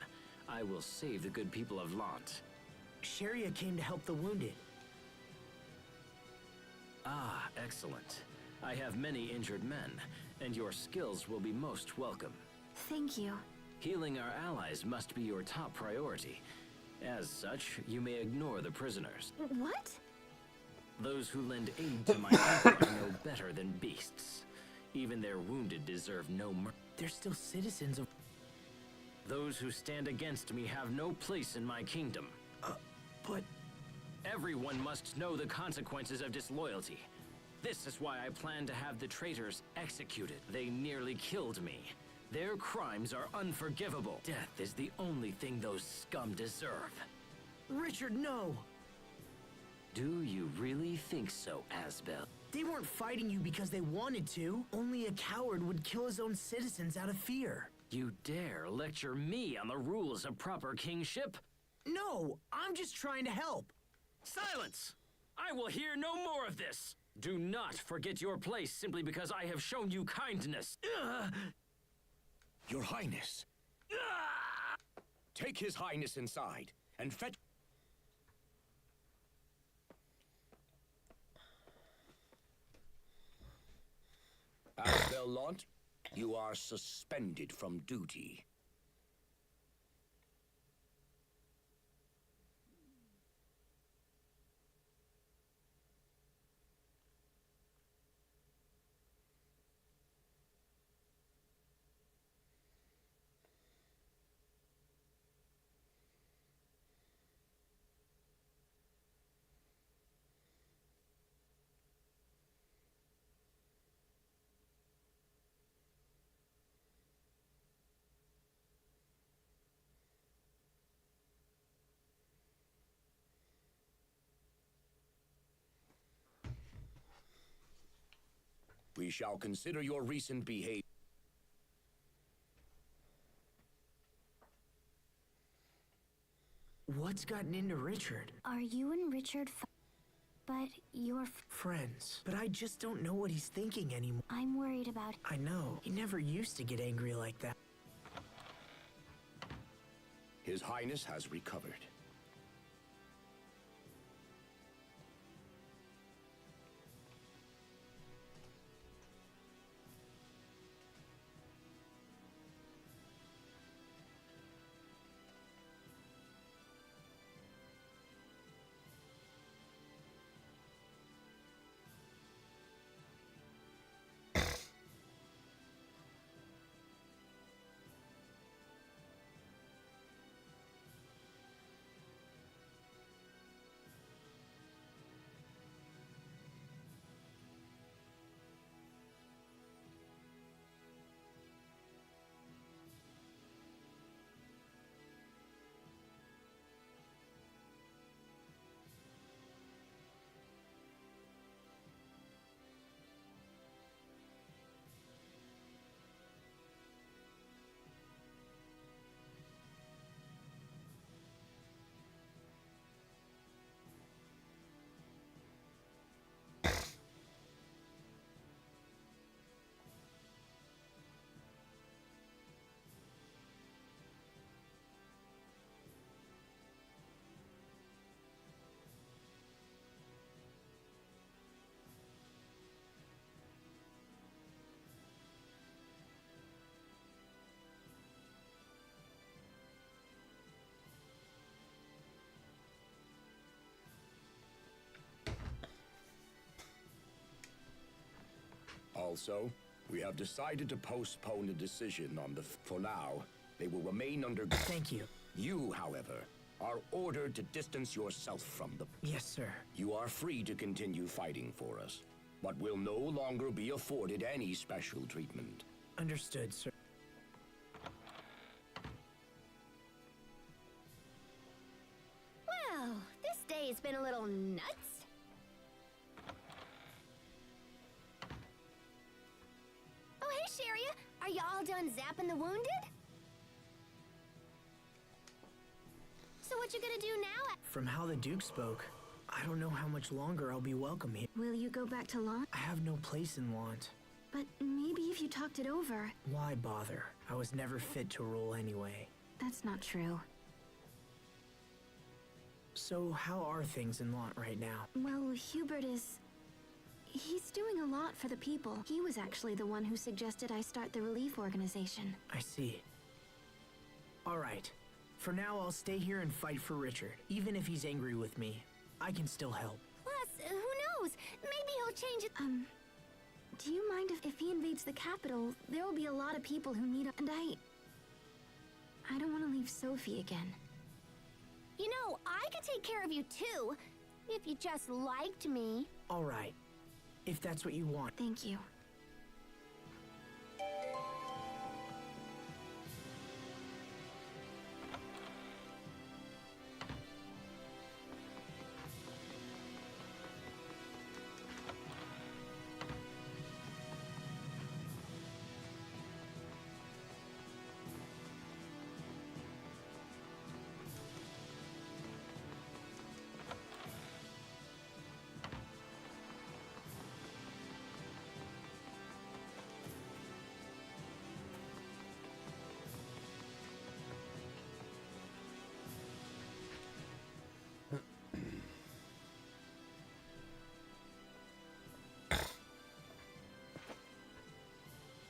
I will save the good people of Lant. Sharia came to help the wounded. Ah, excellent. I have many injured men, and your skills will be most welcome. Thank you. Healing our allies must be your top priority. As such, you may ignore the prisoners. What? Those who lend aid to my empire know better than beasts. Even their wounded deserve no mercy. They're still citizens of... Those who stand against me have no place in my kingdom. But... Everyone must know the consequences of disloyalty. This is why I plan to have the traitors executed. They nearly killed me. Their crimes are unforgivable. Death is the only thing those scum deserve. Richard, no! Do you really think so, Asbel? They weren't fighting you because they wanted to. Only a coward would kill his own citizens out of fear. You dare lecture me on the rules of proper kingship? No, I'm just trying to help. Silence! I will hear no more of this! Do not forget your place simply because I have shown you kindness. Your Highness. Take His Highness inside and fetch... Launch, you are suspended from duty. We shall consider your recent behavior. What's gotten into Richard? Are you and Richard but you're friends? But I just don't know what he's thinking anymore. I'm worried about... I know. He never used to get angry like that. His Highness has recovered. Also, we have decided to postpone a decision on for now. They will remain under... Thank you. You, however, are ordered to distance yourself from the... Yes, sir. You are free to continue fighting for us, but will no longer be afforded any special treatment. Understood, sir. Well, this day has been a little nuts. Oh, hey, Sharia. Are y'all done zapping the wounded? So what you gonna do now? From how the Duke spoke, I don't know how much longer I'll be welcome here. Will you go back to Lawn? I have no place in Lant. But maybe if you talked it over... Why bother? I was never fit to rule anyway. That's not true. So how are things in Lant right now? Well, Hubert is... He's doing a lot for the people. He was actually the one who suggested I start the relief organization. I see. All right. For now, I'll stay here and fight for Richard. Even if he's angry with me, I can still help. Plus, who knows? Maybe he'll change it. Do you mind if he invades the capital? There will be a lot of people who need... And I don't want to leave Sophie again. You know, I could take care of you too, if you just liked me. All right. If that's what you want. Thank you.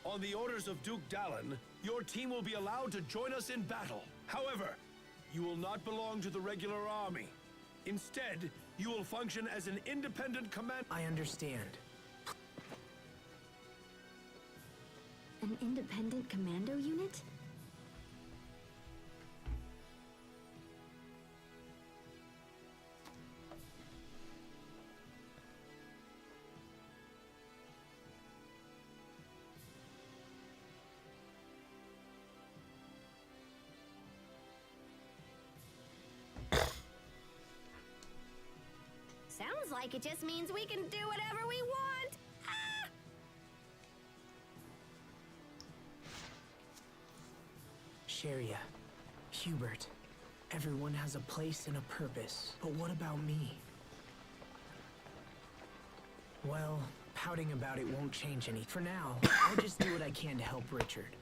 On the orders of Duke Dallin, your team will be allowed to join us in battle. However, you will not belong to the regular army. Instead, you will function as an independent command. I understand. An independent commando unit? Sounds like it just means we can do whatever we want. Ah! Sharia, Hubert, everyone has a place and a purpose. But what about me? Well, pouting about it won't change any. For now, I'll just do what I can to help Richard.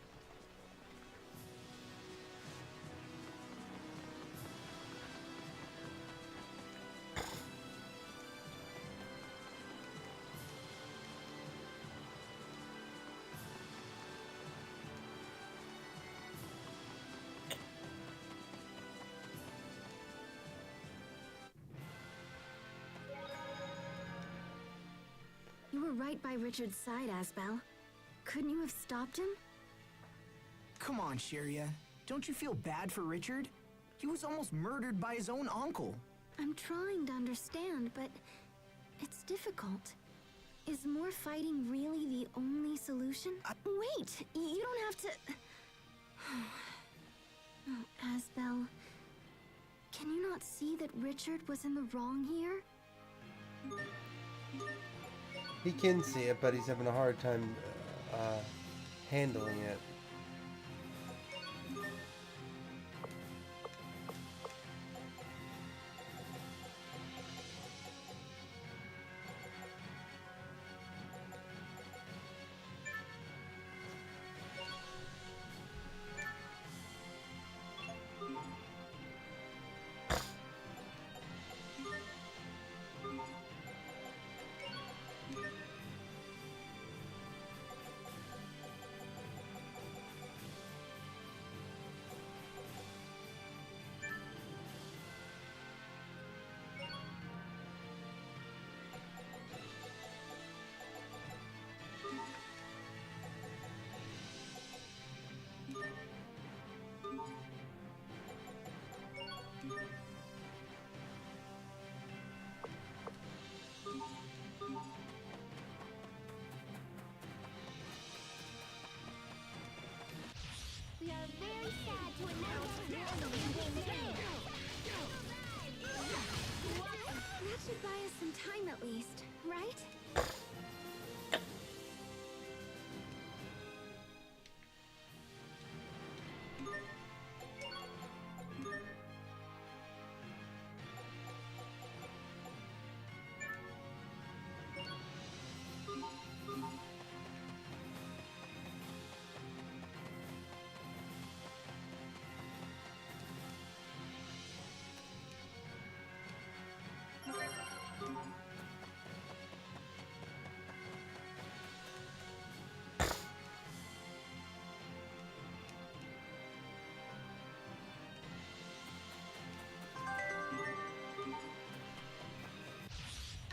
You were right by Richard's side, Asbel. Couldn't you have stopped him? Come on, Sharia. Don't you feel bad for Richard? He was almost murdered by his own uncle. I'm trying to understand, but it's difficult. Is more fighting really the only solution? Wait! You don't have to... Oh, Asbel... Can you not see that Richard was in the wrong here? He can see it, but he's having a hard time handling it. We are very sad to announce that should buy us some time at least, right?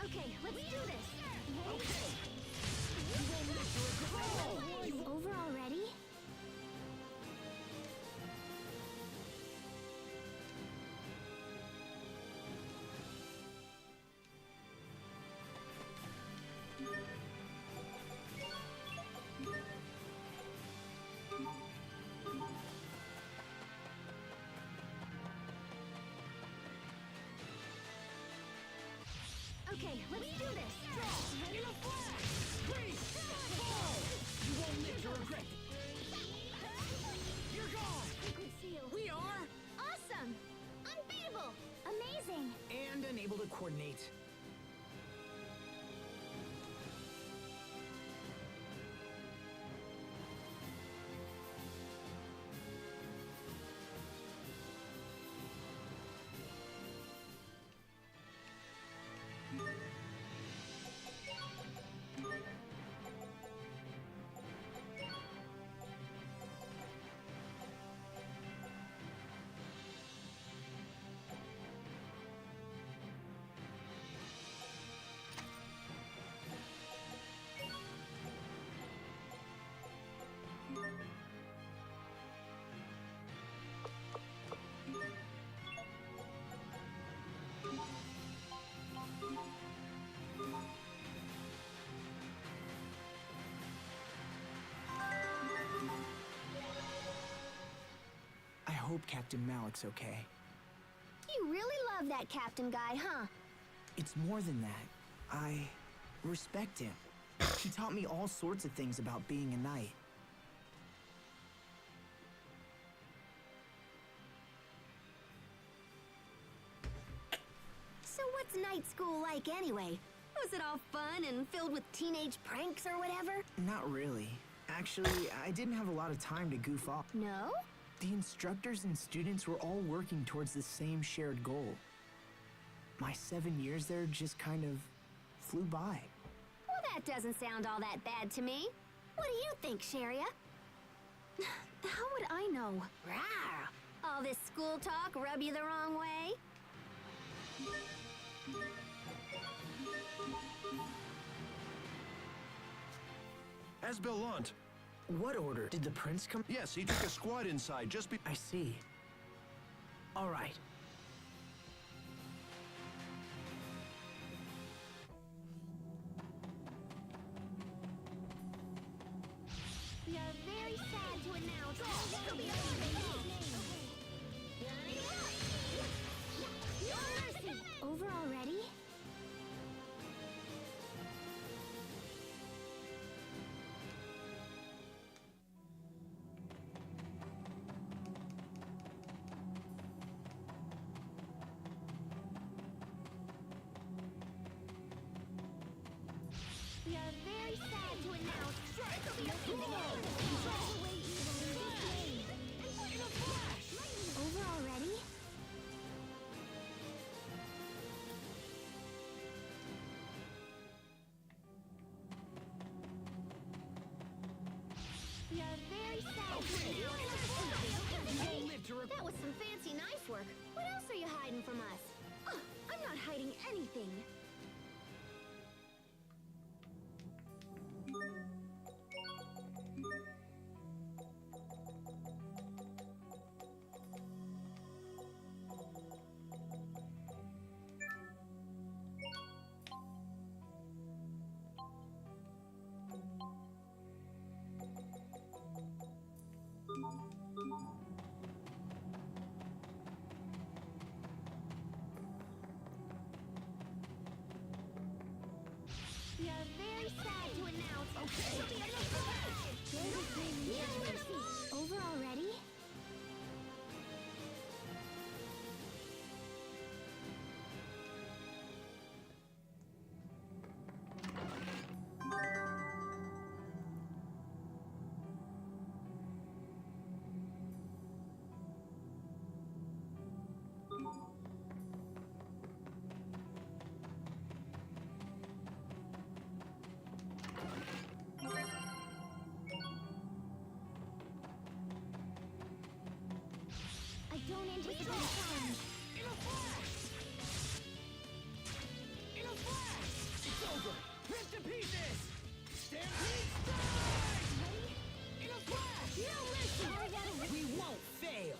Okay, let's do this. Over already? Okay, let's do this. Ready to flash! Freeze! Fall! You won't live to regret it. You're gone! Liquid seal. We are Awesome! Unbeatable! Amazing! And unable to coordinate. hope Captain Malik's okay. You really love that captain guy, huh? It's more than that. I respect him. He taught me all sorts of things about being a knight. So what's night school like anyway? Was it all fun and filled with teenage pranks or whatever? Not really. Actually, I didn't have a lot of time to goof off. No? The instructors and students were all working towards the same shared goal. My 7 years there just kind of flew by. Well, that doesn't sound all that bad to me. What do you think, Sharia? How would I know? Rawr! All this school talk rub you the wrong way? Asbelant. What order? Did the prince come? Yes, he took a squad inside just be- I see. All right. We are very sad to announce this will be over already? We are very sad to announce this will be over already? We are very sad to announce that was some fancy knife work. What else are you hiding from us? I'm not hiding anything. We are very sad to announce this will be over already? I don't anticipate a challenge. In a flash! In a flash! It's over! Rip to pieces! Stampede strike! In a flash! You listen! We won't fail!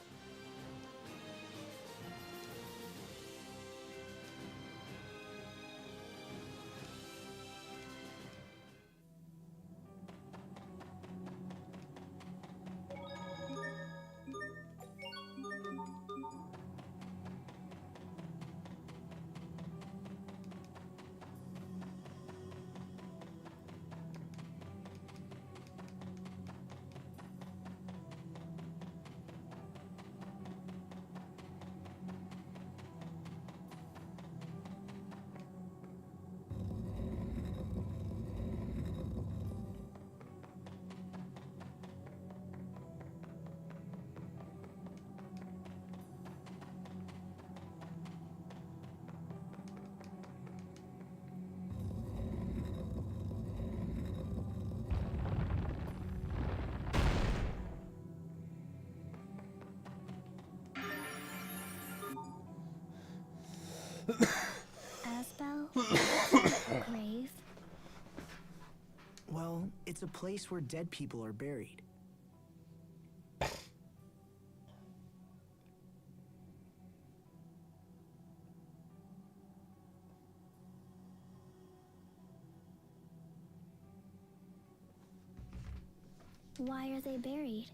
Asbel? Grave? Well, it's a place where dead people are buried. Why are they buried?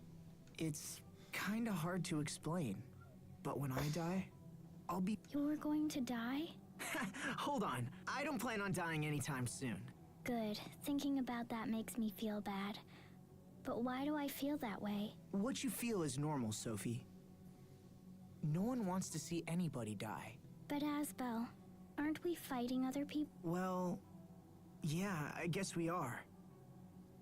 It's kinda hard to explain. But when I die, I'll be... You're going to die? Hold on. I don't plan on dying anytime soon. Good. Thinking about that makes me feel bad. But why do I feel that way? What you feel is normal, Sophie. No one wants to see anybody die. But Asbel, aren't we fighting other people? Well, yeah, I guess we are.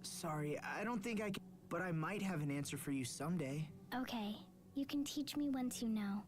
Sorry, I don't think I can... But I might have an answer for you someday. Okay, you can teach me once you know.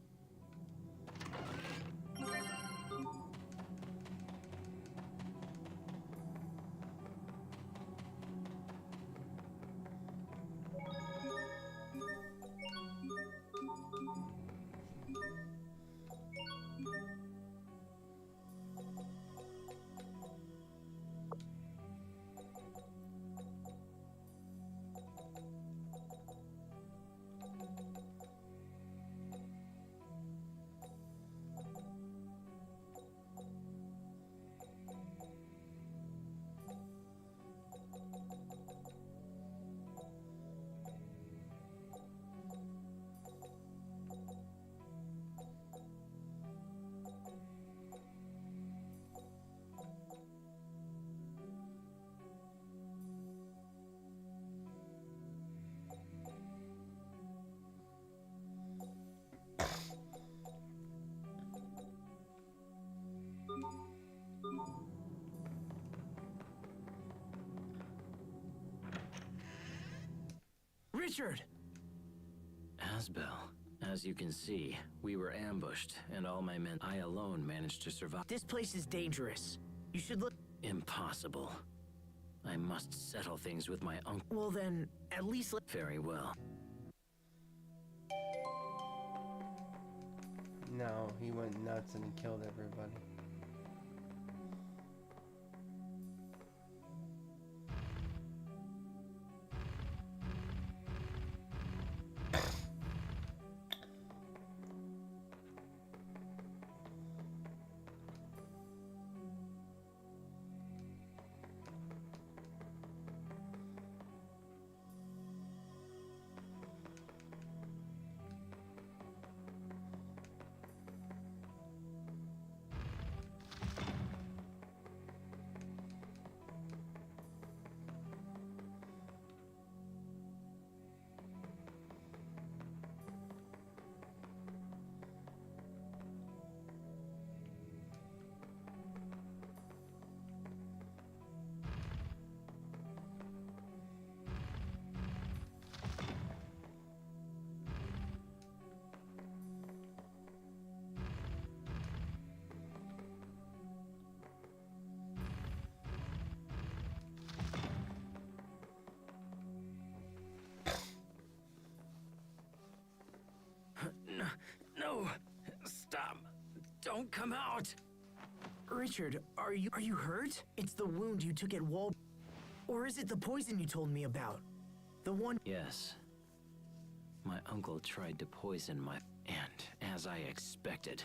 Richard! Asbel, as you can see, we were ambushed, and all my men... I alone managed to survive. This place is dangerous. You should look... Impossible. I must settle things with my uncle. Well then, at least let... Very well. No, he went nuts and he killed everybody. No! Stop! Don't come out! Richard, are you hurt? It's the wound you took at Wall... Or is it the poison you told me about? The one... Yes. My uncle tried to poison my... And, as I expected,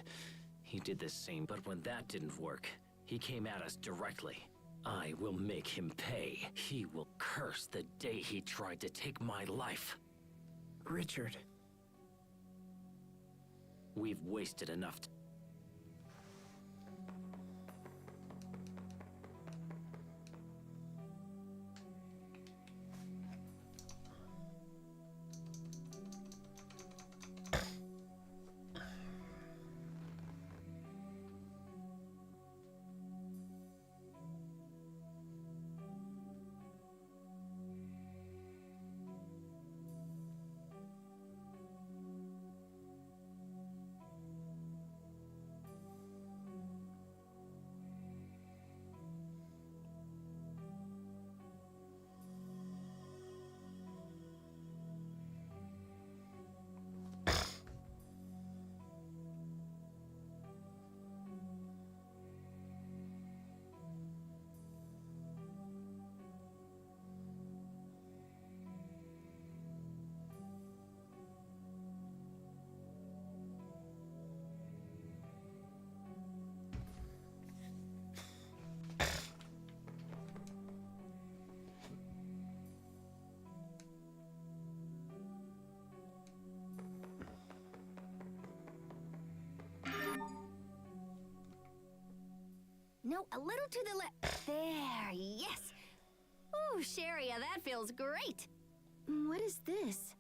he did the same. But when that didn't work, he came at us directly. I will make him pay. He will curse the day he tried to take my life. Richard... We've wasted enough time. No, a little to the left. There, yes. Ooh, Sharia, that feels great. What is this?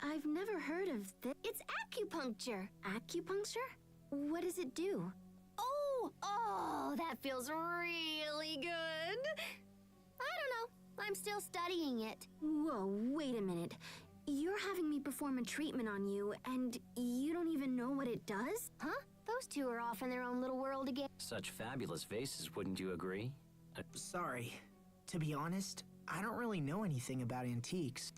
I've never heard of this. It's acupuncture. Acupuncture? What does it do? Oh, that feels really good. I don't know. I'm still studying it. Whoa, wait a minute. You're having me perform a treatment on you, and you don't even know what it does? Huh? Those two are off in their own little world again. Such fabulous vases, wouldn't you agree? Sorry. To be honest, I don't really know anything about antiques.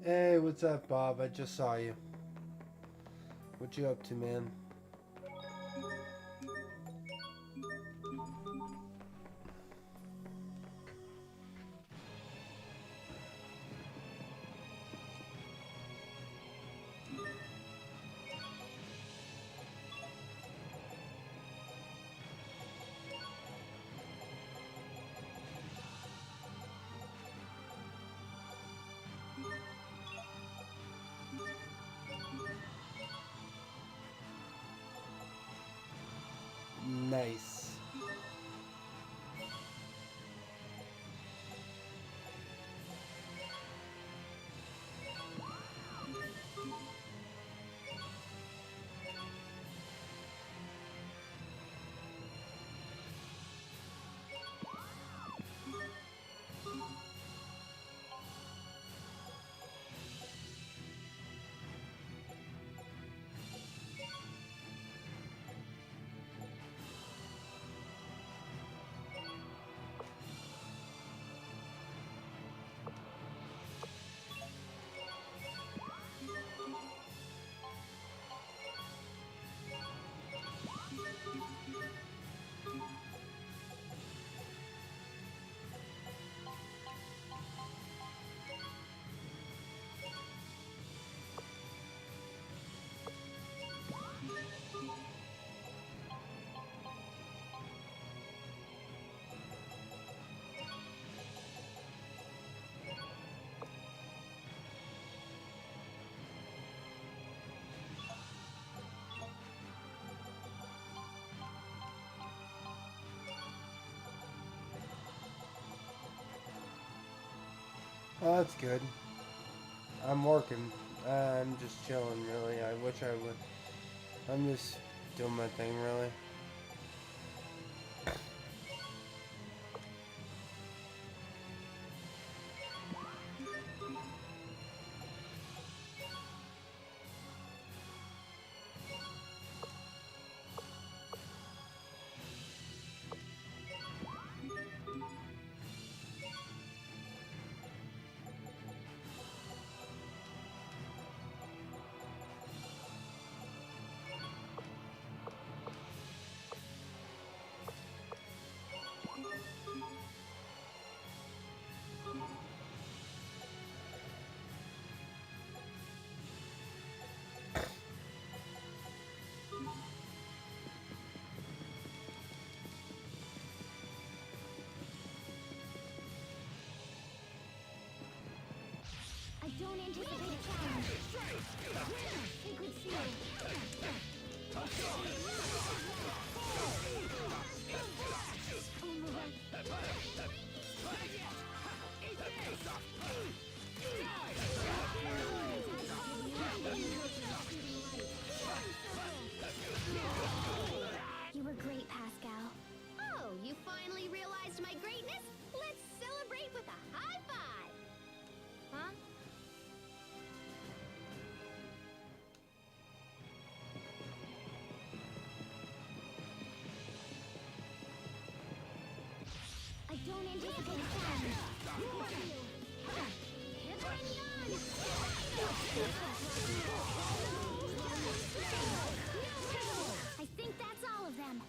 Hey, what's up, Bob? I just saw you. What you up to, man? Nice. Oh, that's good. I'm working. I'm just chilling, really. I wish I would. I'm just doing my thing, really. I don't anticipate a challenge. Sacred seal. You were great, Pascal. Oh, you finally realized my greatness? Let's celebrate with a high five. Huh? I don't anticipate a challenge. I think that's all of them.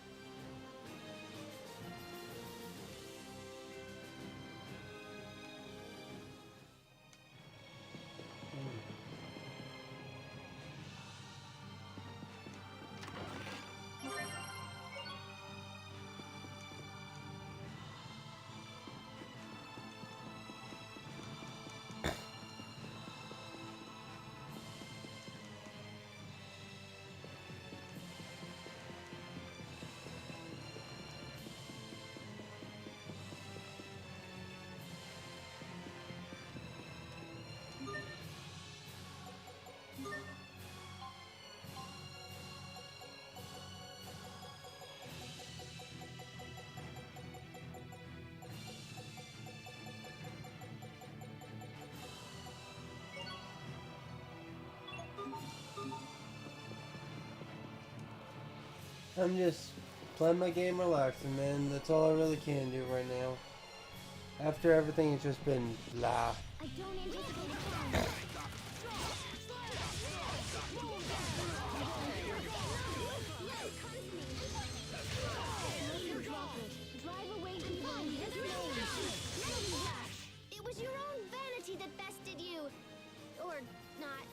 I'm just playing my game, relaxing, man. That's all I really can do right now. After everything, it's just been blah. I don't anticipate a challenge. Drive away evil in this name. It was your own vanity that bested you. Or not.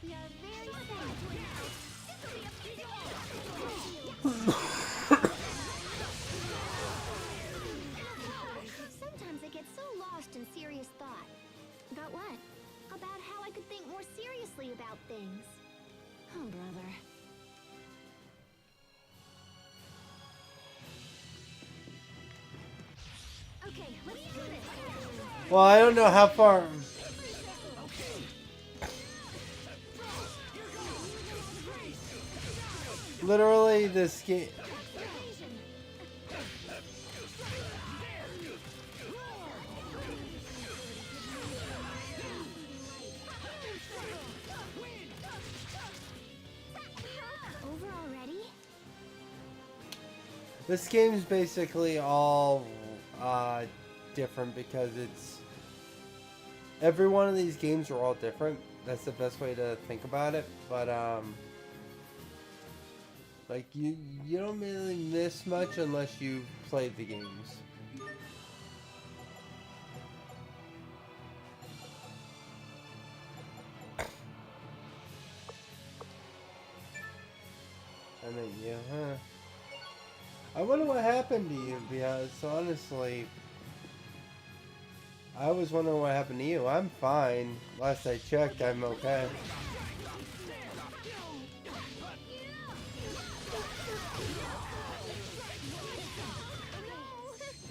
We are very sad to announce this will be a Sometimes I get so lost in serious thought. About what? About how I could think more seriously about things. Oh, brother. Okay, let's do this. Well, I don't know how far. Literally, this game. Over already? This game's basically all different because it's. Every one of these games are all different. That's the best way to think about it. But, like, you don't really miss much unless you played the games. I mean, yeah, huh? I wonder what happened to you, because honestly, I was wondering what happened to you. I'm fine. Last I checked, I'm okay.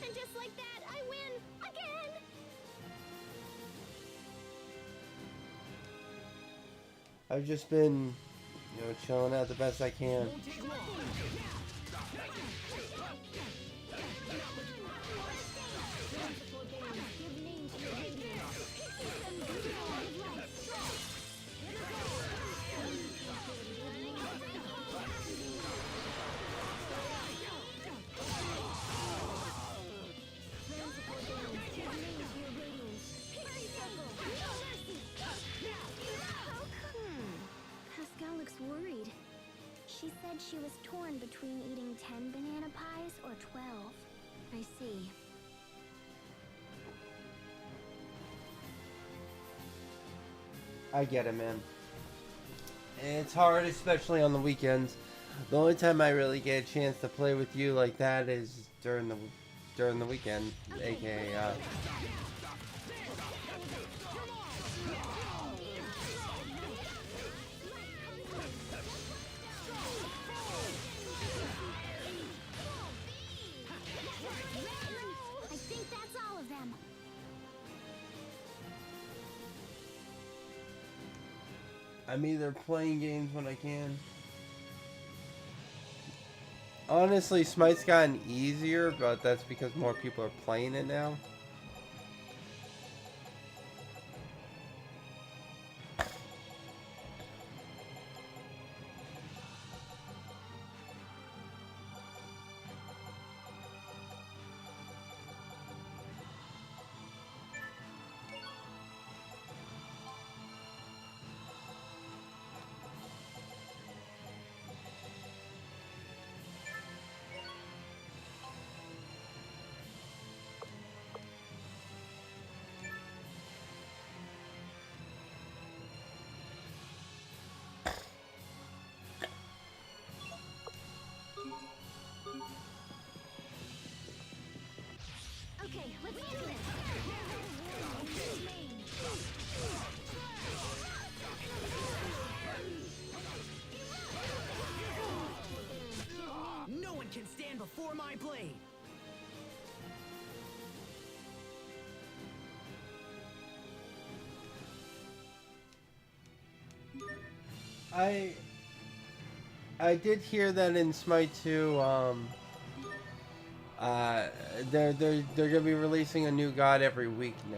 And just like that, I win again. I've just been, chilling out the best I can. Pascal looks worried. She said she was torn between eating 10 banana pies or 12. I see. I get it, man. It's hard, especially on the weekends. The only time I really get a chance to play with you like that is during the weekend, aka I think that's all of them. I'm either playing games when I can. Honestly, Smite's gotten easier, but that's because more people are playing it now. Okay, let's do this. No one can stand before my blade. I did hear that in Smite 2, they're gonna be releasing a new god every week now.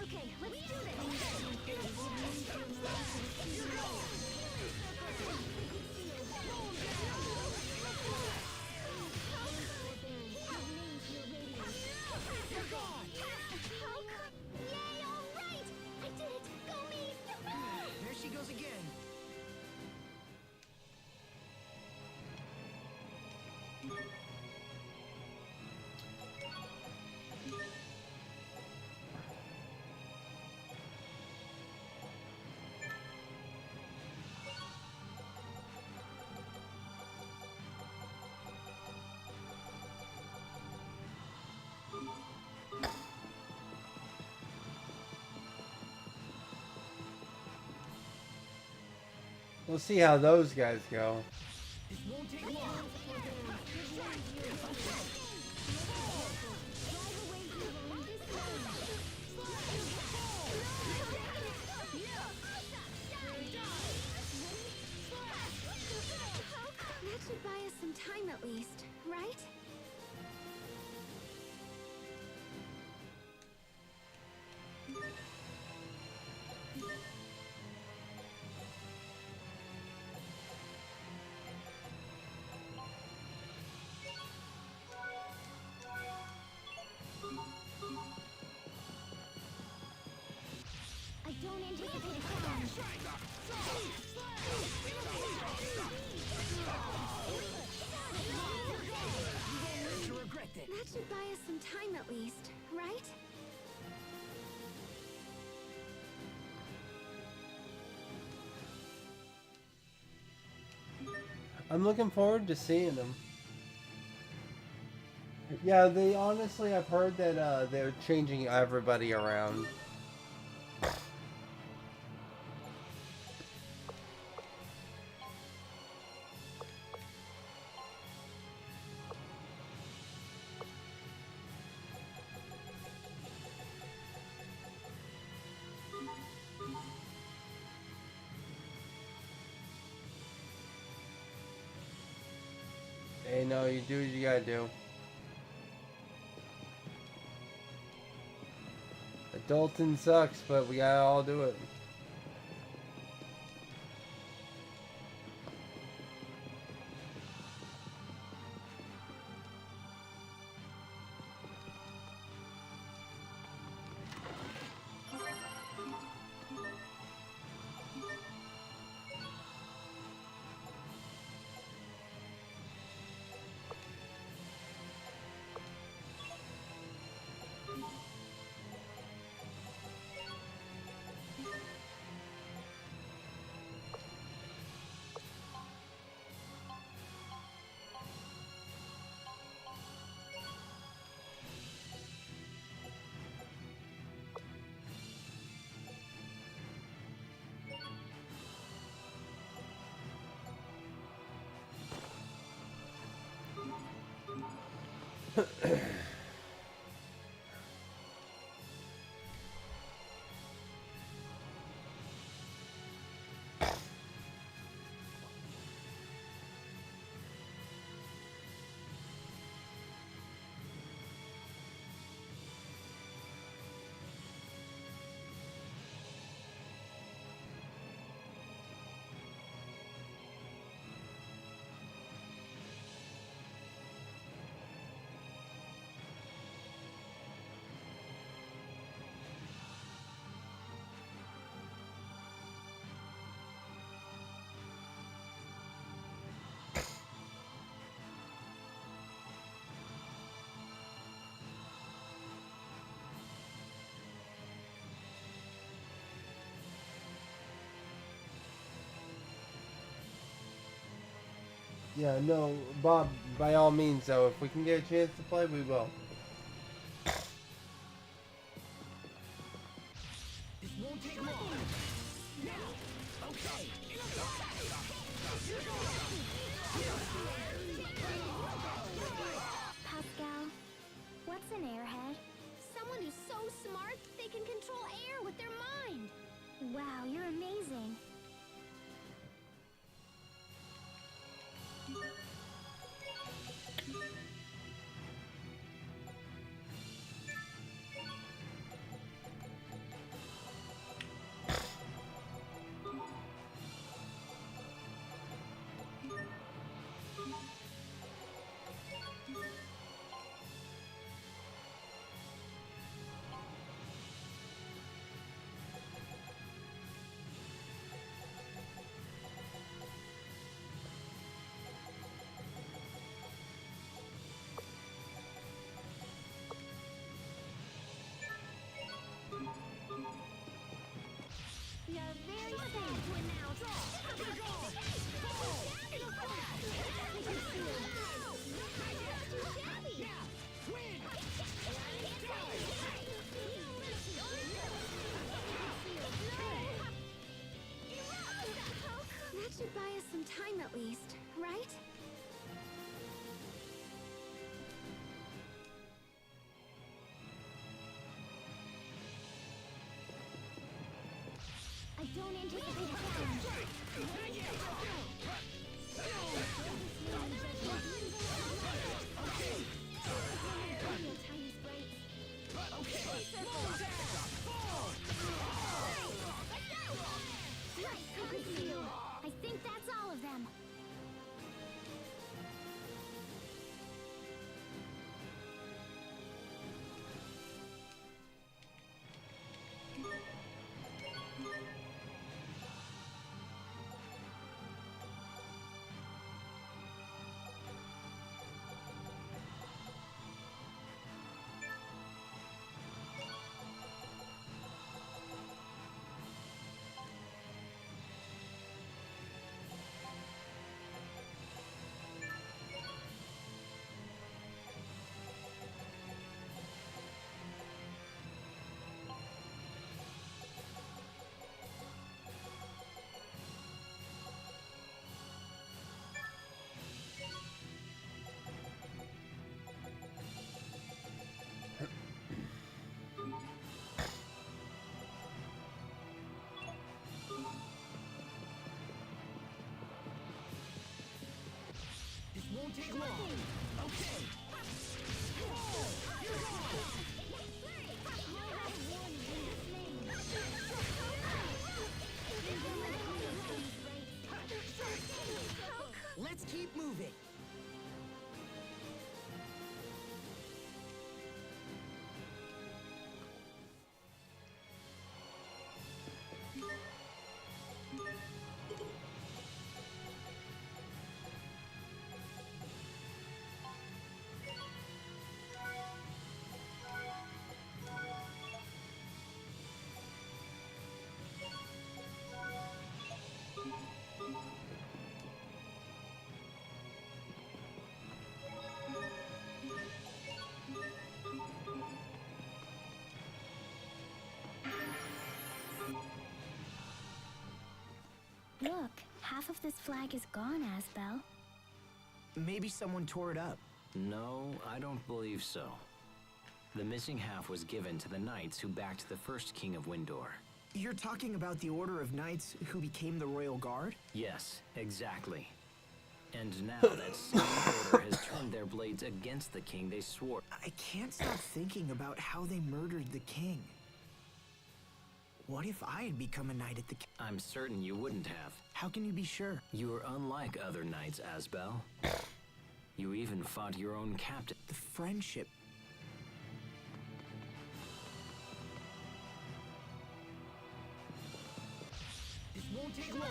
Okay, let's do this. Yay, all right! I did it! Go me! There she goes again. We'll see how those guys go. This won't take long. That should buy us some time at least, right? I don't anticipate a challenge. To regret this. That should buy us some time at least, right? I'm looking forward to seeing them. Yeah, they honestly, I've heard that they're changing everybody around. Hey, no, you do what you gotta do. Adulting sucks, but we gotta all do it. Yeah, no, Bob, by all means, though, if we can get a chance to play, we will. This won't take long. Now, okay. Pascal, what's an airhead? Someone who's so smart they can control air with their mind. Wow, you're amazing. You're very sad to announce. That should buy us some time at least, right? I don't anticipate a challenge. I think that's all of them. This won't take long. Okay. Let's keep moving. Look, half of this flag is gone, Asbel. Maybe someone tore it up. No, I don't believe so. The missing half was given to the knights who backed the first king of Windor. You're talking about the Order of Knights who became the Royal Guard? Yes, exactly. And now that same order has turned their blades against the king they swore. I can't stop thinking about how they murdered the king. What if I had become a knight at the... I'm certain you wouldn't have. How can you be sure? You are unlike other knights, Asbel. You even fought your own captain. The friendship. This won't take long.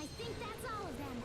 I think that's all of them.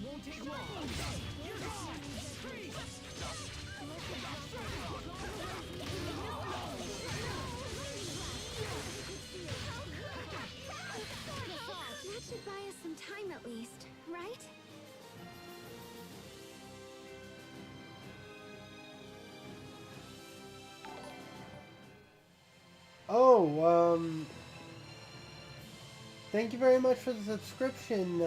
won't take long. You're gone! Freeze! That should buy us some time at least, right? Oh, thank you very much for the subscription.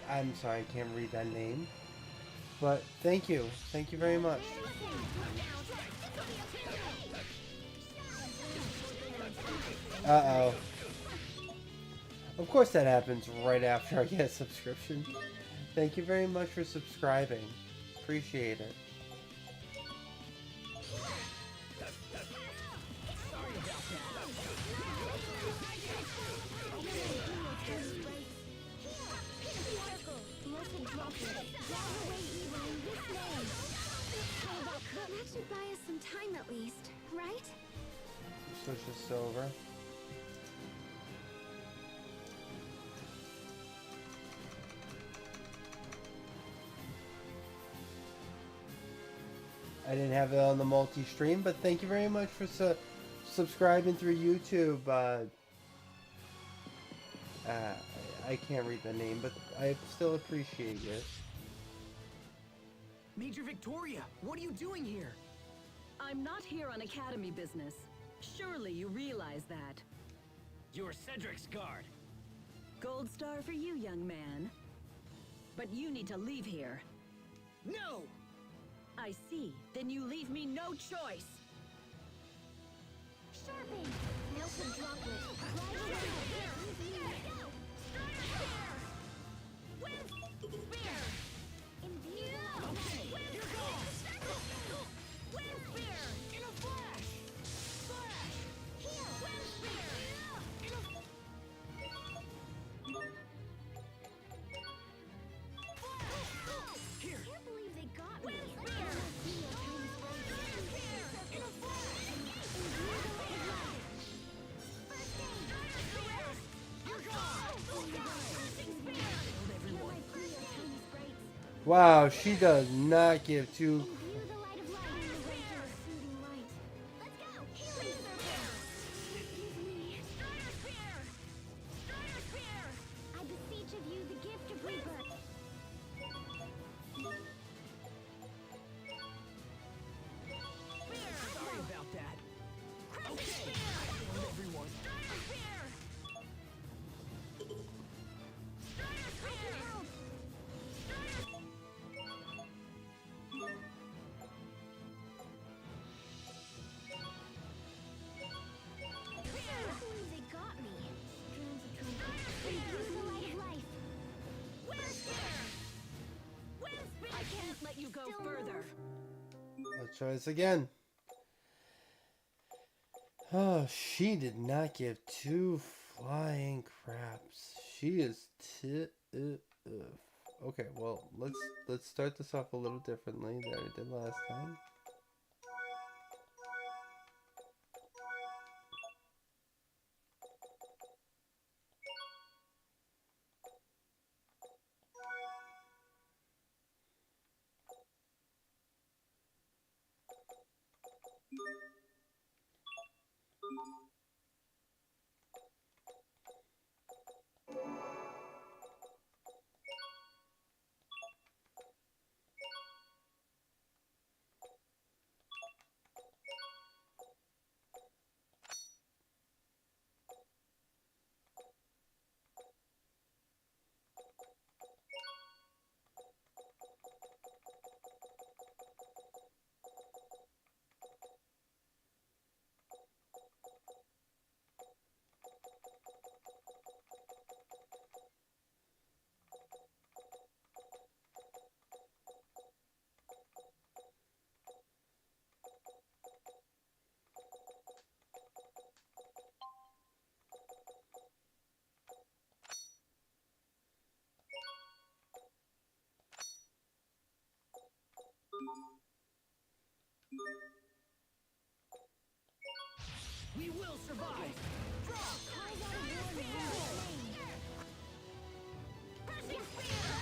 I'm sorry, I can't read that name. But thank you. Thank you very much. Uh-oh. Of course that happens right after I get a subscription. Thank you very much for subscribing. Appreciate it. That should buy us some time at least, right? Switch this over. I didn't have it on the multi-stream, but thank you very much for subscribing through YouTube. I can't read the name, but I still appreciate it. Major Victoria, what are you doing here? I'm not here on Academy business. Surely you realize that. You're Cedric's guard. Gold star for you, young man. But you need to leave here. No! I see. Then you leave me no choice. Sharpie! Melted droplet. Wow, she does not give two. Let's try this again. Oh, she did not give two flying craps. She is okay, well, let's start this off a little differently than I did last time. We will survive! Drop! Pressing spear!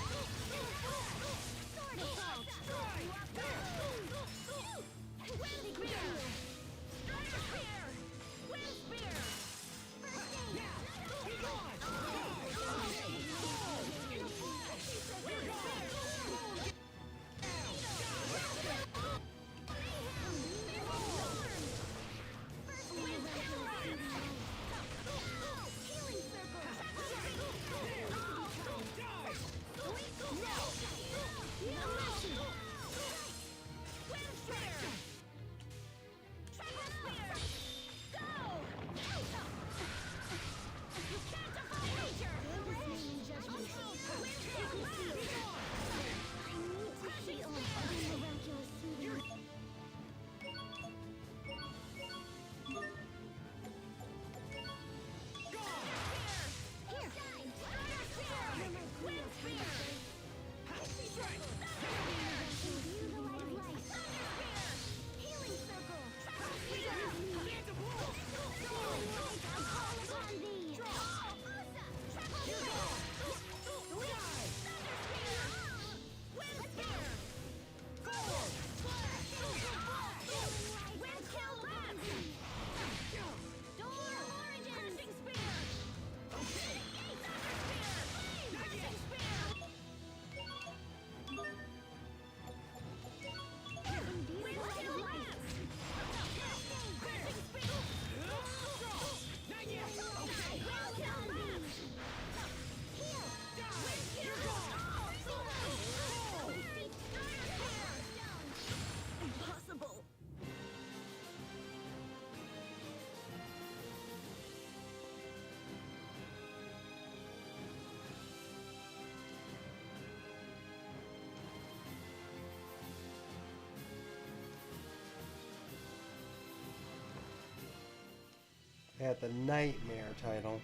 At the Nightmare title.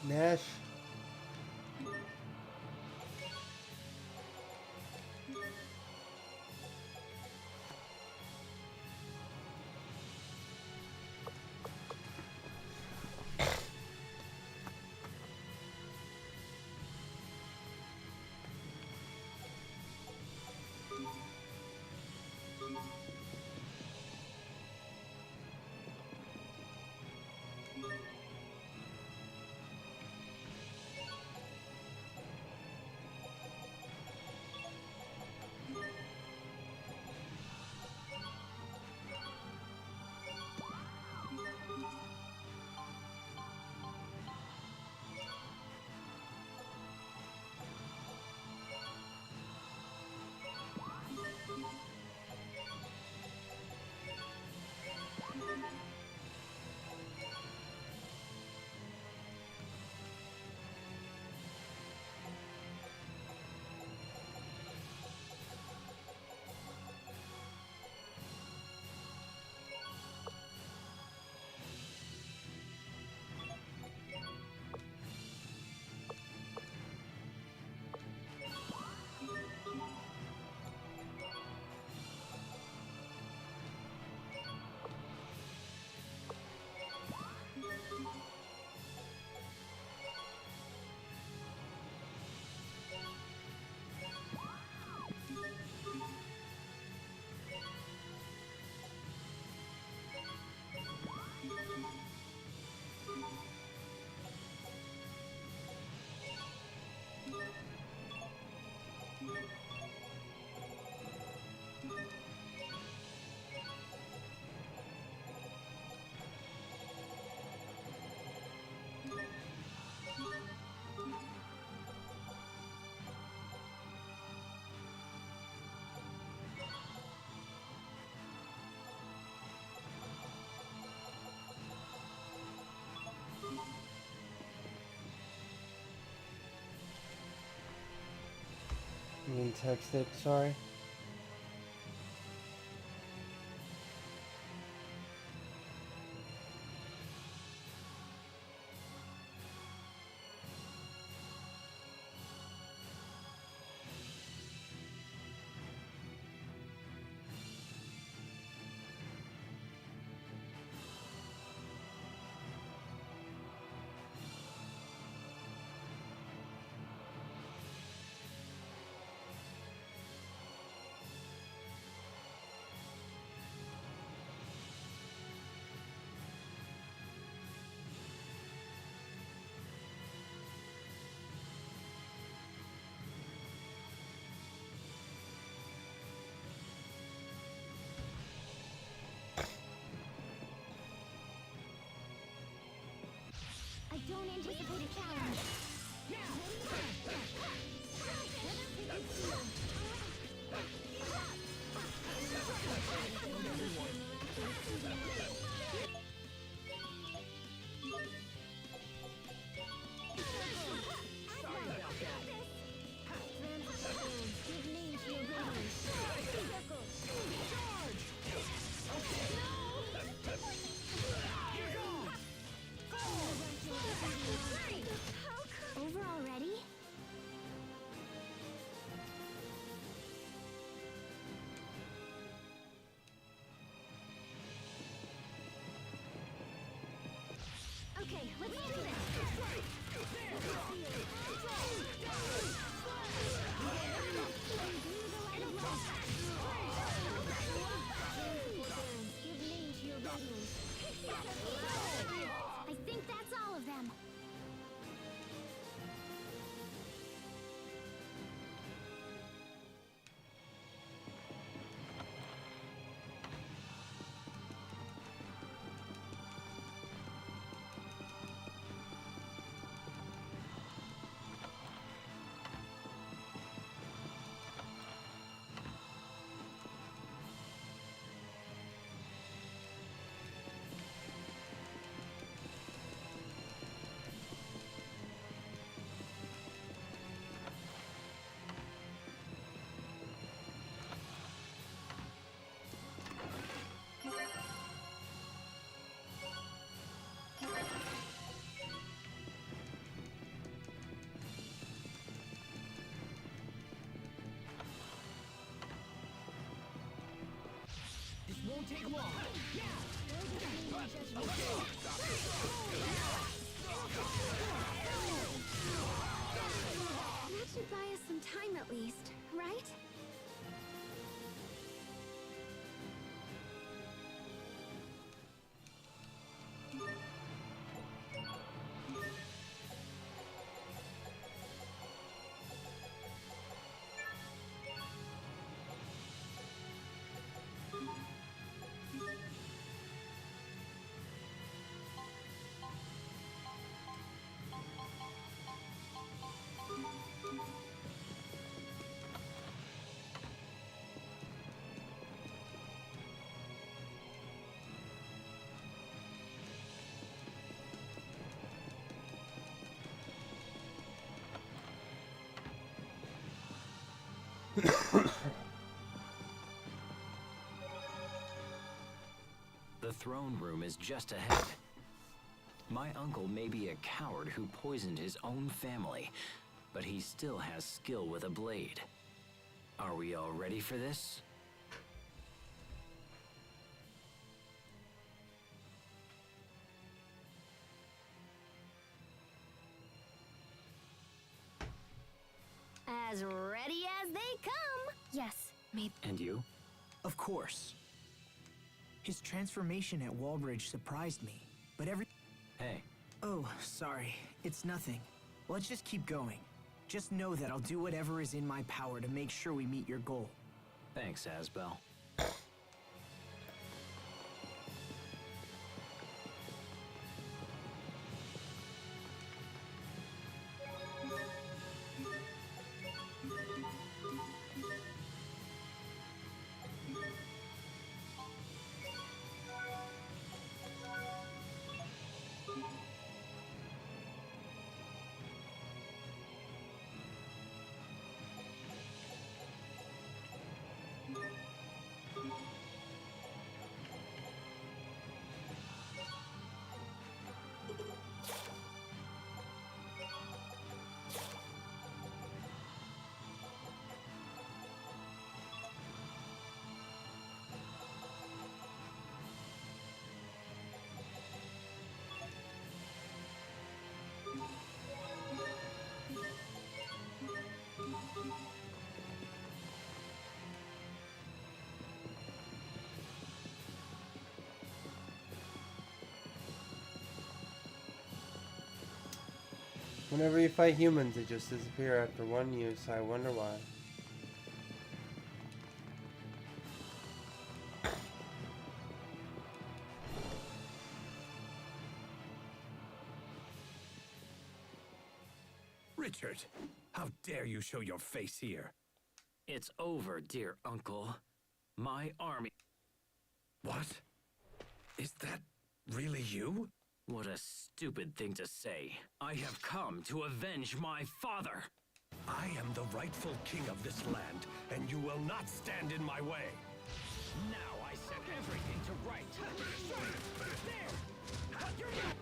Nash. You mean text it, sorry. I don't anticipate a challenge. Okay, let's do this. I think that's all of them. This won't take long. That should buy us some time at least, right? The throne room is just ahead. My uncle may be a coward who poisoned his own family, but he still has skill with a blade. Are we all ready for this? As ready as they come. Yes, maybe. And you? Of course. His transformation at Wallbridge surprised me, but Hey. Oh, sorry. It's nothing. Let's just keep going. Just know that I'll do whatever is in my power to make sure we meet your goal. Thanks, Asbel. Whenever you fight humans, they just disappear after one use. I wonder why. Richard, how dare you show your face here? It's over, dear uncle. My army... What? Is that really you? What a stupid thing to say. I have come to avenge my father. I am the rightful king of this land, and you will not stand in my way. Now I set everything to right. There! Cut your mouth!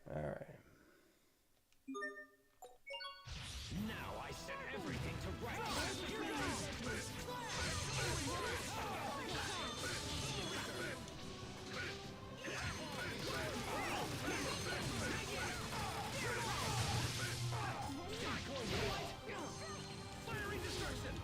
Alright. Now I set everything to rights. Fiery destruction!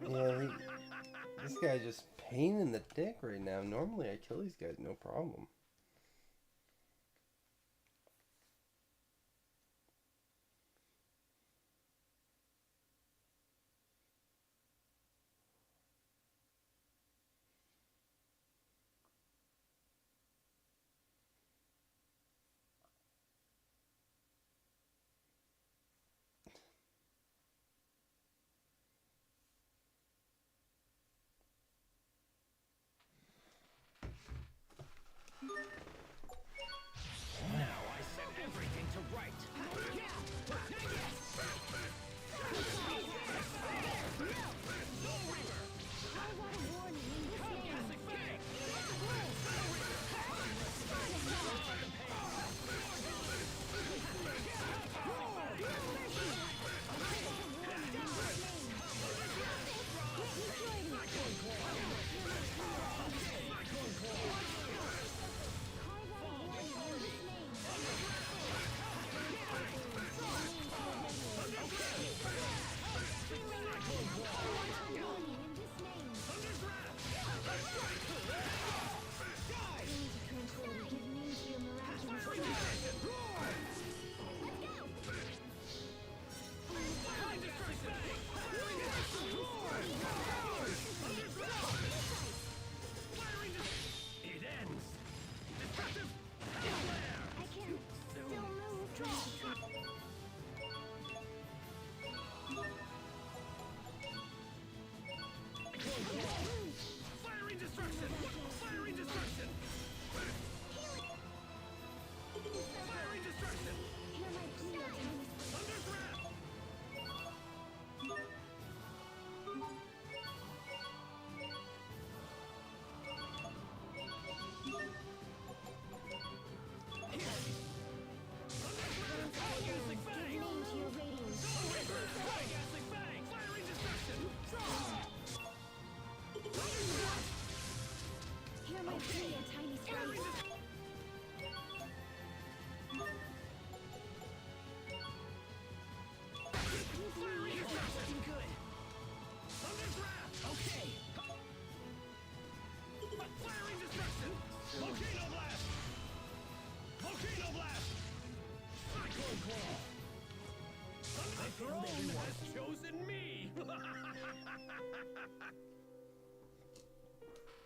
Yeah, this guy's just pain in the dick right now. Normally I kill these guys, no problem.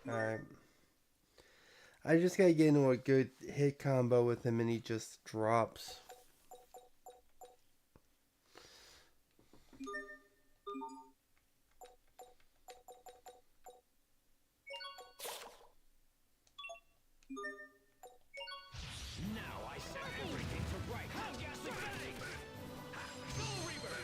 Alright. I just gotta get into a good hit combo with him and he just drops. Now I set everything to right. How ghastly fitting! Soul Reaver!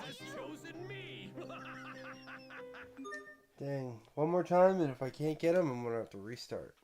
Has chosen me. Dang. One more time, and if I can't get him, I'm gonna have to restart.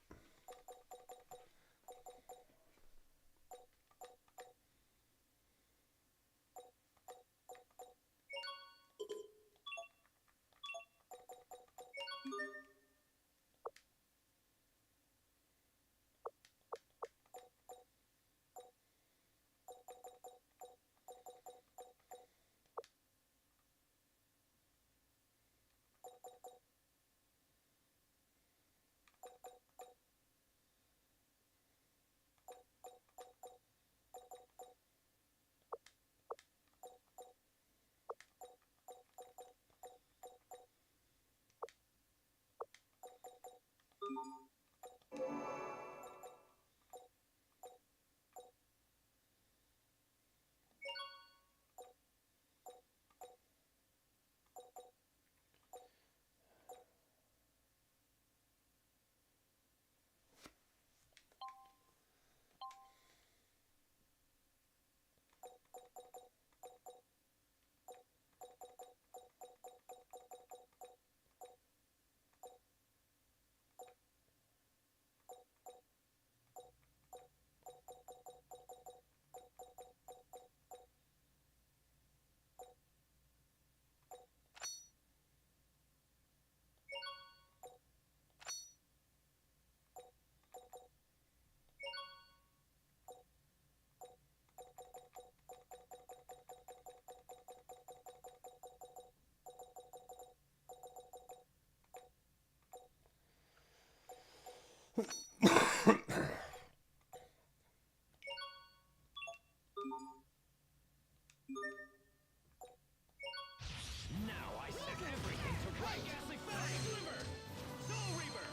Now I set everything to right. Ghastly fitting. Soul Reaver.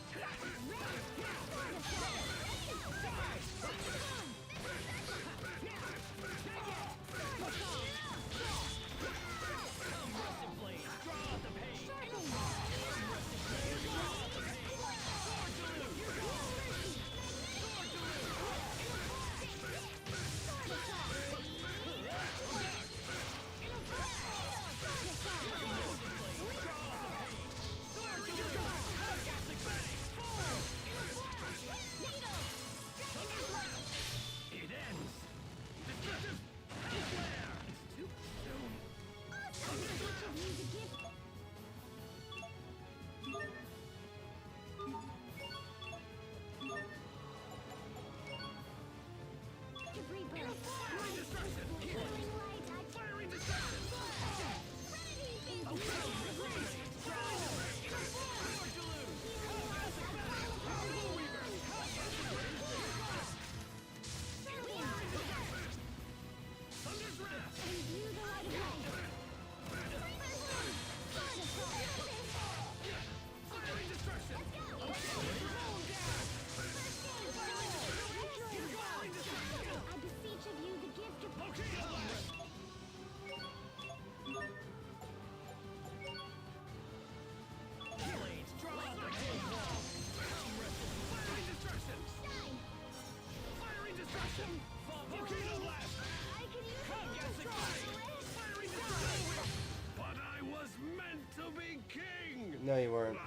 No, you weren't.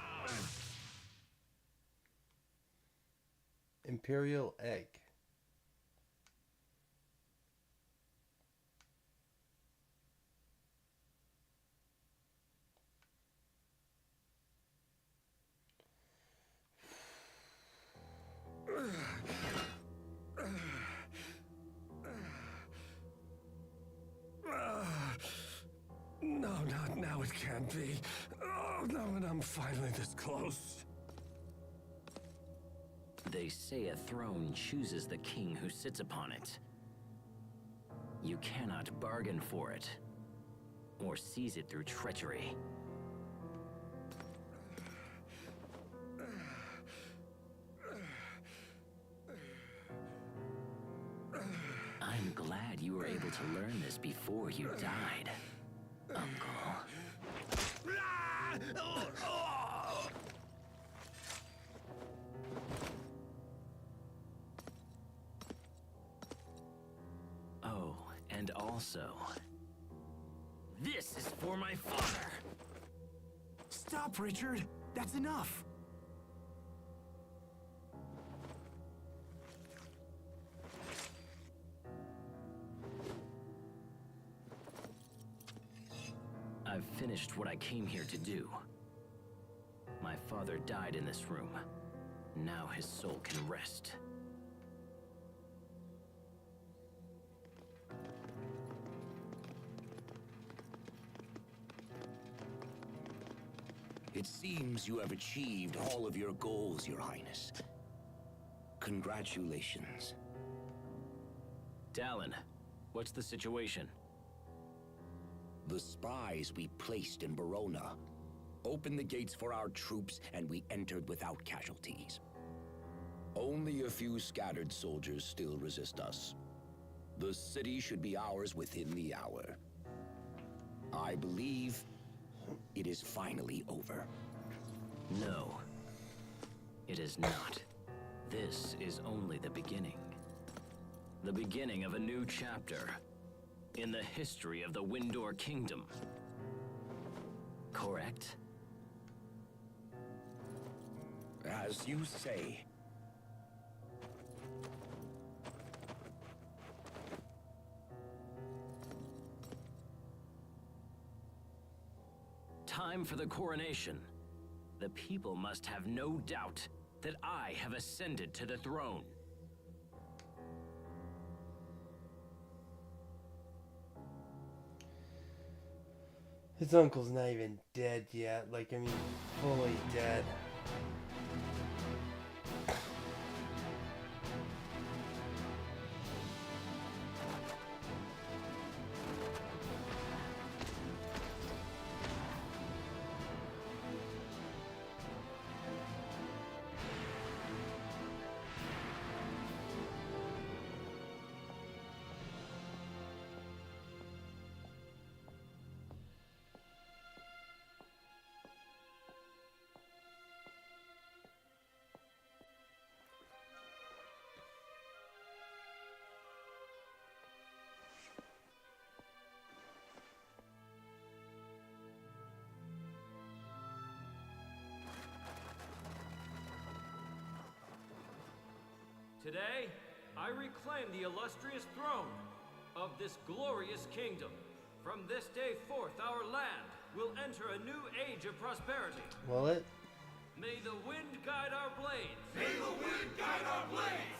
Imperial egg. No, not now. It can't be. Oh, no, and I'm finally this close. They say a throne chooses the king who sits upon it. You cannot bargain for it, or seize it through treachery. I'm glad you were able to learn this before you died, Uncle. Oh, and also, this is for my father. Stop, Richard. That's enough. I've finished what I came here to do. My father died in this room. Now his soul can rest. It seems you have achieved all of your goals, Your Highness. Congratulations. Dallin, what's the situation? The spies we placed in Verona opened the gates for our troops, and we entered without casualties. Only a few scattered soldiers still resist us. The city should be ours within the hour. I believe it is finally over. No, it is not. This is only the beginning. The beginning of a new chapter in the history of the Windor Kingdom. Correct? As you say. Time for the coronation. The people must have no doubt that I have ascended to the throne. His uncle's not even dead yet. Like, I mean, fully dead. Today, I reclaim the illustrious throne of this glorious kingdom. From this day forth, our land will enter a new age of prosperity. Will it? May the wind guide our blades. May the wind guide our blades!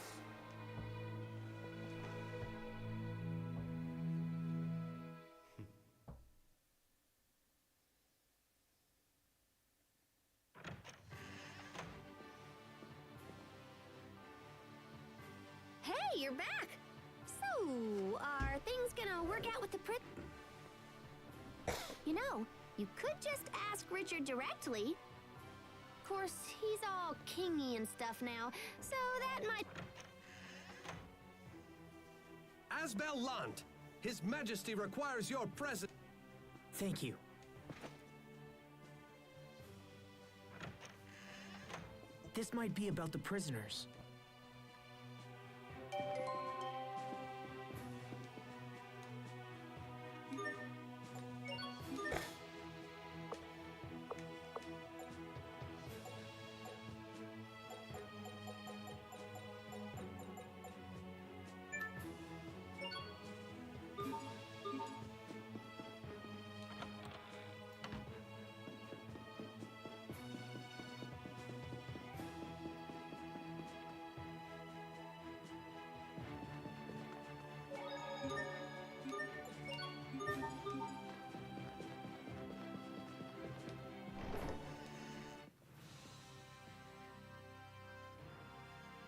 Hey, you're back! So, are things gonna work out with the You know, you could just ask Richard directly. Of course, he's all kingy and stuff now, so that might... Asbel Lant, His Majesty requires your presence. Thank you. This might be about the prisoners.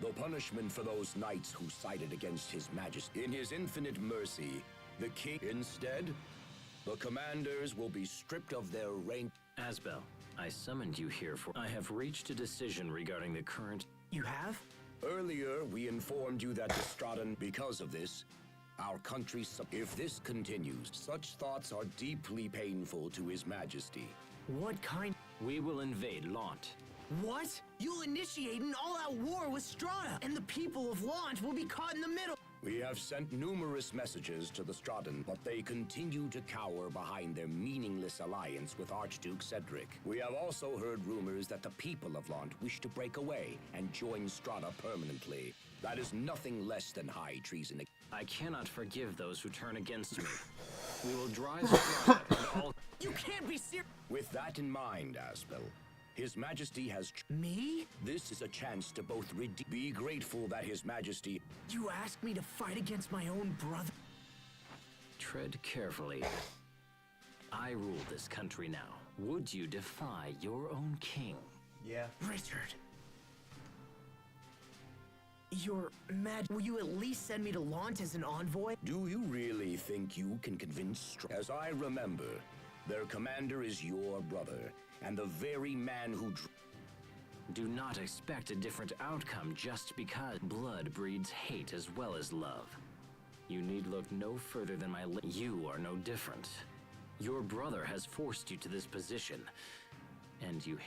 The punishment for those knights who sided against His Majesty. In His infinite mercy, the king... Instead, the commanders will be stripped of their rank. Asbel, I summoned you here for... I have reached a decision regarding the current... You have? Earlier, we informed you that the Straton, because of this, our country... If this continues, such thoughts are deeply painful to His Majesty. What kind... We will invade Lant. What? You'll initiate an all-out war with Strata, and the people of Lant will be caught in the middle. We have sent numerous messages to the Straton, but they continue to cower behind their meaningless alliance with Archduke Cedric. We have also heard rumors that the people of Lant wish to break away and join Strata permanently. That is nothing less than high treason. I cannot forgive those who turn against me. We will drive Strata and all... You can't be serious! With that in mind, Asbel, His Majesty has... Me? This is a chance to both be grateful that His Majesty... You asked me to fight against my own brother? Tread carefully. I rule this country now. Would you defy your own king? Yeah. Richard. Your Mad... Will you at least send me to Lant as an envoy? Do you really think you can convince... As I remember, their commander is your brother, and the very man who... Do not expect a different outcome just because blood breeds hate as well as love. You need look no further than You are no different. Your brother has forced you to this position, and you...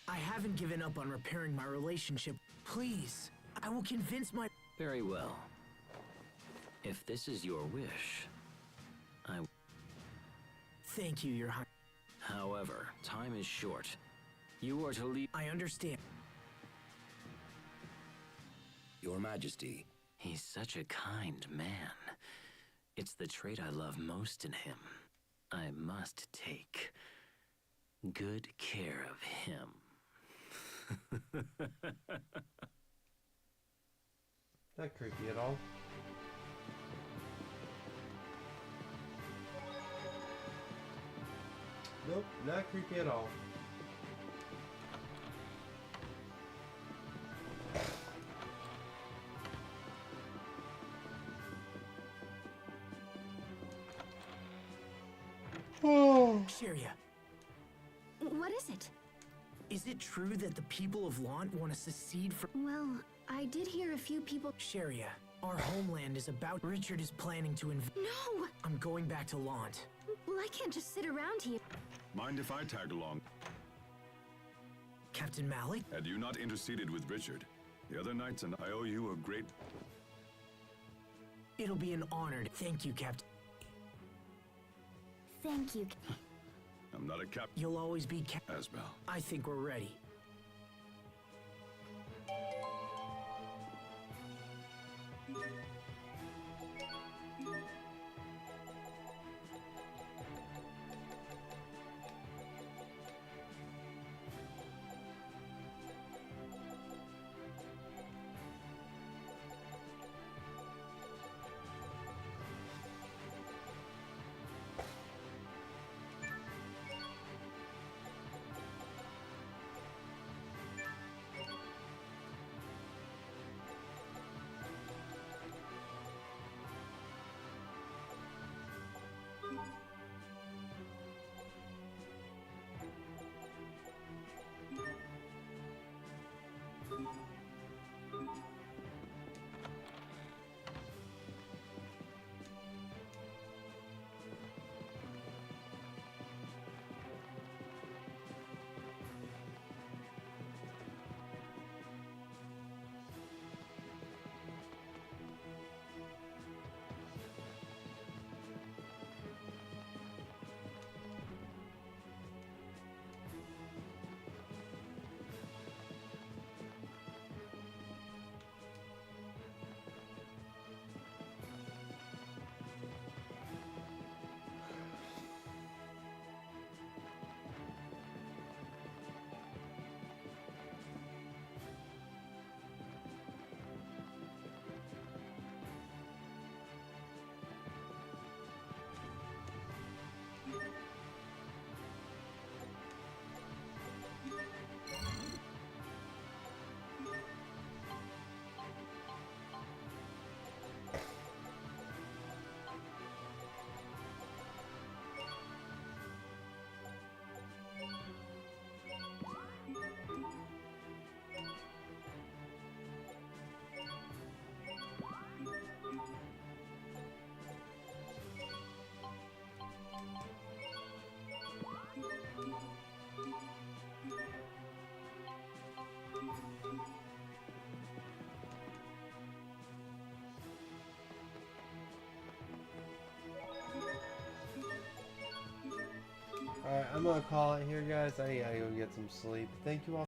I haven't given up on repairing my relationship. Please, I will convince my... Very well. If this is your wish, I... Thank you, Your Highness. However, time is short. You are to leave... I understand. Your Majesty. He's such a kind man. It's the trait I love most in him. I must take good care of him. Not creepy at all. Nope, not creepy at all. Oh. Syria. What is it? Is it true that the people of Lant want to secede from... Well, I did hear a few people... Sharia, our homeland is about... Richard is planning to invade... No! I'm going back to Lant. Well, I can't just sit around here. Mind if I tag along? Captain Malik? Had you not interceded with Richard, the other knights and I owe you a great... It'll be an honor. Thank you, Captain. Thank you. I'm not a cap... You'll always be Asbel. I think we're ready. I'm gonna call it here, guys. I gotta go get some sleep. Thank you all